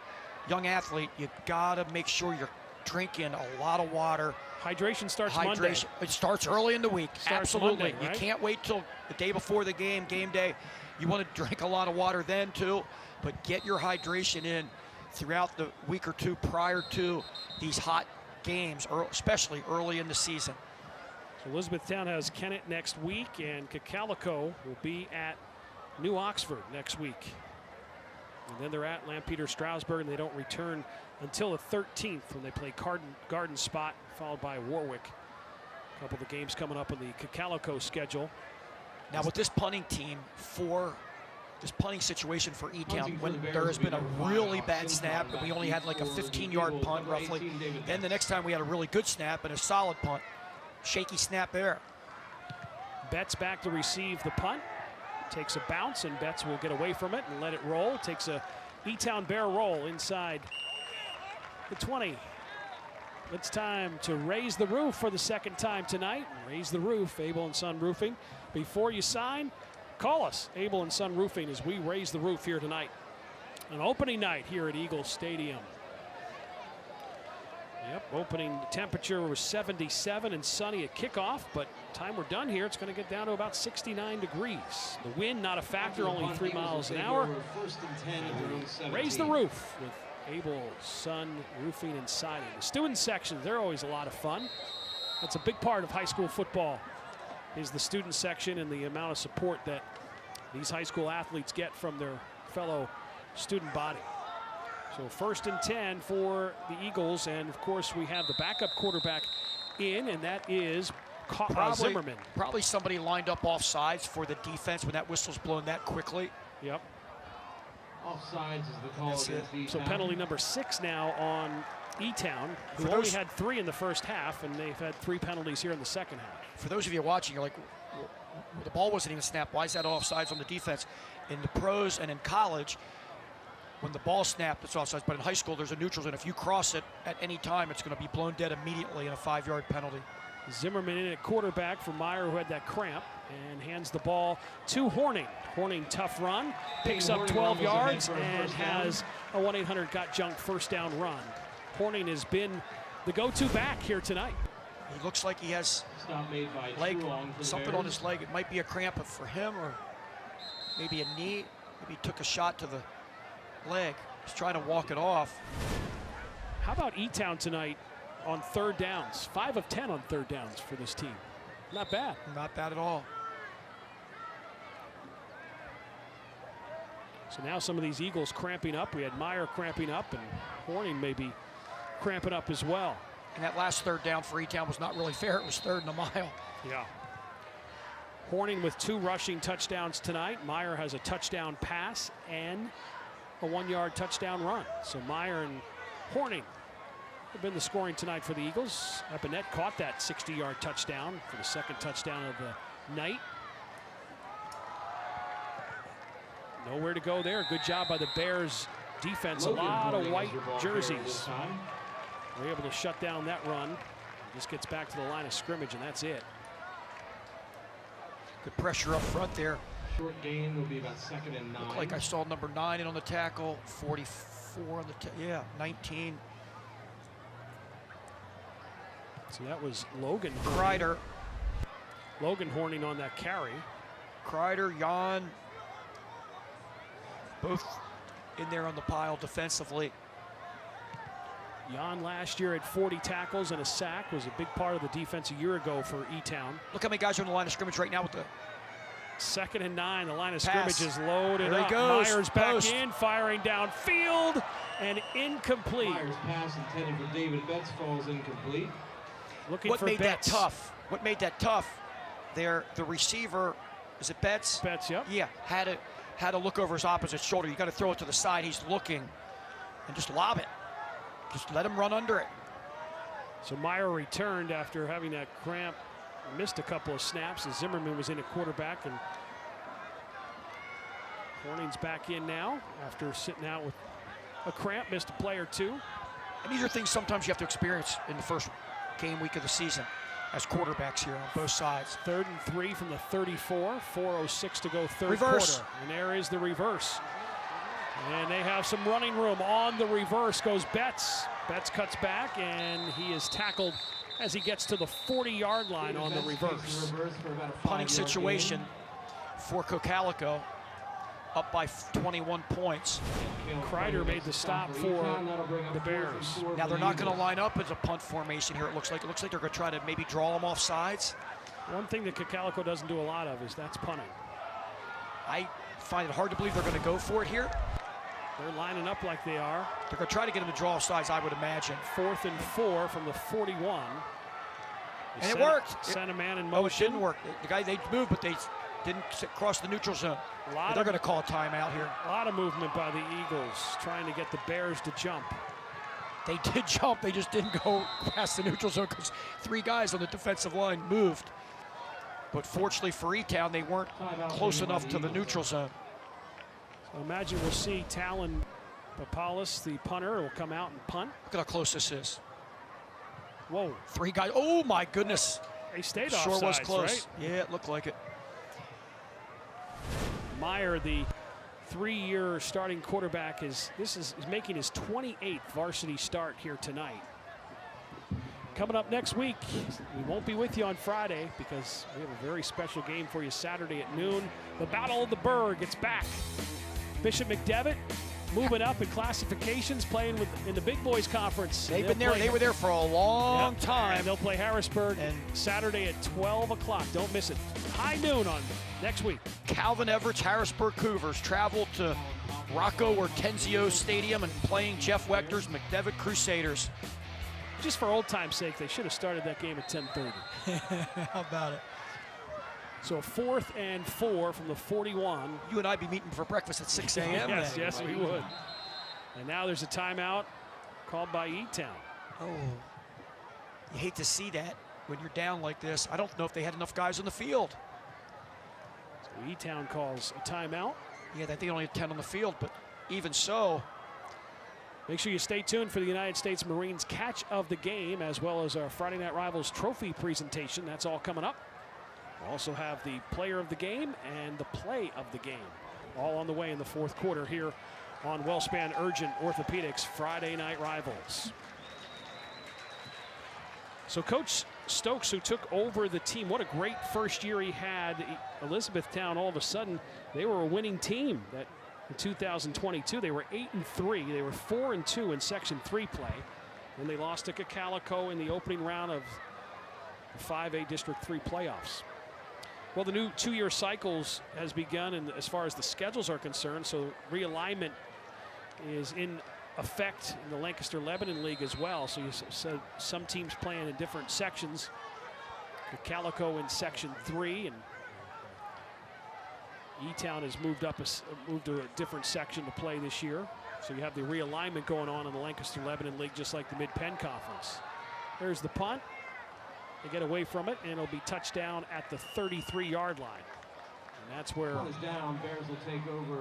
Speaker 2: young athlete, you gotta make sure you're drinking a lot of water.
Speaker 1: Hydration starts Monday.
Speaker 2: It starts early in the week. Absolutely.
Speaker 1: Monday, right?
Speaker 2: You can't wait till the day before the game day. You want to drink a lot of water then too, but get your hydration in throughout the week or 2 prior to these hot games, especially early in the season.
Speaker 1: So Elizabethtown has Kennett next week, and Cocalico will be at New Oxford next week. And then they're at Lampeter Stroudsburg, and they don't return until the 13th when they play Garden Spot, followed by Warwick. A couple of the games coming up on the Cocalico schedule.
Speaker 2: Now with this punting team, this punting situation for E-Town, when there has been a really bad snap and we only had like a 15-yard punt roughly, then the next time we had a really good snap and a solid punt. Shaky snap there.
Speaker 1: Betts back to receive the punt. Takes a bounce, and Betts will get away from it and let it roll. Takes a E-Town Bear roll inside the 20. It's time to raise the roof for the 2nd time tonight. Raise the roof, Abel & Son Roofing. Before you sign, call us, Abel & Son Roofing, as we raise the roof here tonight. An opening night here at Eagle Stadium. Yep, opening temperature was 77 and sunny at kickoff, but time we're done here, it's going to get down to about 69 degrees. The wind not a factor, only 3 miles an hour. Raise the roof with Abel Son Roofing and Siding. The student sections, they're always a lot of fun. That's a big part of high school football, is the student section and the amount of support that these high school athletes get from their fellow student body. So 1st and 10 for the Eagles, and of course we have the backup quarterback in, and that is Zimmerman.
Speaker 2: Probably somebody lined up off sides for the defense when that whistle's blown that quickly.
Speaker 1: Yep.
Speaker 5: Offsides is the call against E-Town.
Speaker 1: So penalty number 6 now on E-Town, who only had 3 in the first half, and they've had 3 penalties here in the second half.
Speaker 2: For those of you watching, you're like, well, the ball wasn't even snapped. Why is that offsides on the defense? In the pros and in college, when the ball snapped, it's offsides, but in high school, there's a neutral zone. If you cross it at any time, it's going to be blown dead immediately in a 5-yard penalty.
Speaker 1: Zimmerman in at quarterback for Meyer, who had that cramp, and hands the ball to Horning. Horning, tough run, picks up 12 yards and has a 1-800-GOT-JUNK first down run. Horning has been the go-to back here tonight.
Speaker 2: He looks like he has something on his leg. It might be a cramp for him, or maybe a knee. Maybe he took a shot to the leg. He's trying to walk it off.
Speaker 1: How about E-Town tonight on 3rd downs? 5 of 10 on 3rd downs for this team. Not bad.
Speaker 2: Not bad at all.
Speaker 1: So now some of these Eagles cramping up. We had Meyer cramping up, and Horning maybe cramping up as well.
Speaker 2: And that last 3rd down for E-Town was not really fair. It was 3rd and a mile.
Speaker 1: Yeah. Horning with 2 rushing touchdowns tonight. Meyer has a touchdown pass and a 1-yard touchdown run. So Meyer and Horning have been the scoring tonight for the Eagles. Epinette caught that 60-yard touchdown for the 2nd touchdown of the night. Nowhere to go there. Good job by the Bears defense. A lot of white jerseys. They're able to shut down that run. Just gets back to the line of scrimmage, and that's it.
Speaker 2: Good pressure up front there.
Speaker 5: Short gain will be about 2nd and 9.
Speaker 2: Looked like I saw number 9 in on the tackle, 44 on the yeah, 19.
Speaker 1: So that was Logan
Speaker 2: Kreider.
Speaker 1: Logan Horning on that carry.
Speaker 2: Kreider, Jan, both in there on the pile defensively.
Speaker 1: Jan last year had 40 tackles and a sack, was a big part of the defense a year ago for E-Town.
Speaker 2: Look how many guys are on the line of scrimmage right now with the
Speaker 1: 2nd and 9, the line of
Speaker 2: pass.
Speaker 1: scrimmage is loaded
Speaker 2: There
Speaker 1: up.
Speaker 2: he goes.
Speaker 1: Myers back
Speaker 2: Post.
Speaker 1: in, firing downfield, and incomplete.
Speaker 5: Myers pass intended for David Betts falls incomplete.
Speaker 1: Looking
Speaker 2: What
Speaker 1: for
Speaker 2: made
Speaker 1: Betts.
Speaker 2: that tough? What made that tough? There, the receiver, is it Betts?
Speaker 1: Betts, yep.
Speaker 2: Yeah, had to look over his opposite shoulder. You got to throw it to the side. He's looking, and just lob it. Just let him run under it.
Speaker 1: So Meyer returned after having that cramp, missed a couple of snaps as Zimmerman was in at quarterback, and Horning's back in now after sitting out with a cramp, missed a play or two.
Speaker 2: And these are things sometimes you have to experience in the first game week of the season as quarterbacks here on both sides.
Speaker 1: 3rd and 3 from the 34, 4:06 to go third
Speaker 2: Reverse.
Speaker 1: quarter. And there is the reverse. And they have some running room. On the reverse goes Betts. Betts cuts back, and he is tackled as he gets to the 40-yard line on the reverse.
Speaker 2: Punting situation for Cocalico, up by 21 points.
Speaker 1: Kreider made the stop for the Bears.
Speaker 2: Now they're not going to line up as a punt formation here. It looks like they're going to try to maybe draw them off sides.
Speaker 1: One thing that Cocalico doesn't do a lot of is that's punting.
Speaker 2: I find it hard to believe they're going to go for it here.
Speaker 1: They're lining up like they are.
Speaker 2: They're going to try to get him to draw off sides, I would imagine.
Speaker 1: 4th and 4 from the 41.
Speaker 2: And it worked.
Speaker 1: Sent a man in
Speaker 2: Oh, it
Speaker 1: motion.
Speaker 2: didn't work. The guy, they moved, but they didn't cross the neutral zone. They're going to call a timeout here.
Speaker 1: A lot of movement by the Eagles, trying to get the Bears to jump.
Speaker 2: They did jump. They just didn't go past the neutral zone because 3 guys on the defensive line moved. But fortunately for E-Town, they weren't close enough to the neutral zone.
Speaker 1: So imagine we'll see Talon Papalis, the punter, will come out and punt.
Speaker 2: Look at how close this is.
Speaker 1: Whoa.
Speaker 2: 3 guys. Oh, my goodness.
Speaker 1: They stayed
Speaker 2: Sure
Speaker 1: offsides,
Speaker 2: was close.
Speaker 1: right?
Speaker 2: Yeah, it looked like it.
Speaker 1: Meyer, the 3-year starting quarterback, is making his 28th varsity start here tonight. Coming up next week, we won't be with you on Friday because we have a very special game for you Saturday at noon. The Battle of the Berg, it's back. Bishop McDevitt moving up in classifications, playing in the Big Boys Conference.
Speaker 2: They've been there. They were there for a long time.
Speaker 1: And they'll play Harrisburg and Saturday at 12 o'clock. Don't miss it. High noon on next week.
Speaker 2: Calvin Everett's Harrisburg Cougars travel to Rocco Ortenzio Stadium and playing Jeff Wechter's McDevitt Crusaders.
Speaker 1: Just for old time's sake, they should have started that game at 10:30.
Speaker 2: How about it?
Speaker 1: So 4th and 4 from the 41.
Speaker 2: You and I be meeting for breakfast at 6 a.m.
Speaker 1: Yes, yes, we would. And now there's a timeout called by E-Town.
Speaker 2: Oh, you hate to see that when you're down like this. I don't know if they had enough guys on the field.
Speaker 1: So E-Town calls a timeout.
Speaker 2: Yeah, they only had 10 on the field, but even so.
Speaker 1: Make sure you stay tuned for the United States Marines Catch of the Game, as well as our Friday Night Rivals trophy presentation. That's all coming up. We'll also have the player of the game and the play of the game, all on the way in the 4th quarter here on Wellspan Urgent Orthopedics Friday Night Rivals. So Coach Stokes, who took over the team, what a great first year he had. Elizabethtown, all of a sudden, they were a winning team. That in 2022, they were 8-3. They were 4-2 in Section 3 play. And they lost to Cocalico in the opening round of the 5A District 3 playoffs. Well, the new 2-year cycles has begun, and as far as the schedules are concerned, so realignment is in effect in the Lancaster-Lebanon League as well. So you said some teams playing in different sections. Cocalico in Section 3, and E-Town has moved to a different section to play this year. So you have the realignment going on in the Lancaster-Lebanon League, just like the Mid-Penn Conference. There's the punt. They get away from it, and it'll be touchdown at the 33-yard line. And that's where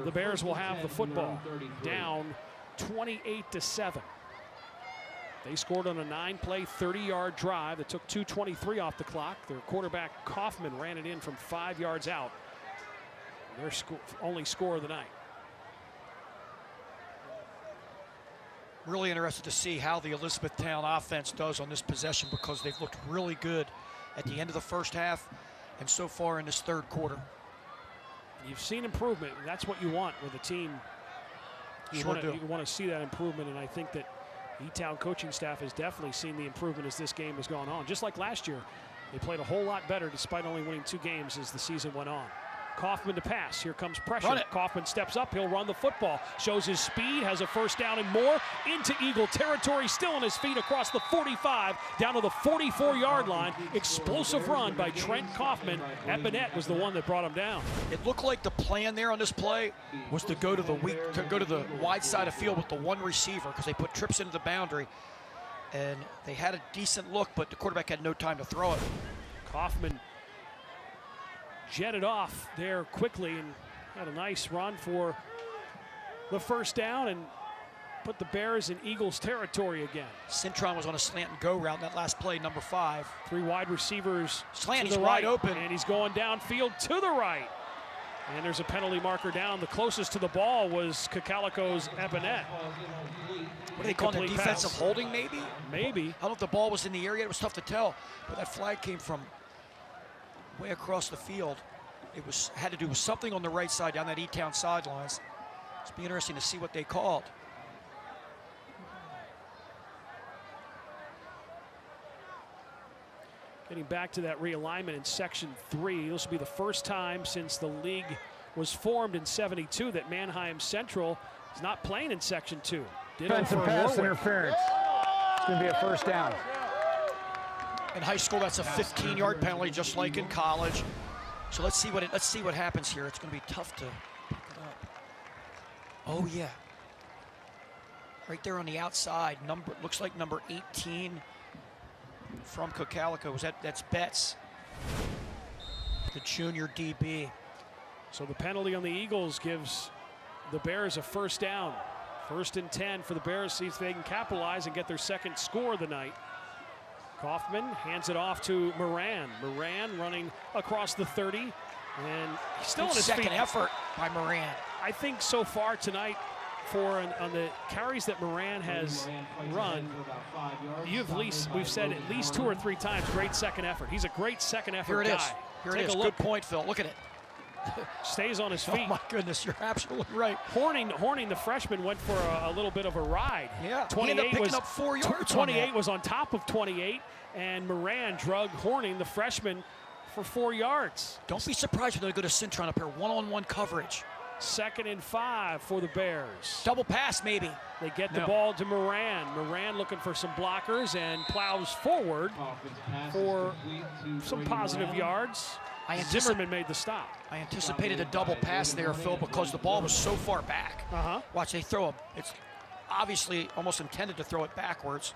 Speaker 1: the Bears will have the football, down 28-7. They scored on a 9-play, 30-yard drive that took 2:23 off the clock. Their quarterback, Kaufman, ran it in from 5 yards out. Their only score of the night.
Speaker 2: Really interested to see how the Elizabethtown offense does on this possession, because they've looked really good at the end of the first half and so far in this third quarter.
Speaker 1: You've seen improvement, and that's what you want with a team. You want to see that improvement, and I think that E-Town coaching staff has definitely seen the improvement as this game has gone on. Just like last year, they played a whole lot better despite only winning 2 games as the season went on. Kaufman to pass. Here comes pressure. Kaufman steps up. He'll run the football. Shows his speed. Has a first down and more. Into Eagle territory. Still on his feet across the 45. Down to the 44-yard line. Explosive run by Trent Kaufman. Epinet was the one that brought him down.
Speaker 2: It looked like the plan there on this play was to go to the wide side of field with the one receiver, because they put trips into the boundary. And they had a decent look, but the quarterback had no time to throw it.
Speaker 1: Kaufman jetted off there quickly and had a nice run for the first down and put the Bears in Eagles territory again.
Speaker 2: Cintron was on a slant and go route in that last play, number 5.
Speaker 1: 3 wide receivers.
Speaker 2: Slant,
Speaker 1: he's
Speaker 2: wide open.
Speaker 1: And he's going downfield to the right. And there's a penalty marker down. The closest to the ball was Cocalico's Epinet.
Speaker 2: What do they call it? Defensive holding, maybe?
Speaker 1: Maybe.
Speaker 2: I don't know if the ball was in the area. It was tough to tell. But that flag came from way across the field. It had to do with something on the right side down that E-Town sidelines. It's be interesting to see what they called.
Speaker 1: Getting back to that realignment in Section 3, this will be the first time since the league was formed in '72 that Manheim Central is not playing in Section 2.
Speaker 4: Defensive pass interference. It's going to be a first down.
Speaker 2: In high school, that's a 15-yard penalty, just like in college. So let's see what happens here. It's going to be tough to pick it up. Oh yeah, right there on the outside. Looks like number 18 from Cocalico. That's Betts, the junior DB.
Speaker 1: So the penalty on the Eagles gives the Bears a first down. 1st and 10 for the Bears. See if they can capitalize and get their second score of the night. Kaufman hands it off to Moran. Moran running across the 30, and he's still on his feet.
Speaker 2: Second effort by Moran.
Speaker 1: I think so far tonight, on the carries that Moran has run, we've said at least 2 or 3 times, great second effort. He's a great second effort guy.
Speaker 2: Here it is. Good point, Phil. Look at it.
Speaker 1: Stays on his feet.
Speaker 2: Oh my goodness, you're absolutely right.
Speaker 1: Horning, the freshman, went for a little bit of a ride.
Speaker 2: Yeah, 28 he ended up picking up 4 yards.
Speaker 1: 28 was on top of 28, and Moran drug Horning, the freshman, for 4 yards.
Speaker 2: Don't be surprised when they go to Cintron up here. One-on-one coverage.
Speaker 1: 2nd and 5 for the Bears.
Speaker 2: Double pass, maybe.
Speaker 1: They get the ball to Moran. Moran looking for some blockers and plows forward for some positive yards. Zimmerman made the stop.
Speaker 2: I anticipated a double pass there, Phil, because the ball was so far back. Watch, they throw it's obviously almost intended to throw it backwards.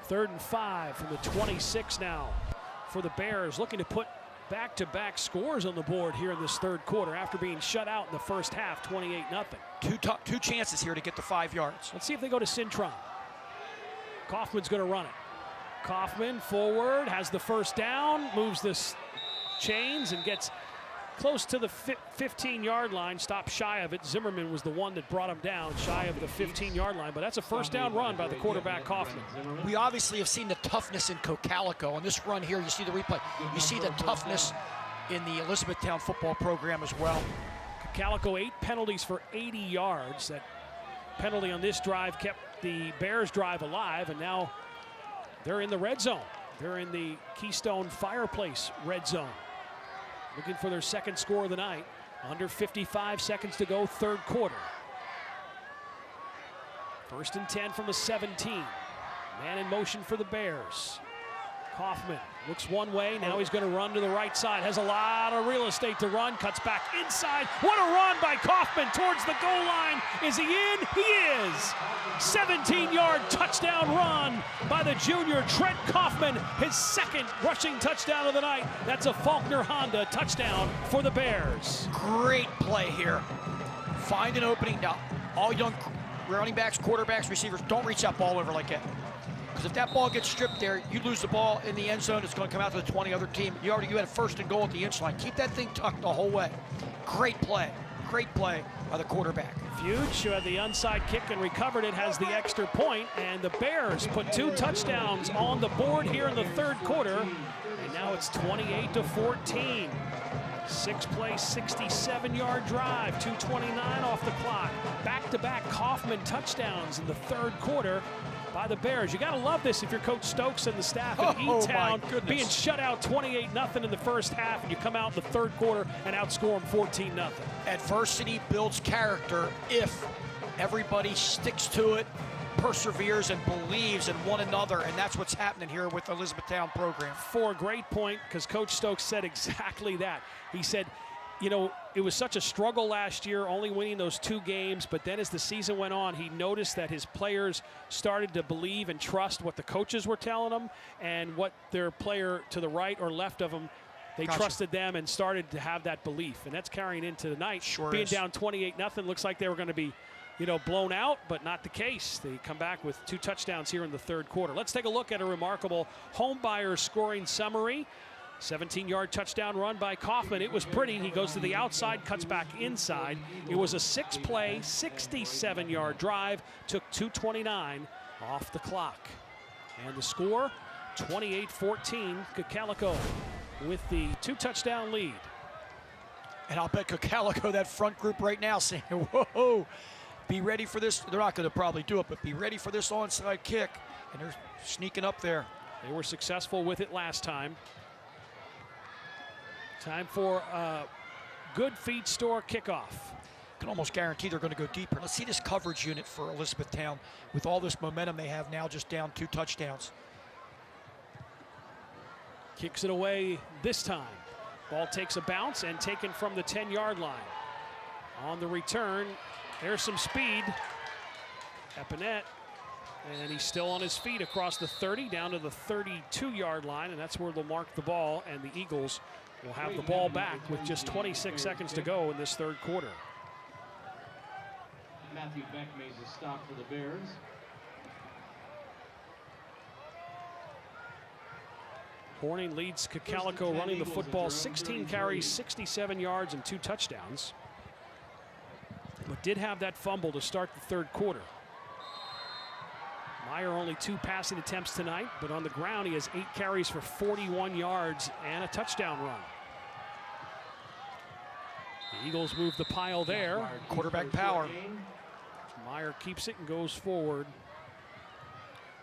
Speaker 1: 3rd and 5 from the 26 now for the Bears, looking to put back-to-back scores on the board here in this third quarter after being shut out in the first half, 28-0.
Speaker 2: Two chances here to get to 5 yards.
Speaker 1: Let's see if they go to Cintron. Kaufman's going to run it. Kaufman forward, has the first down, moves this chains and gets close to the 15-yard line, stopped shy of it. Zimmerman was the one that brought him down, shy of the 15-yard line, but that's a first down run by the quarterback, Kaufman.
Speaker 2: We obviously have seen the toughness in Cocalico. On this run here, you see the replay. You see the toughness in the Elizabethtown football program as well.
Speaker 1: Cocalico 8 penalties for 80 yards. That penalty on this drive kept the Bears drive alive, and now they're in the red zone. They're in the Keystone Fireplace red zone. Looking for their second score of the night. Under 55 seconds to go, third quarter. 1st and 10 from the 17. Man in motion for the Bears. Kaufman looks one way, now he's going to run to the right side. Has a lot of real estate to run, cuts back inside. What a run by Kaufman towards the goal line. Is he in? He is. 17-yard touchdown run by the junior Trent Kaufman, his second rushing touchdown of the night. That's a Faulkner Honda touchdown for the Bears.
Speaker 2: Great play here. Find an opening. Now, all young running backs, quarterbacks, receivers, don't reach that ball over like that. Because if that ball gets stripped there, you lose the ball in the end zone, it's going to come out to the 20 other team. You had a first and goal at the inch line. Keep that thing tucked the whole way. Great play by the quarterback.
Speaker 1: Fuge, who had the onside kick and recovered it, has the extra point, and the Bears put 2 touchdowns on the board here in the third quarter, and now it's 28-14. 6-play, 67-yard drive, 2:29 off the clock. Back-to-back Kaufman touchdowns in the third quarter by the Bears. You gotta love this if you're Coach Stokes and the staff at E-Town being shut out 28-0 in the first half, and you come out in the third quarter and outscore them 14-0.
Speaker 2: Adversity builds character if everybody sticks to it, perseveres, and believes in one another, and that's what's happening here with the Elizabethtown program.
Speaker 1: For a great point, because Coach Stokes said exactly that. He said, you know, it was such a struggle last year, only winning those 2 games, but then as the season went on, he noticed that his players started to believe and trust what the coaches were telling them, and what their player to the right or left of them, they trusted them and started to have that belief, and that's carrying into tonight.
Speaker 2: Sure
Speaker 1: being
Speaker 2: is.
Speaker 1: down 28-0, looks like they were going to be, you know, blown out, but not the case. They come back with 2 touchdowns here in the third quarter. Let's take a look at a remarkable home buyer scoring summary. 17-yard touchdown run by Kaufman. It was pretty. He goes to the outside, cuts back inside. It was a 6-play, 67-yard drive. Took 2:29 off the clock. And the score, 28-14. Cocalico with the 2-touchdown lead.
Speaker 2: And I'll bet Cocalico, that front group right now, saying, whoa, be ready for this. They're not going to probably do it, but be ready for this onside kick. And they're sneaking up there.
Speaker 1: They were successful with it last time. Time for a good feed store kickoff.
Speaker 2: Can almost guarantee they're going to go deeper. Let's see this coverage unit for Elizabethtown with all this momentum they have now, just down 2 touchdowns.
Speaker 1: Kicks it away this time. Ball takes a bounce and taken from the 10-yard line. On the return, there's some speed. Epinette, and he's still on his feet across the 30 down to the 32-yard line, and that's where they'll mark the ball, and the Eagles will have the ball back with just 26 seconds to go in this third quarter.
Speaker 5: Matthew Beck made the stop for the Bears.
Speaker 1: Horning leads Cocalico running the football, 16 carries, 67 yards, and 2 touchdowns. But did have that fumble to start the third quarter. Meyer only 2 passing attempts tonight, but on the ground he has 8 carries for 41 yards and a touchdown run. The Eagles move the pile there.
Speaker 2: Quarterback power.
Speaker 1: Meyer keeps it and goes forward.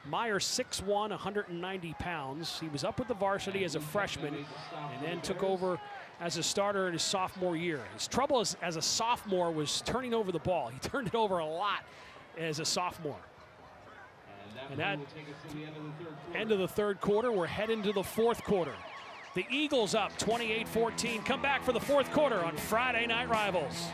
Speaker 1: Meyer 6'1", 190 pounds. He was up with the varsity as a freshman and then took over as a starter in his sophomore year. His trouble as a sophomore was turning over the ball. He turned it over a lot as a sophomore. And that end of the third quarter, we're heading to the fourth quarter. The Eagles up 28-14. Come back for the fourth quarter on Friday Night Rivals.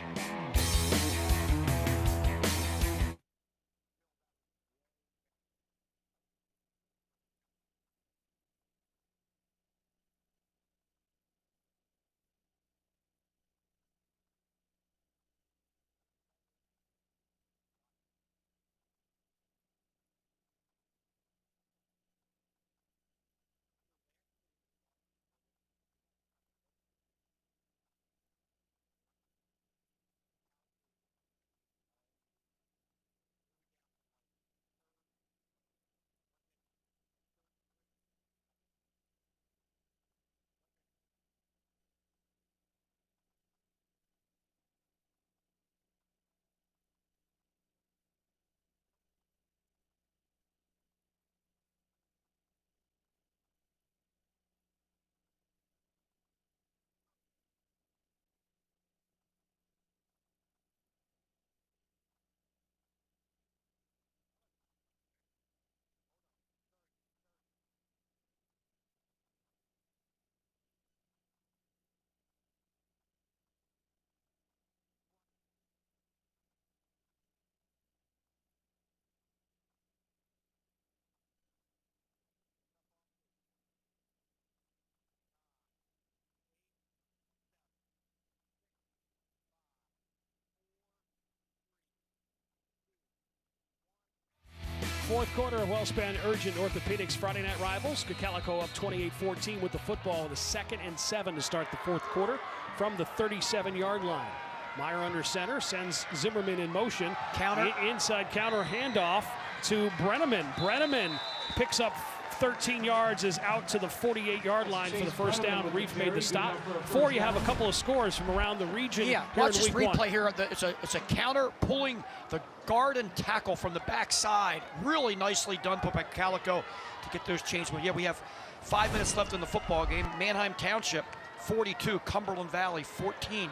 Speaker 1: fourth quarter of Wellspan Urgent Orthopedics Friday Night Rivals. Cocalico up 28-14 with the football with a 2nd and 7 to start the fourth quarter from the 37-yard line. Meyer under center, sends Zimmerman in motion.
Speaker 2: Counter.
Speaker 1: Inside counter handoff to Brenneman. Brenneman picks up 13 yards, is out to the 48-yard line for the first down. Reef made the stop. Before you have a couple of scores from around the region.
Speaker 2: Yeah, watch this replay here. It's a counter pulling the guard and tackle from the backside. Really nicely done by Cocalico to get those changes. But yeah, we have 5 minutes left in the football game. Manheim Township 42, Cumberland Valley 14.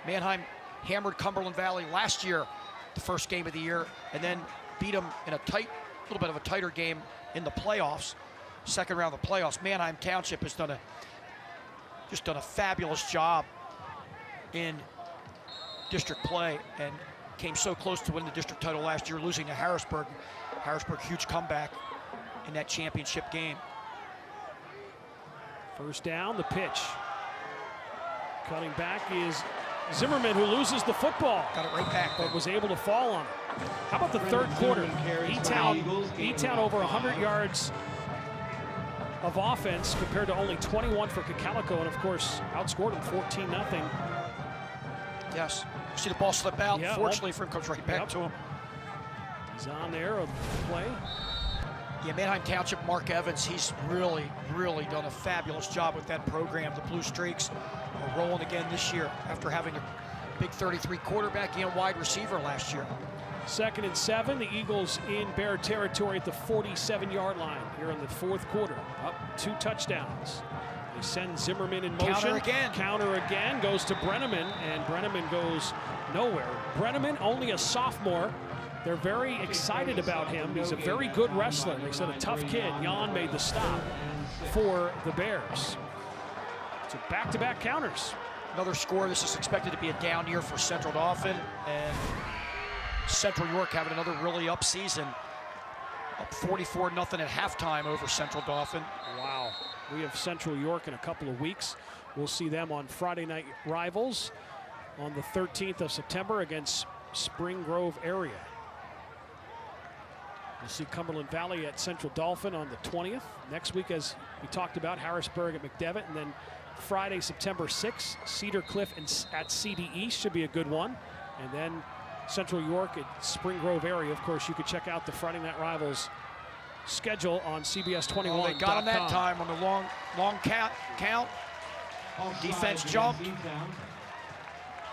Speaker 2: Manheim hammered Cumberland Valley last year, the first game of the year, and then beat them in a little bit of a tighter game in the playoffs. Second round of the playoffs. Manheim Township has done a fabulous job in district play and came so close to winning the district title last year, losing to Harrisburg. Harrisburg, huge comeback in that championship game.
Speaker 1: First down, the pitch. Cutting back is Zimmerman, who loses the football.
Speaker 2: Got it right back.
Speaker 1: But was able to fall on it. How about the third quarter? E-Town over 100 yards of offense compared to only 21 for Cocalico, and of course outscored him 14-0.
Speaker 2: Yes, see the ball slip out.
Speaker 1: Yeah,
Speaker 2: fortunately for him, comes right back to him.
Speaker 1: He's on there of the play.
Speaker 2: Yeah, Manheim Township, Mark Evans, he's really done a fabulous job with that program. The Blue Streaks are rolling again this year after having a big 33 quarterback and wide receiver last year.
Speaker 1: 2nd and 7, the Eagles in Bear territory at the 47-yard line here in the fourth quarter. Up 2 touchdowns. They send Zimmerman in motion. Counter again, goes to Brenneman, and Brenneman goes nowhere. Brenneman, only a sophomore. They're very excited about him. He's a very good wrestler. They said a tough kid. Jan made the stop for the Bears. So back-to-back counters.
Speaker 2: Another score. This is expected to be a down year for Central Dauphin, and Central York having another really up season. Up 44-0 at halftime over Central Dauphin.
Speaker 1: Wow. We have Central York in a couple of weeks. We'll see them on Friday Night Rivals on the 13th of September against Spring Grove area. We'll see Cumberland Valley at Central Dauphin on the 20th. Next week, as we talked about, Harrisburg at McDevitt, and then Friday, September 6th, Cedar Cliff at CD East should be a good one. And then Central York at Spring Grove area. Of course, you could check out the Friday Night Rivals schedule on CBS21.com.
Speaker 2: Oh, they got him that time on the long count. Defense jumped.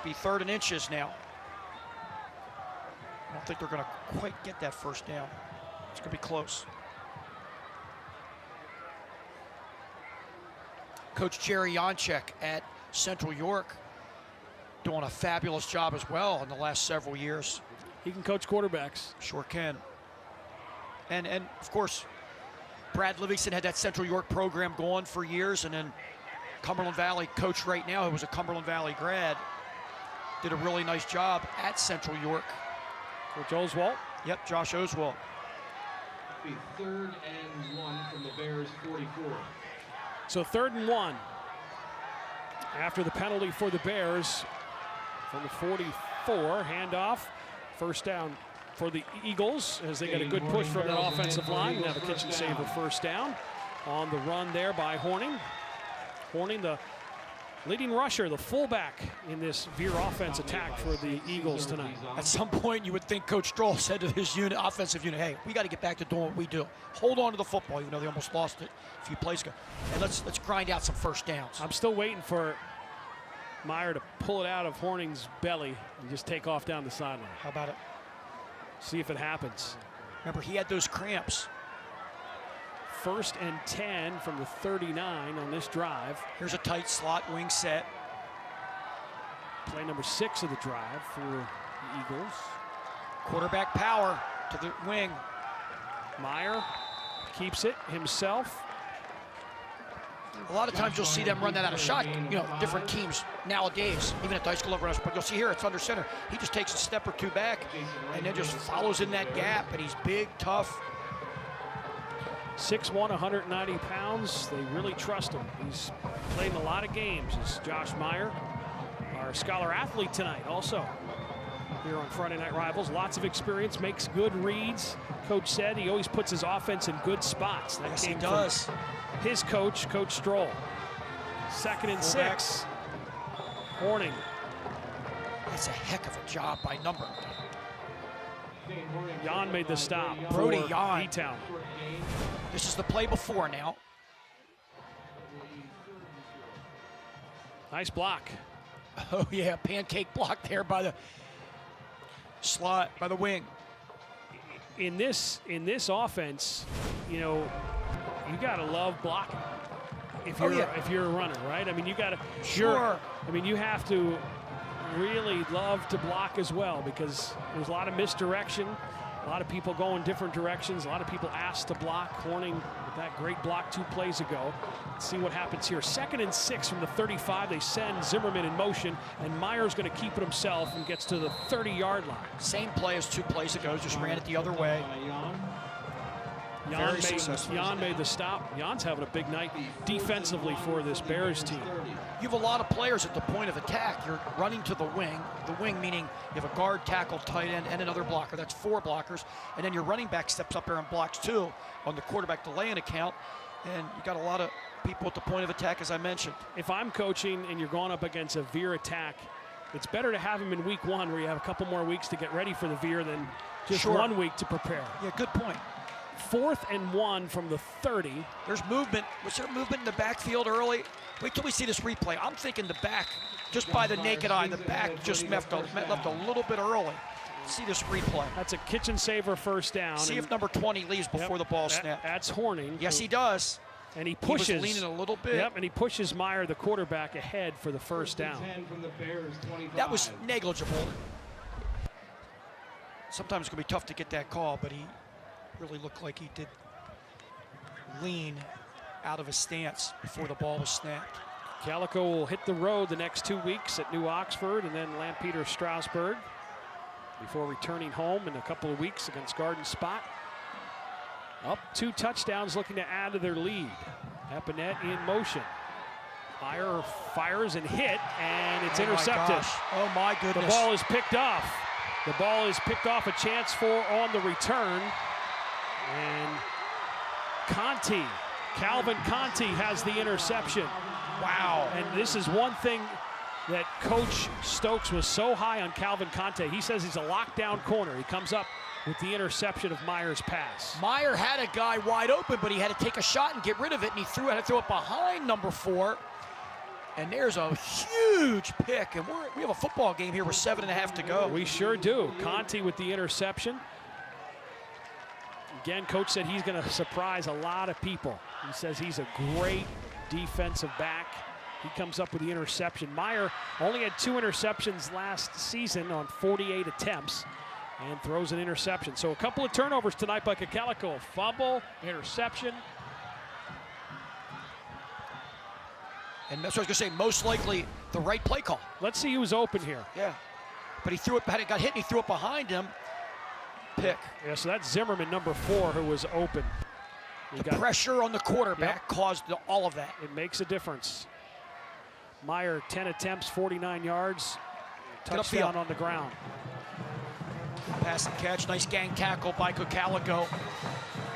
Speaker 2: Be 3rd and inches now. I don't think they're going to quite get that first down. It's going to be close. Coach Jerry Janchek at Central York doing a fabulous job as well in the last several years.
Speaker 1: He can coach quarterbacks.
Speaker 2: Sure can. And of course, Brad Livingston had that Central York program going for years, and then Cumberland Valley coach right now, who was a Cumberland Valley grad, did a really nice job at Central York.
Speaker 1: Coach Oswald?
Speaker 2: Yep, Josh Oswald.
Speaker 5: Be 3rd and 1 from the Bears 44.
Speaker 1: So 3rd and 1 after the penalty for the Bears from the 44. Handoff. First down for the Eagles as they get a good push from that offensive line and have a kitchen saver first down. On the run there by Horning. Horning, the leading rusher, the fullback in this Veer offense attack for the Eagles tonight.
Speaker 2: At some point, you would think Coach Stroll said to his offensive unit, hey, we got to get back to doing what we do. Hold on to the football, even though they almost lost it a few plays ago. And let's grind out some first downs.
Speaker 1: I'm still waiting for Meyer to pull it out of Horning's belly and just take off down the sideline.
Speaker 2: How about it?
Speaker 1: See if it happens.
Speaker 2: Remember, he had those cramps.
Speaker 1: 1st and 10 from the 39 on this drive.
Speaker 2: Here's a tight slot wing set.
Speaker 1: Play number 6 of the drive for the Eagles.
Speaker 2: Quarterback power to the wing.
Speaker 1: Meyer keeps it himself.
Speaker 2: A lot of times you'll see them run that out of shot. You know, different teams nowadays, even at the high school level, but you'll see here it's under center. He just takes a step or two back and then just follows in that gap, and he's big, tough.
Speaker 1: 6'1", 190 pounds. They really trust him. He's played in a lot of games. It's Josh Meyer, our scholar athlete tonight also. here on Friday Night Rivals. Lots of experience, makes good reads. Coach said he always puts his offense in good spots. That
Speaker 2: Yes,
Speaker 1: came
Speaker 2: he does.
Speaker 1: from his coach, Coach Stroll. 2nd and 6. Horning.
Speaker 2: That's a heck of a job by number.
Speaker 1: Jan made the stop.
Speaker 2: Brody
Speaker 1: for
Speaker 2: Jan.
Speaker 1: E-Town.
Speaker 2: This is the play before now.
Speaker 1: Nice block.
Speaker 2: Oh yeah, pancake block there by the slot, by the wing.
Speaker 1: In this offense, you know, you gotta love blocking. If you're a runner, right? I mean, you gotta.
Speaker 2: Sure.
Speaker 1: I mean, you have to really love to block as well, because there's a lot of misdirection, a lot of people going different directions, a lot of people asked to block. Horning with that great block 2 plays ago. Let's see what happens here. 2nd and 6 from the 35. They send Zimmerman in motion, and Meyer's going to keep it himself and gets to the 30-yard line.
Speaker 2: Same play as 2 plays ago, just ran it the other way.
Speaker 1: Jan made the stop. Jan's having a big night defensively for this Bears team.
Speaker 2: You have a lot of players at the point of attack. You're running to the wing meaning you have a guard, tackle, tight end, and another blocker. That's 4 blockers. And then your running back steps up there and blocks 2 on the quarterback delay account. And you got a lot of people at the point of attack, as I mentioned.
Speaker 1: If I'm coaching and you're going up against a veer attack, it's better to have him in week 1 where you have a couple more weeks to get ready for the veer than just 1 week to prepare.
Speaker 2: Yeah, good point.
Speaker 1: 4th and 1 from the 30.
Speaker 2: There's movement. Was there movement in the backfield early? Wait till we see this replay. I'm thinking the back, just by the naked eye, the back just left a little bit early. See this replay.
Speaker 1: That's a kitchen saver first down.
Speaker 2: See if number 20 leaves before the ball snap.
Speaker 1: That's Horning.
Speaker 2: Yes, he does.
Speaker 1: And he pushes.
Speaker 2: He was leaning a little bit.
Speaker 1: Yep, and he pushes Meyer, the quarterback, ahead for the first down.
Speaker 2: That was negligible. Sometimes it's going to be tough to get that call, but he really looked like he did lean out of his stance before the ball was snapped.
Speaker 1: Cocalico will hit the road the next 2 weeks at New Oxford and then Lampeter Strasbourg before returning home in a couple of weeks against Garden Spot. Up 2 touchdowns, looking to add to their lead. Epinette in motion. Meyer fires and hit, and it's intercepted.
Speaker 2: Oh my goodness.
Speaker 1: The ball is picked off. The ball is picked off, a chance for on the return. And Calvin Conti has the interception.
Speaker 2: Wow.
Speaker 1: And this is one thing that Coach Stokes was so high on Calvin Conti. He says he's a lockdown corner. He comes up with the interception of Meyer's pass.
Speaker 2: Meyer had a guy wide open, but he had to take a shot and get rid of it, and he had to throw it behind number 4. And there's a huge pick, and we have a football game here with 7.5 to go.
Speaker 1: We sure do. Conti with the interception. Again, Coach said he's going to surprise a lot of people. He says he's a great defensive back. He comes up with the interception. Meyer only had 2 interceptions last season on 48 attempts and throws an interception. So a couple of turnovers tonight by Cocalico. Fumble, interception.
Speaker 2: And that's what I was going to say, most likely the right play call.
Speaker 1: Let's see who's open here.
Speaker 2: Yeah, but he threw it, got hit and he threw it behind him. Pick.
Speaker 1: Yeah, so that's Zimmerman, number 4, who was open.
Speaker 2: The pressure on the quarterback caused all of that.
Speaker 1: It makes a difference. Meyer, 10 attempts, 49 yards. Touchdown on the ground.
Speaker 2: Pass and catch, nice gang tackle by Cocalico.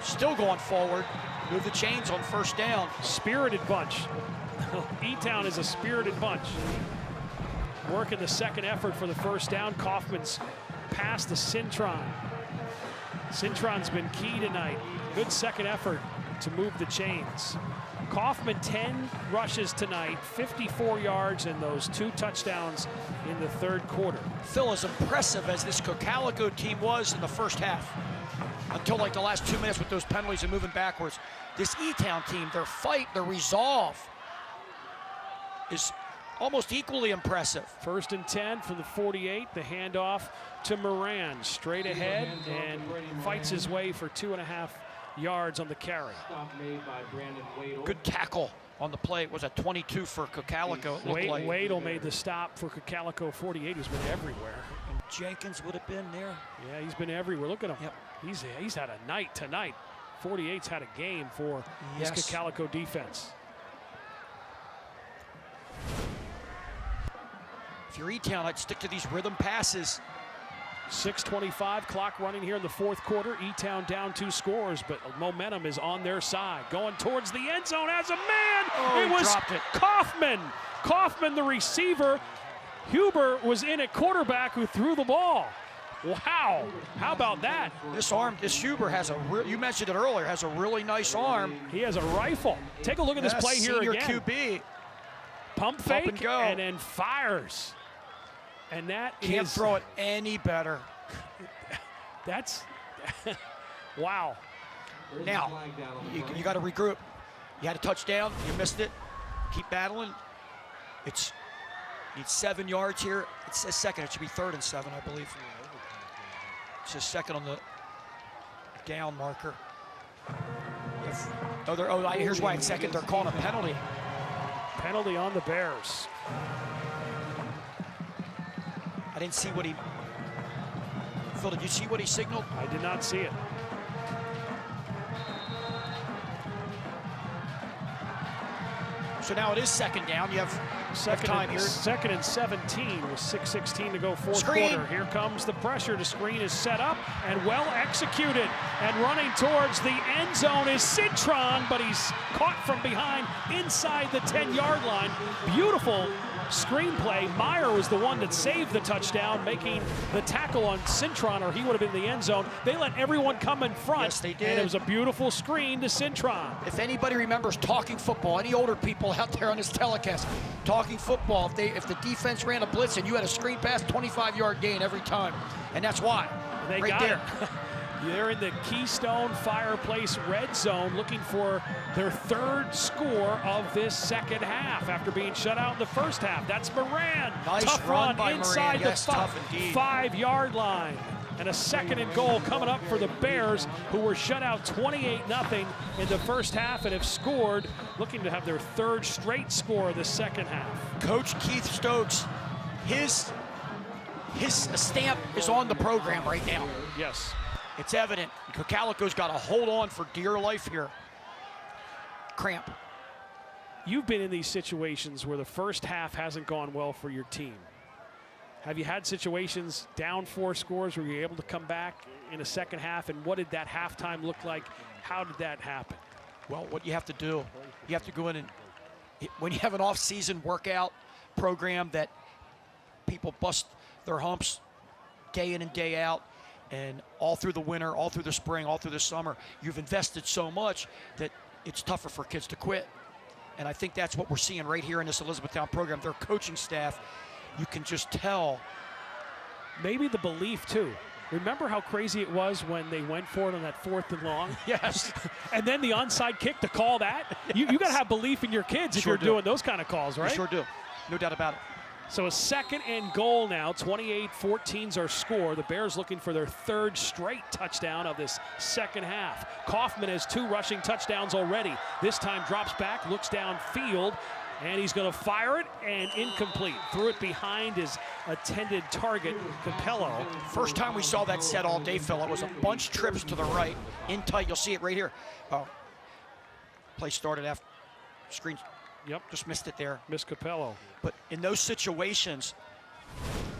Speaker 2: Still going forward. Move the chains on first down.
Speaker 1: Spirited bunch. E-Town is a spirited bunch. Working the second effort for the first down. Kaufman's pass to Cintron. Cintron's been key tonight. Good second effort to move the chains. Kaufman, 10 rushes tonight, 54 yards, and those 2 touchdowns in the 3rd quarter.
Speaker 2: Phil, as impressive as this Cocalico team was in the first half, until like the last 2 minutes with those penalties and moving backwards, this E-Town team, their fight, their resolve is almost equally impressive.
Speaker 1: 1st and 10 from the 48, the handoff to Moran, straight ahead, and fights his way for 2.5 yards on the carry.
Speaker 2: Good tackle on the play. It was a 22 for Cocalico.
Speaker 1: Wadle made the stop for Cocalico. 48 has been everywhere.
Speaker 2: And Jenkins would have been there.
Speaker 1: Yeah, he's been everywhere. Look at him.
Speaker 2: Yep.
Speaker 1: He's had a night tonight. 48's had a game for this Cocalico defense.
Speaker 2: If you're E-Town, I'd stick to these rhythm passes.
Speaker 1: 6:25, clock running here in the fourth quarter. E-Town down 2 scores, but momentum is on their side. Going towards the end zone as a man.
Speaker 2: Oh,
Speaker 1: it was
Speaker 2: dropped it.
Speaker 1: Kaufman. Kaufman, the receiver. Huber was in at quarterback who threw the ball. Wow, how about that?
Speaker 2: This Huber has you mentioned it earlier, has a really nice arm.
Speaker 1: He has a rifle. Take a look at this play here
Speaker 2: senior
Speaker 1: again.
Speaker 2: QB.
Speaker 1: Pump fake
Speaker 2: and go.
Speaker 1: and then fires. And that
Speaker 2: Can't throw it any better.
Speaker 1: That's, wow.
Speaker 2: Now, you got to regroup. You had a touchdown, you missed it. Keep battling. Need 7 yards here. It says second, it should be 3rd and 7, I believe. It's just second on the down marker. Here's why it's second. They're calling a penalty.
Speaker 1: Penalty on the Bears.
Speaker 2: I didn't see what he... Phil, did you see what he signaled?
Speaker 1: I did not see it.
Speaker 2: So now it is second down. You have time here.
Speaker 1: Second and 17 with 6:16 to go, fourth
Speaker 2: Screen.
Speaker 1: quarter. Here comes the pressure. The screen is set up and well executed. And running towards the end zone is Citron, but he's caught from behind inside the 10-yard line. Beautiful screenplay. Meyer was the one that saved the touchdown, making the tackle on Citron, or he would have been in the end zone. They let everyone come in front.
Speaker 2: Yes, they did.
Speaker 1: And it was a beautiful screen to Citron.
Speaker 2: If anybody remembers Talking Football, any older people out there on this telecast, Talking Football, if the defense ran a blitz and you had a screen pass, 25-yard gain every time. And that's why.
Speaker 1: They
Speaker 2: right
Speaker 1: got
Speaker 2: there.
Speaker 1: it. They're in the Keystone Fireplace red zone looking for their 3rd score of this second half after being shut out in the first half. That's Moran.
Speaker 2: Nice
Speaker 1: tough
Speaker 2: run by
Speaker 1: inside
Speaker 2: Moran. Yes,
Speaker 1: the
Speaker 2: tough indeed.
Speaker 1: 5-yard line. And a 2nd and goal coming up for the Bears, who were shut out 28-0 in the first half and have scored, looking to have their 3rd straight score of the second half.
Speaker 2: Coach Keith Stokes, his stamp is on the program right now.
Speaker 1: Yes.
Speaker 2: It's evident. Cocalico's got to hold on for dear life here. Cramp.
Speaker 1: You've been in these situations where the first half hasn't gone well for your team. Have you had situations down 4 scores where you're able to come back in a second half, and what did that halftime look like? How did that happen?
Speaker 2: Well, what you have to do, you have to go in and, when you have an off-season workout program that people bust their humps day in and day out, and all through the winter, all through the spring, all through the summer, you've invested so much that it's tougher for kids to quit. And I think that's what we're seeing right here in this Elizabethtown program. Their coaching staff, you can just tell.
Speaker 1: Maybe the belief, too. Remember how crazy it was when they went for it on that 4th and long?
Speaker 2: Yes.
Speaker 1: And then the onside kick to call that? Yes. You got to have belief in your kids if you're doing those kind of calls, right?
Speaker 2: You sure do. No doubt about it.
Speaker 1: So a 2nd and goal now. 28-14's our score. The Bears looking for their 3rd straight touchdown of this second half. Kaufman has 2 rushing touchdowns already. This time drops back, looks downfield, and he's going to fire it, and incomplete. Threw it behind his intended target, Capello.
Speaker 2: First time we saw that set all day, Phil. It was a bunch trips to the right, in tight. You'll see it right here. Oh, play started after screen.
Speaker 1: Yep.
Speaker 2: Just missed it there.
Speaker 1: Missed Capello.
Speaker 2: But in those situations,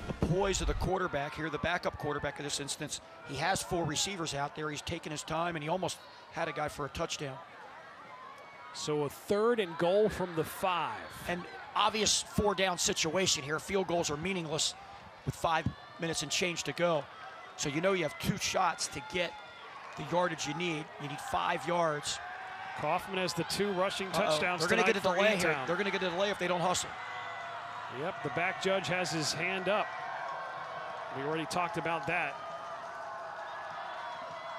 Speaker 2: the poise of the quarterback here, the backup quarterback in this instance, he has 4 receivers out there. He's taking his time, and he almost had a guy for a touchdown.
Speaker 1: So a 3rd and goal from the 5.
Speaker 2: And obvious 4-down situation here. Field goals are meaningless with 5 minutes and change to go. So you know you have 2 shots to get the yardage you need. You need 5 yards.
Speaker 1: Kaufman has the 2 rushing touchdowns.
Speaker 2: They're going to get a delay here. They're going to get a delay if they don't hustle.
Speaker 1: Yep, the back judge has his hand up. We already talked about that.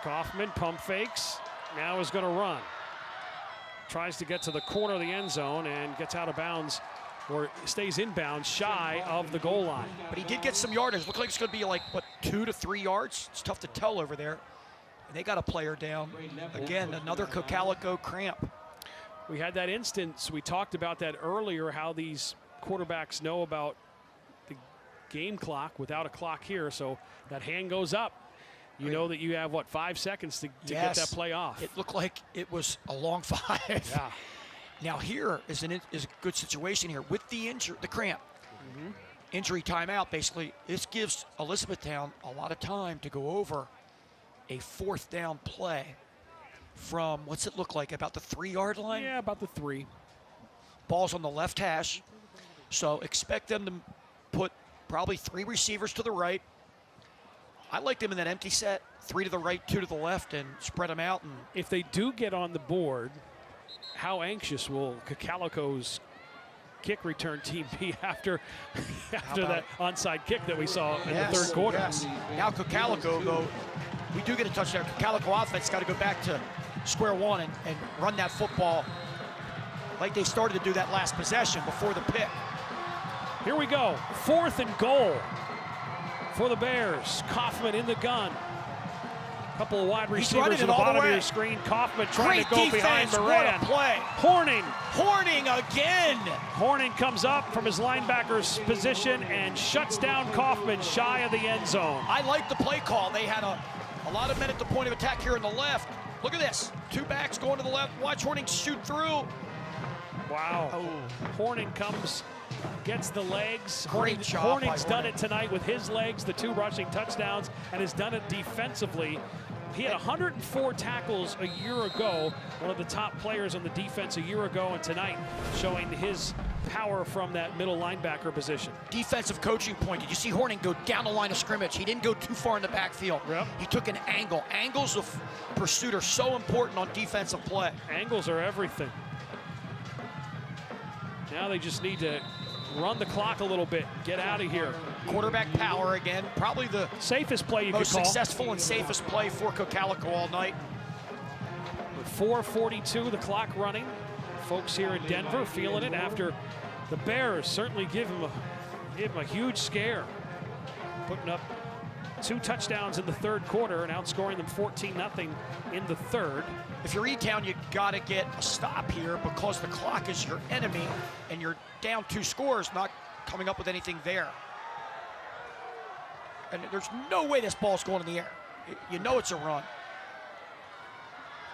Speaker 1: Kaufman pump fakes, now is going to run. Tries to get to the corner of the end zone and gets out of bounds, or stays inbounds shy of the goal line.
Speaker 2: But he did get some yardage. Looks like it's going to be like, what, 2 to 3 yards? It's tough to tell over there. And they got a player down. Again, another Cocalico cramp.
Speaker 1: We had that instance, we talked about that earlier, how these quarterbacks know about the game clock without a clock here. So that hand goes up. You know that you have, what, 5 seconds to get that play off.
Speaker 2: It looked like it was a long 5.
Speaker 1: Yeah.
Speaker 2: Now here is a good situation here with the cramp. injury timeout, basically. This gives Elizabethtown a lot of time to go over a 4th down play from, what's it look like, about the 3-yard line?
Speaker 1: Yeah, about the 3.
Speaker 2: Ball's on the left hash, so expect them to put probably 3 receivers to the right. I like them in that empty set, 3 to the right, 2 to the left, and spread them out. And
Speaker 1: if they do get on the board, how anxious will Cocalico's kick return team be after that onside kick that we saw in the 3rd quarter?
Speaker 2: Yes. Now Cocalico, though, we do get a touchdown. Cocalico offense got to go back to square one and run that football like they started to do that last possession before the pick.
Speaker 1: Here we go, 4th and goal for the Bears. Kaufman in the gun. Couple of wide receivers at the bottom of your screen. Kaufman trying to go behind Moran.
Speaker 2: What a play. Horning again.
Speaker 1: Horning comes up from his linebacker's position and shuts down Kaufman shy of the end zone.
Speaker 2: I like the play call. They had a lot of men at the point of attack here on the left. Look at this. 2 backs going to the left. Watch Horning shoot through.
Speaker 1: Wow. Oh. Horning comes, gets the legs.
Speaker 2: Horning's
Speaker 1: done it tonight with his legs, the 2 rushing touchdowns, and has done it defensively. He had 104 tackles a year ago, one of the top players on the defense a year ago, and tonight showing his power from that middle linebacker position.
Speaker 2: Defensive coaching point. Did you see Horning go down the line of scrimmage? He didn't go too far in the backfield.
Speaker 1: Yep.
Speaker 2: He took an angle. Angles of pursuit are so important on defensive play.
Speaker 1: Angles are everything. Now they just need to run the clock a little bit, get out of here.
Speaker 2: Quarterback power again, probably the
Speaker 1: safest play you could
Speaker 2: most
Speaker 1: call.
Speaker 2: Successful and safest play for Cocalico all night.
Speaker 1: With 4:42, the clock running. Folks here in Denver feeling it after the Bears certainly give him a huge scare. Putting up 2 touchdowns in the 3rd quarter and outscoring them 14-0 in the 3rd.
Speaker 2: If you're E-Town, you gotta get a stop here because the clock is your enemy and you're down 2 scores, not coming up with anything there. And there's no way this ball's going in the air. You know it's a run.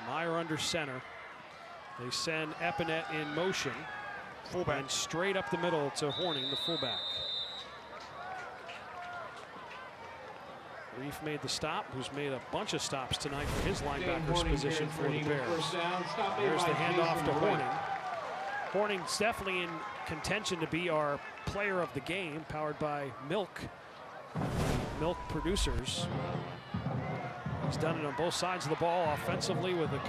Speaker 1: Meyer under center. They send Epinette in motion.
Speaker 2: Fullback.
Speaker 1: And straight up the middle to Horning, the fullback. Reef made the stop, who's made a bunch of stops tonight for his linebacker's position for the Bears. There's the handoff to Horning. Horning's definitely in contention to be our player of the game, powered by Milk Producers. He's done it on both sides of the ball offensively with a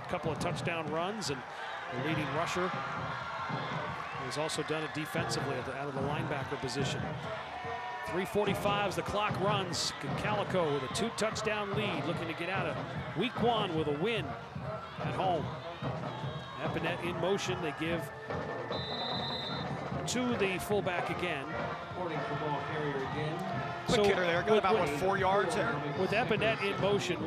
Speaker 1: couple of touchdown runs and the leading rusher. He's also done it defensively out of the linebacker position. 3:45 as the clock runs. Cocalico with a 2-touchdown lead, looking to get out of week 1 with a win at home. Epinette in motion. They give to the fullback again.
Speaker 2: Quick hitter there, got about 4 yards there.
Speaker 1: With Epinette in motion,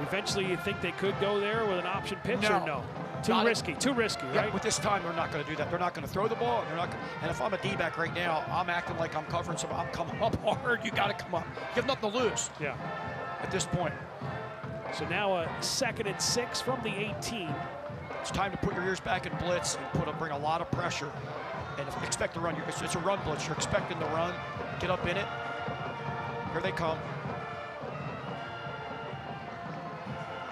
Speaker 1: eventually you think they could go there with an option pitch or no? Too risky, right?
Speaker 2: Yeah, with this time, they're not going to do that. They're not going to throw the ball. And if I'm a D-back right now, I'm acting like I'm covering, so I'm coming up hard. You got to come up. You have nothing to lose.
Speaker 1: Yeah.
Speaker 2: At this point.
Speaker 1: So now a 2nd and 6 from the 18.
Speaker 2: It's time to put your ears back and blitz and bring a lot of pressure. And expect to run. It's a run blitz. You're expecting to run. Get up in it. Here they come.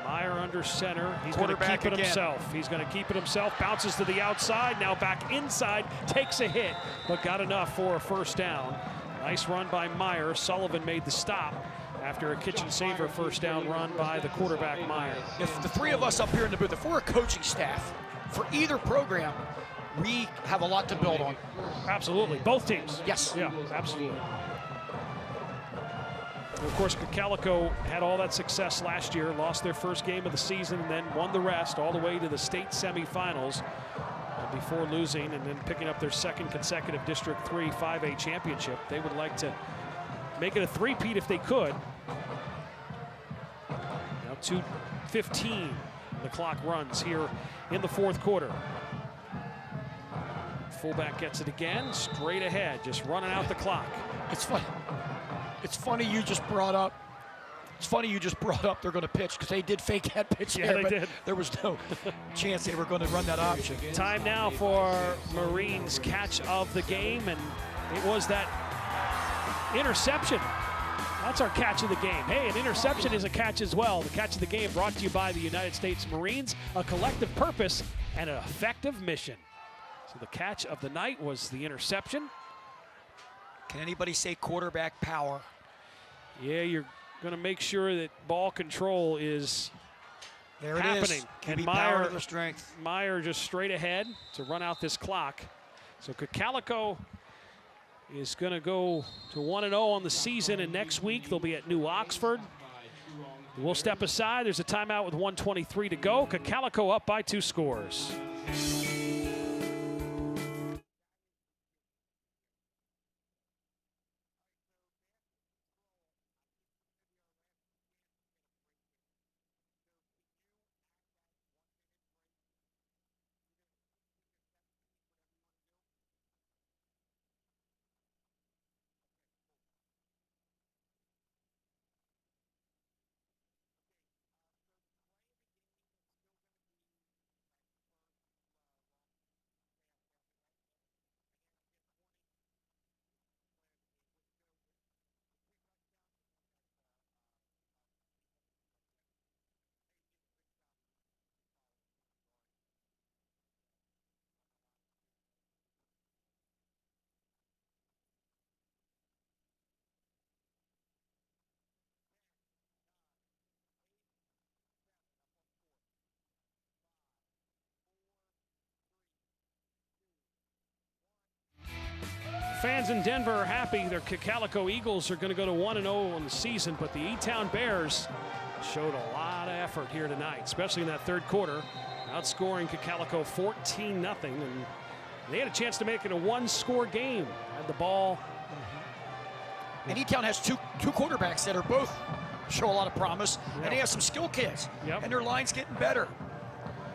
Speaker 1: Meyer under center. He's going to keep it himself. He's going to keep it himself. Bounces to the outside. Now back inside. Takes a hit, but got enough for a 1st down. Nice run by Meyer. Sullivan made the stop after a kitchen saver 1st down run by the quarterback Meyer.
Speaker 2: If the 3 of us up here in the booth, if we're a coaching staff for either program, we have a lot to build on.
Speaker 1: Absolutely. Both teams.
Speaker 2: Yes.
Speaker 1: Yeah, absolutely. Of course, Cocalico had all that success last year, lost their 1st game of the season, and then won the rest all the way to the state semifinals before losing and then picking up their 2nd consecutive District 3 5A championship. They would like to make it a 3-peat if they could. Now 2:15, the clock runs here in the 4th quarter. Fullback gets it again, straight ahead, just running out the clock.
Speaker 2: It's funny. It's funny you just brought up. It's funny you just brought up they're going to pitch because they did fake that pitch.
Speaker 1: Yeah, they did.
Speaker 2: There was no chance they were going to run that option.
Speaker 1: Time now for Marines' catch of the game, and It was that interception. That's our catch of the game. Hey, an interception is a catch as well. The catch of the game brought to you by the United States Marines, a collective purpose and an effective mission. So the catch of the night was the interception.
Speaker 2: Can anybody say quarterback power?
Speaker 1: Yeah, you're going to make sure that ball control is
Speaker 2: there it
Speaker 1: happening.
Speaker 2: Is. Can
Speaker 1: and
Speaker 2: power to the strength.
Speaker 1: Meyer just straight ahead to run out this clock. So Cocalico is going to go to 1-0 on the season, and next week they'll be at New Oxford. We'll step aside. There's a timeout with 1:23 to go. Cocalico up by 2 scores. Fans in Denver are happy. Their Cocalico Eagles are going to go to 1-0 on the season, but the E-Town Bears showed a lot of effort here tonight, especially in that third quarter, outscoring Cocalico 14-0, and they had a chance to make it a 1-score game. Had the ball.
Speaker 2: And E-Town has two quarterbacks that are both show a lot of promise, and they have some skill kids, and their line's getting better.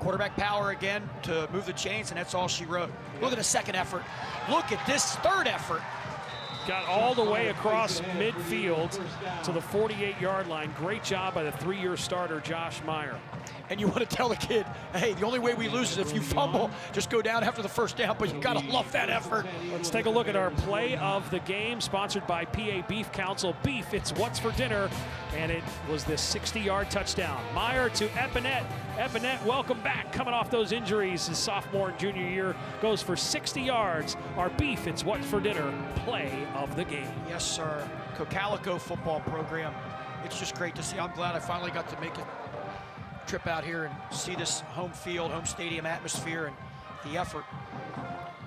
Speaker 2: Quarterback power again to move the chains, and that's all she wrote. Look at the second effort. Look at this third effort.
Speaker 1: Got all the way across midfield to the 48-yard line. Great job by the 3-year starter, Josh Meyer.
Speaker 2: And you want to tell the kid, hey, the only way we lose is if you fumble, just go down after the first down, but you got to love that effort.
Speaker 1: Let's take a look at our play of the game, sponsored by PA Beef Council. Beef, it's what's for dinner, and it was this 60-yard touchdown. Meyer to Epinette. Epinette, welcome back, coming off those injuries his sophomore and junior year, goes for 60 yards. Our Beef, it's what's for dinner, play of the game.
Speaker 2: Yes, sir. Cocalico football program. It's just great to see. I'm glad I finally got to make a trip out here and see this home field, home stadium atmosphere, and the effort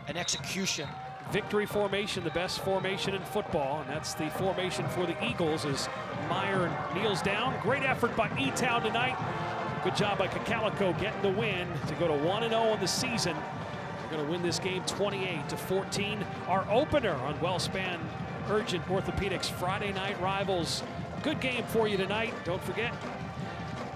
Speaker 2: and execution.
Speaker 1: Victory formation, the best formation in football, and that's the formation for the Eagles as Meyer kneels down. Great effort by E-Town tonight. Good job by Cocalico getting the win to go to 1-0 on the season. They're going to win this game 28-14. Our opener on Wellspan Urgent Orthopedics Friday Night Rivals. Good game for you tonight. Don't forget,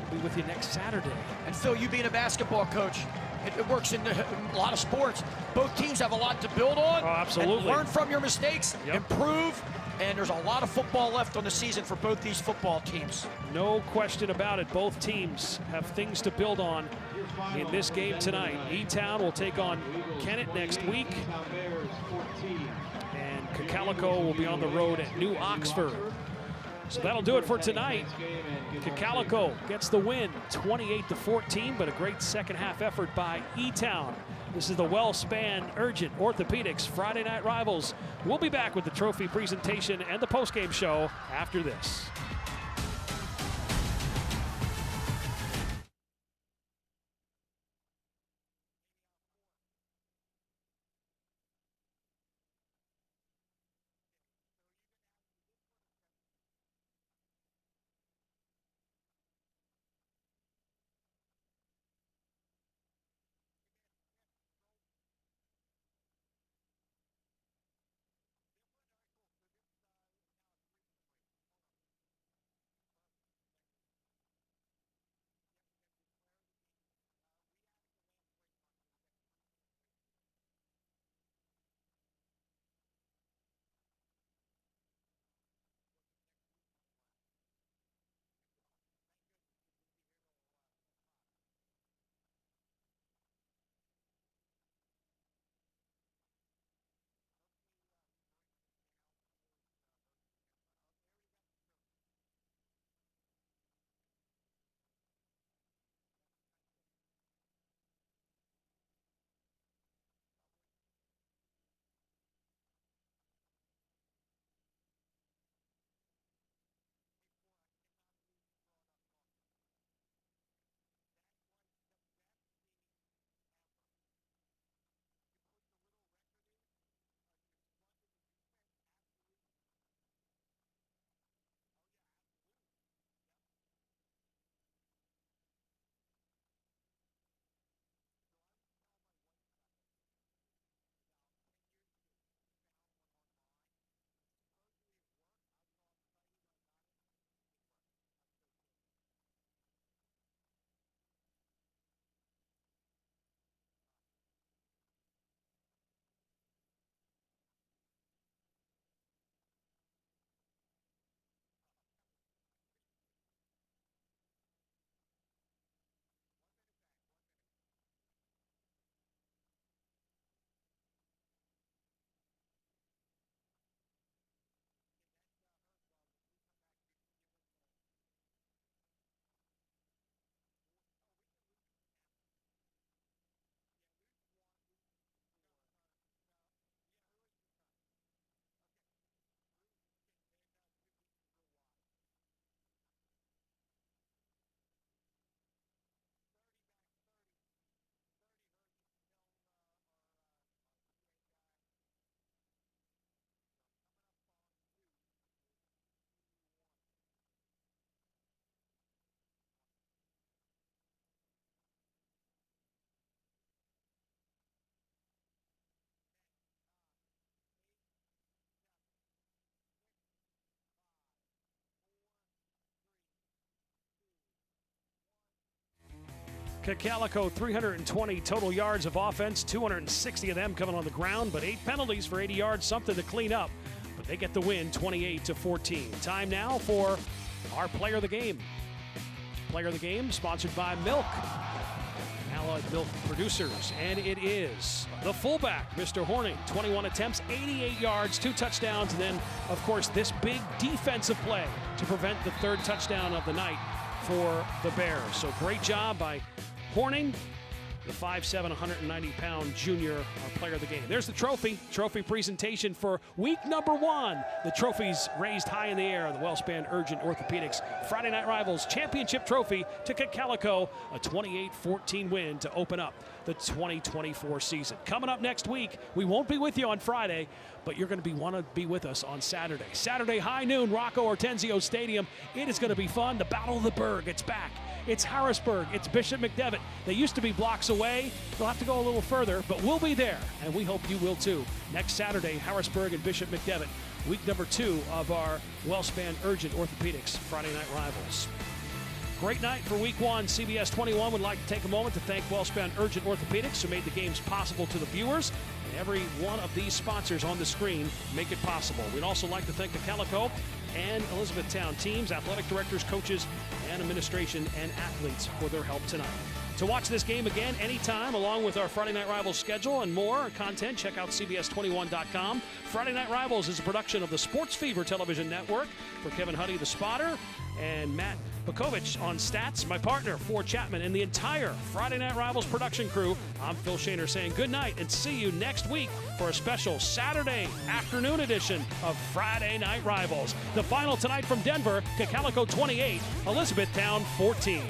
Speaker 1: we'll be with you next Saturday.
Speaker 2: And Phil, you being a basketball coach, it works in a lot of sports. Both teams have a lot to build on.
Speaker 1: Oh, absolutely.
Speaker 2: And learn from your mistakes, improve, and there's a lot of football left on the season for both these football teams.
Speaker 1: No question about it. Both teams have things to build on in this game tonight. E-Town will take on Kennett next week, and Cocalico will be on the road at New Oxford. So that'll do it for tonight. Cocalico gets the win 28-14, but a great second half effort by E-Town. This is the Wellspan Urgent Orthopedics Friday Night Rivals. We'll be back with the trophy presentation and the postgame show after this. Cocalico, 320 total yards of offense, 260 of them coming on the ground, but 8 penalties for 80 yards, something to clean up. But they get the win, 28-14. Time now for our player of the game. Player of the game sponsored by Milk, Allied Milk Producers, and it is the fullback, Mr. Horning. 21 attempts, 88 yards, 2 touchdowns, and then, of course, this big defensive play to prevent the 3rd touchdown of the night for the Bears. So great job by Horning, the 5'7", 190-pound junior player of the game. There's the trophy presentation for week number 1. The trophy's raised high in the air. The Wellspan Urgent Orthopedics Friday Night Rivals Championship Trophy to Cocalico, a 28-14 win to open up the 2024 season. Coming up next week, we won't be with you on Friday, but you're going to want to be with us on Saturday. Saturday, high noon, Rocco Hortensio Stadium. It is going to be fun. The Battle of the Burg, it's back. It's Harrisburg, it's Bishop McDevitt. They used to be blocks away. They'll have to go a little further, but we'll be there, and we hope you will too. Next Saturday, Harrisburg and Bishop McDevitt, week number 2 of our Wellspan Urgent Orthopedics Friday Night Rivals. Great night for week 1. CBS 21 would like to take a moment to thank Wellspan Urgent Orthopedics, who made the games possible to the viewers. And every one of these sponsors on the screen make it possible. We'd also like to thank the Cocalico and Elizabethtown teams, athletic directors, coaches, and administration and athletes for their help tonight. To watch this game again anytime, along with our Friday Night Rivals schedule and more content, check out CBS21.com. Friday Night Rivals is a production of the Sports Fever Television Network. For Kevin Huddy, the spotter, and Matt Bukovich on stats, my partner, Ford Chapman, and the entire Friday Night Rivals production crew, I'm Phil Shaner saying good night and see you next week for a special Saturday afternoon edition of Friday Night Rivals. The final tonight from Denver, Cocalico 28, Elizabethtown 14.